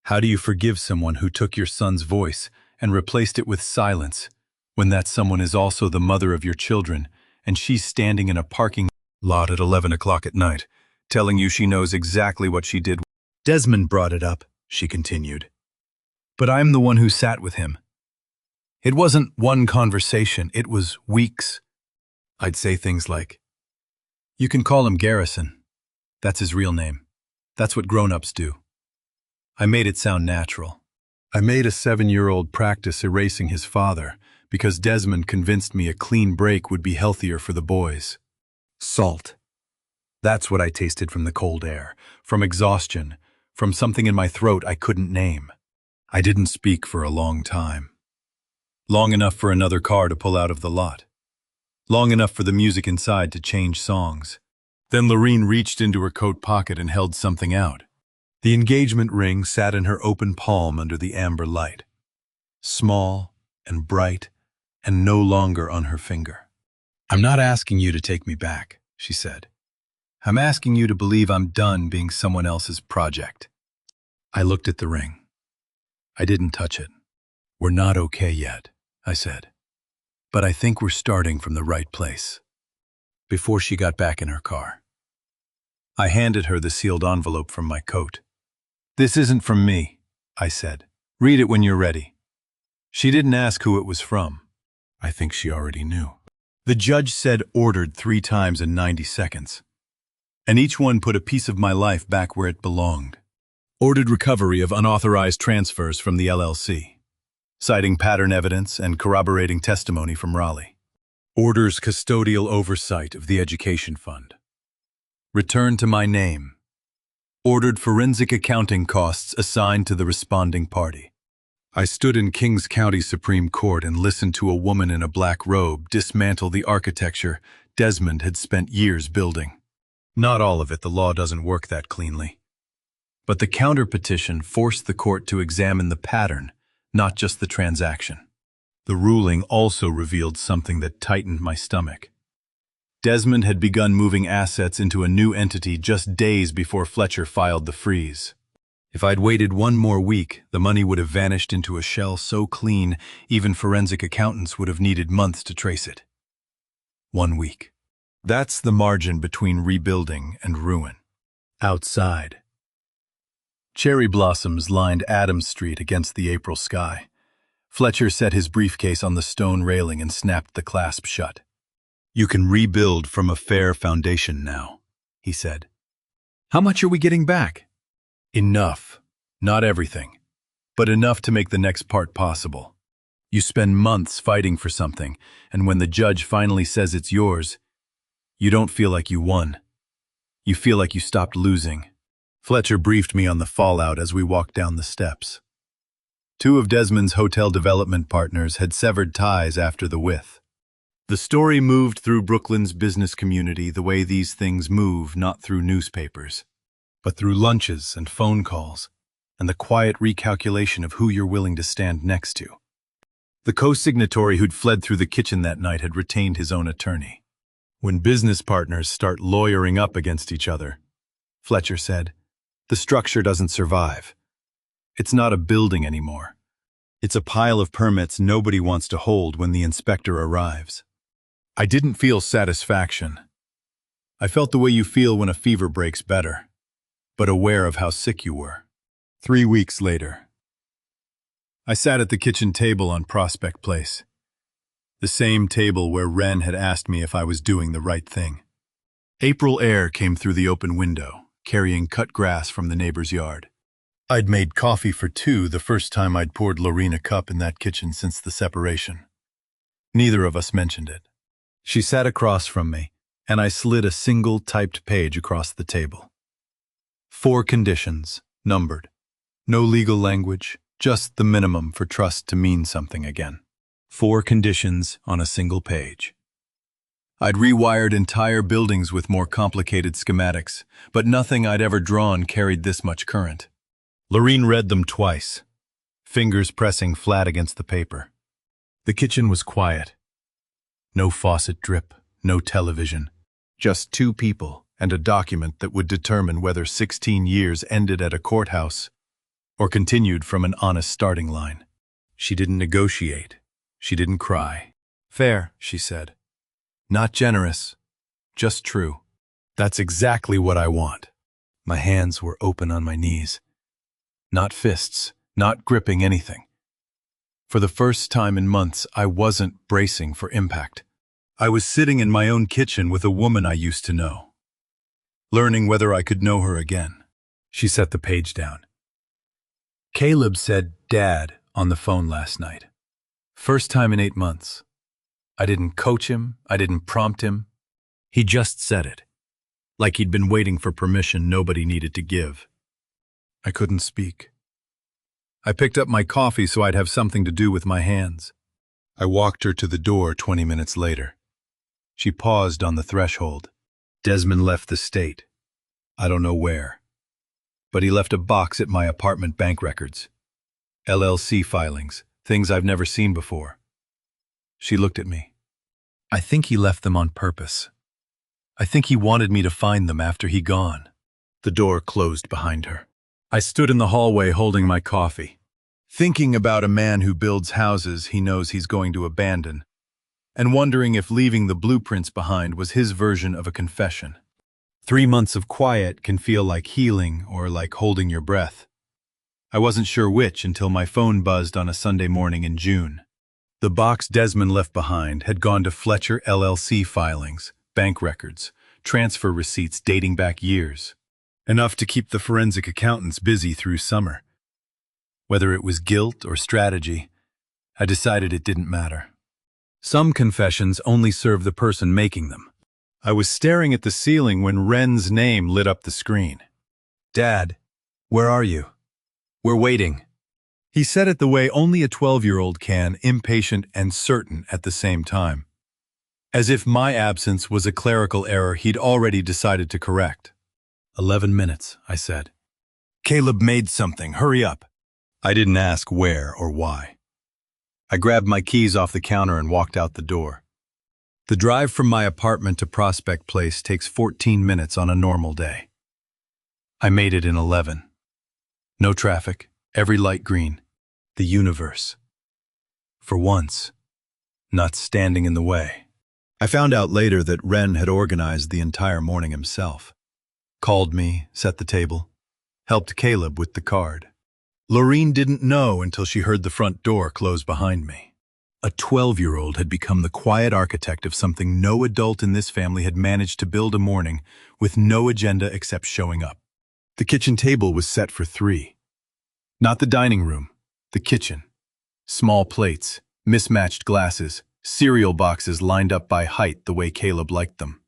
How do you forgive someone who took your son's voice and replaced it with silence, when that someone is also the mother of your children, and she's standing in a parking lot at 11 o'clock at night, telling you she knows exactly what she did?" "Desmond brought it up," she continued. "But I'm the one who sat with him. It wasn't one conversation, it was weeks. I'd say things like, 'You can call him Garrison. That's his real name. That's what grown-ups do.' I made it sound natural. I made a 7-year-old practice erasing his father because Desmond convinced me a clean break would be healthier for the boys. Salt. That's what I tasted from the cold air, from exhaustion, from something in my throat I couldn't name. I didn't speak for a long time. Long enough for another car to pull out of the lot. Long enough for the music inside to change songs. Then Lorene reached into her coat pocket and held something out. The engagement ring sat in her open palm under the amber light. Small and bright and no longer on her finger. "I'm not asking you to take me back," she said. "I'm asking you to believe I'm done being someone else's project." I looked at the ring. I didn't touch it. "We're not okay yet," I said. "But I think we're starting from the right place." Before she got back in her car, I handed her the sealed envelope from my coat. "This isn't from me," I said. "Read it when you're ready." She didn't ask who it was from. I think she already knew. The judge said "ordered" 3 times in 90 seconds. And each one put a piece of my life back where it belonged. Ordered recovery of unauthorized transfers from the LLC, citing pattern evidence and corroborating testimony from Raleigh. Orders custodial oversight of the education fund. Return to my name. Ordered forensic accounting costs assigned to the responding party. I stood in Kings County Supreme Court and listened to a woman in a black robe dismantle the architecture Desmond had spent years building. Not all of it, the law doesn't work that cleanly. But the counter-petition forced the court to examine the pattern, not just the transaction. The ruling also revealed something that tightened my stomach. Desmond had begun moving assets into a new entity just days before Fletcher filed the freeze. If I'd waited one more week, the money would have vanished into a shell so clean, even forensic accountants would have needed months to trace it. 1 week. That's the margin between rebuilding and ruin. Outside. Cherry blossoms lined Adams Street against the April sky. Fletcher set his briefcase on the stone railing and snapped the clasp shut. "You can rebuild from a fair foundation now," he said. "How much are we getting back?" "Enough. Not everything, but enough to make the next part possible. You spend months fighting for something, and when the judge finally says it's yours, you don't feel like you won. You feel like you stopped losing." Fletcher briefed me on the fallout as we walked down the steps. 2 of Desmond's hotel development partners had severed ties after the with. The story moved through Brooklyn's business community the way these things move, not through newspapers, but through lunches and phone calls, and the quiet recalculation of who you're willing to stand next to. The co-signatory who'd fled through the kitchen that night had retained his own attorney. When business partners start lawyering up against each other, Fletcher said, the structure doesn't survive. It's not a building anymore. It's a pile of permits nobody wants to hold when the inspector arrives. I didn't feel satisfaction. I felt the way you feel when a fever breaks better, but aware of how sick you were. 3 weeks later, I sat at the kitchen table on Prospect Place, the same table where Wren had asked me if I was doing the right thing. April air came through the open window, carrying cut grass from the neighbor's yard. I'd made coffee for two the first time I'd poured Lorene a cup in that kitchen since the separation. Neither of us mentioned it. She sat across from me, and I slid a single typed page across the table. 4 conditions, numbered. No legal language, just the minimum for trust to mean something again. 4 conditions on a single page. I'd rewired entire buildings with more complicated schematics, but nothing I'd ever drawn carried this much current. Lorene read them twice, fingers pressing flat against the paper. The kitchen was quiet. No faucet drip, no television. Just 2 people and a document that would determine whether 16 years ended at a courthouse or continued from an honest starting line. She didn't negotiate. She didn't cry. Fair, she said. Not generous, just true. That's exactly what I want. My hands were open on my knees. Not fists, not gripping anything. For the first time in months, I wasn't bracing for impact. I was sitting in my own kitchen with a woman I used to know, learning whether I could know her again. She set the page down. Caleb said Dad on the phone last night. First time in 8 months. I didn't coach him, I didn't prompt him. He just said it, like he'd been waiting for permission nobody needed to give. I couldn't speak. I picked up my coffee so I'd have something to do with my hands. I walked her to the door 20 minutes later. She paused on the threshold. Desmond left the state. I don't know where. But he left a box at my apartment bank records. LLC filings, things I've never seen before. She looked at me. I think he left them on purpose. I think he wanted me to find them after he gone. The door closed behind her. I stood in the hallway holding my coffee, thinking about a man who builds houses he knows he's going to abandon, and wondering if leaving the blueprints behind was his version of a confession. 3 months of quiet can feel like healing or like holding your breath. I wasn't sure which until my phone buzzed on a Sunday morning in June. The box Desmond left behind had gone to Fletcher LLC filings, bank records, transfer receipts dating back years. Enough to keep the forensic accountants busy through summer. Whether it was guilt or strategy, I decided it didn't matter. Some confessions only serve the person making them. I was staring at the ceiling when Wren's name lit up the screen. Dad, where are you? We're waiting. He said it the way only a 12-year-old can, impatient and certain at the same time. As if my absence was a clerical error he'd already decided to correct. 11 minutes, I said. Caleb made something, hurry up. I didn't ask where or why. I grabbed my keys off the counter and walked out the door. The drive from my apartment to Prospect Place takes 14 minutes on a normal day. I made it in 11. No traffic, every light green, the universe. For once, not standing in the way. I found out later that Wren had organized the entire morning himself. Called me, set the table, helped Caleb with the card. Lorene didn't know until she heard the front door close behind me. A 12-year-old had become the quiet architect of something no adult in this family had managed to build a morning with no agenda except showing up. The kitchen table was set for 3. Not the dining room, the kitchen. Small plates, mismatched glasses, cereal boxes lined up by height the way Caleb liked them.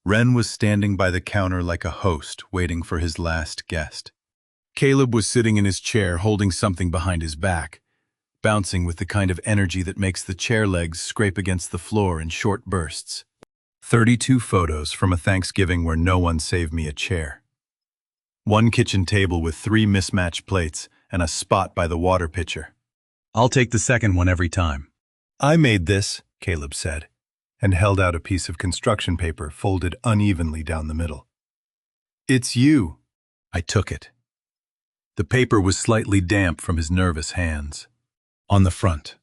Wren was standing by the counter like a host waiting for his last guest. Caleb was sitting in his chair holding something behind his back, bouncing with the kind of energy that makes the chair legs scrape against the floor in short bursts. 32 photos from a Thanksgiving where no one saved me a chair. 1 kitchen table with 3 mismatched plates and a spot by the water pitcher. I'll take the second one every time. I made this, Caleb said, and held out a piece of construction paper folded unevenly down the middle. It's you. I took it. The paper was slightly damp from his nervous hands. On the front,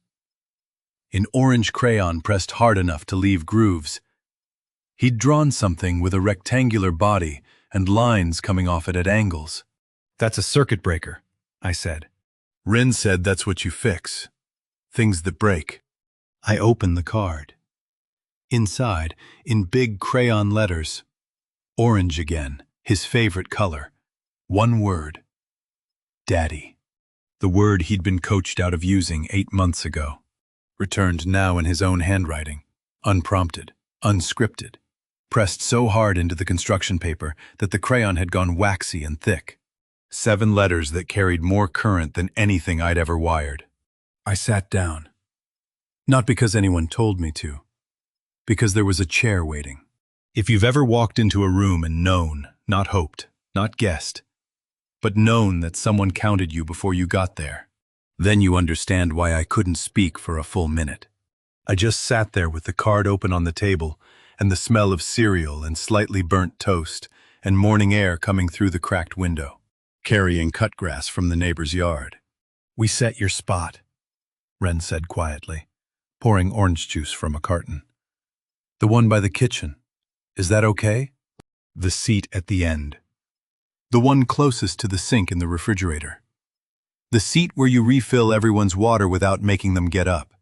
in orange crayon pressed hard enough to leave grooves, he'd drawn something with a rectangular body and lines coming off it at angles. That's a circuit breaker, I said. Ren said that's what you fix. Things that break. I opened the card. Inside, in big crayon letters, orange again, his favorite color. One word. Daddy. The word he'd been coached out of using 8 months ago. Returned now in his own handwriting. Unprompted. Unscripted. Pressed so hard into the construction paper that the crayon had gone waxy and thick. 7 letters that carried more current than anything I'd ever wired. I sat down. Not because anyone told me to. Because there was a chair waiting. If you've ever walked into a room and known, not hoped, not guessed, but known that someone counted you before you got there, then you understand why I couldn't speak for a full minute. I just sat there with the card open on the table and the smell of cereal and slightly burnt toast and morning air coming through the cracked window, carrying cut grass from the neighbor's yard. We set your spot, Ren said quietly, pouring orange juice from a carton. The one by the kitchen. Is that okay? The seat at the end. The one closest to the sink in the refrigerator. The seat where you refill everyone's water without making them get up.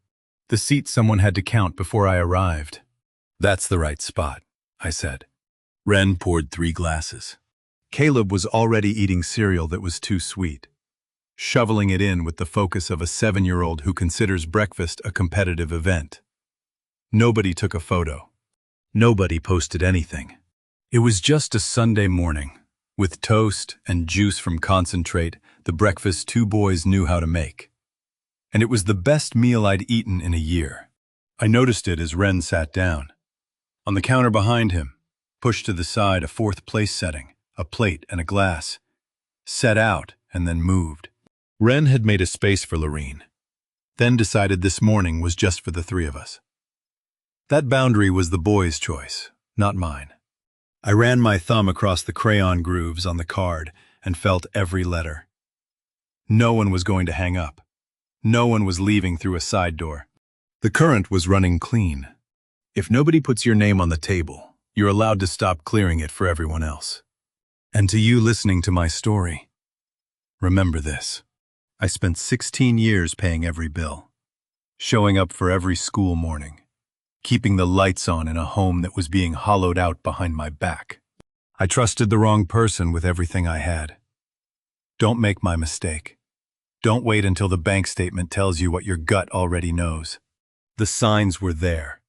The seat someone had to count before I arrived. That's the right spot, I said. Ren poured 3 glasses. Caleb was already eating cereal that was too sweet, shoveling it in with the focus of a 7-year-old who considers breakfast a competitive event. Nobody took a photo. Nobody posted anything. It was just a Sunday morning, with toast and juice from concentrate, the breakfast 2 boys knew how to make. And it was the best meal I'd eaten in a year. I noticed it as Ren sat down. On the counter behind him, pushed to the side a 4th place setting, a plate and a glass, set out and then moved. Ren had made a space for Lorene, then decided this morning was just for the 3 of us. That boundary was the boys' choice, not mine. I ran my thumb across the crayon grooves on the card and felt every letter. No one was going to hang up. No one was leaving through a side door. The current was running clean. If nobody puts your name on the table, you're allowed to stop clearing it for everyone else. And to you listening to my story, remember this. I spent 16 years paying every bill, showing up for every school morning, keeping the lights on in a home that was being hollowed out behind my back. I trusted the wrong person with everything I had. Don't make my mistake. Don't wait until the bank statement tells you what your gut already knows. The signs were there.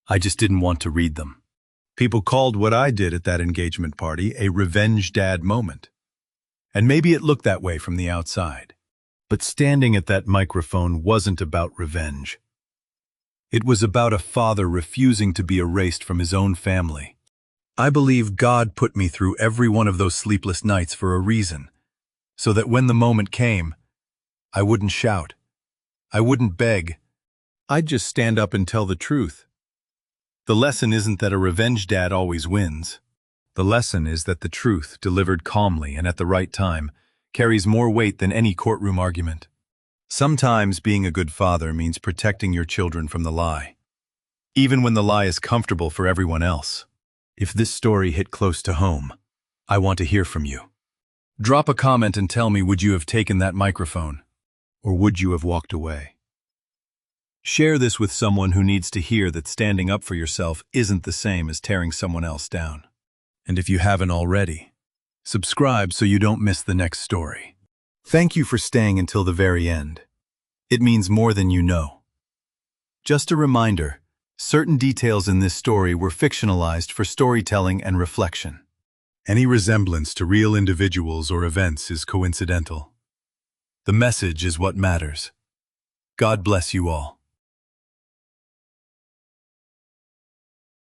I just didn't want to read them. People called what I did at that engagement party a revenge dad moment. And maybe it looked that way from the outside. But standing at that microphone wasn't about revenge. It was about a father refusing to be erased from his own family. I believe God put me through every one of those sleepless nights for a reason, so that when the moment came, I wouldn't shout. I wouldn't beg. I'd just stand up and tell the truth. The lesson isn't that a revenge dad always wins. The lesson is that the truth, delivered calmly and at the right time, carries more weight than any courtroom argument. Sometimes being a good father means protecting your children from the lie, even when the lie is comfortable for everyone else. If this story hit close to home, I want to hear from you. Drop a comment and tell me, would you have taken that microphone, or would you have walked away? Share this with someone who needs to hear that standing up for yourself isn't the same as tearing someone else down. And if you haven't already, subscribe so you don't miss the next story. Thank you for staying until the very end. It means more than you know. Just a reminder, certain details in this story were fictionalized for storytelling and reflection. Any resemblance to real individuals or events is coincidental. The message is what matters. God bless you all.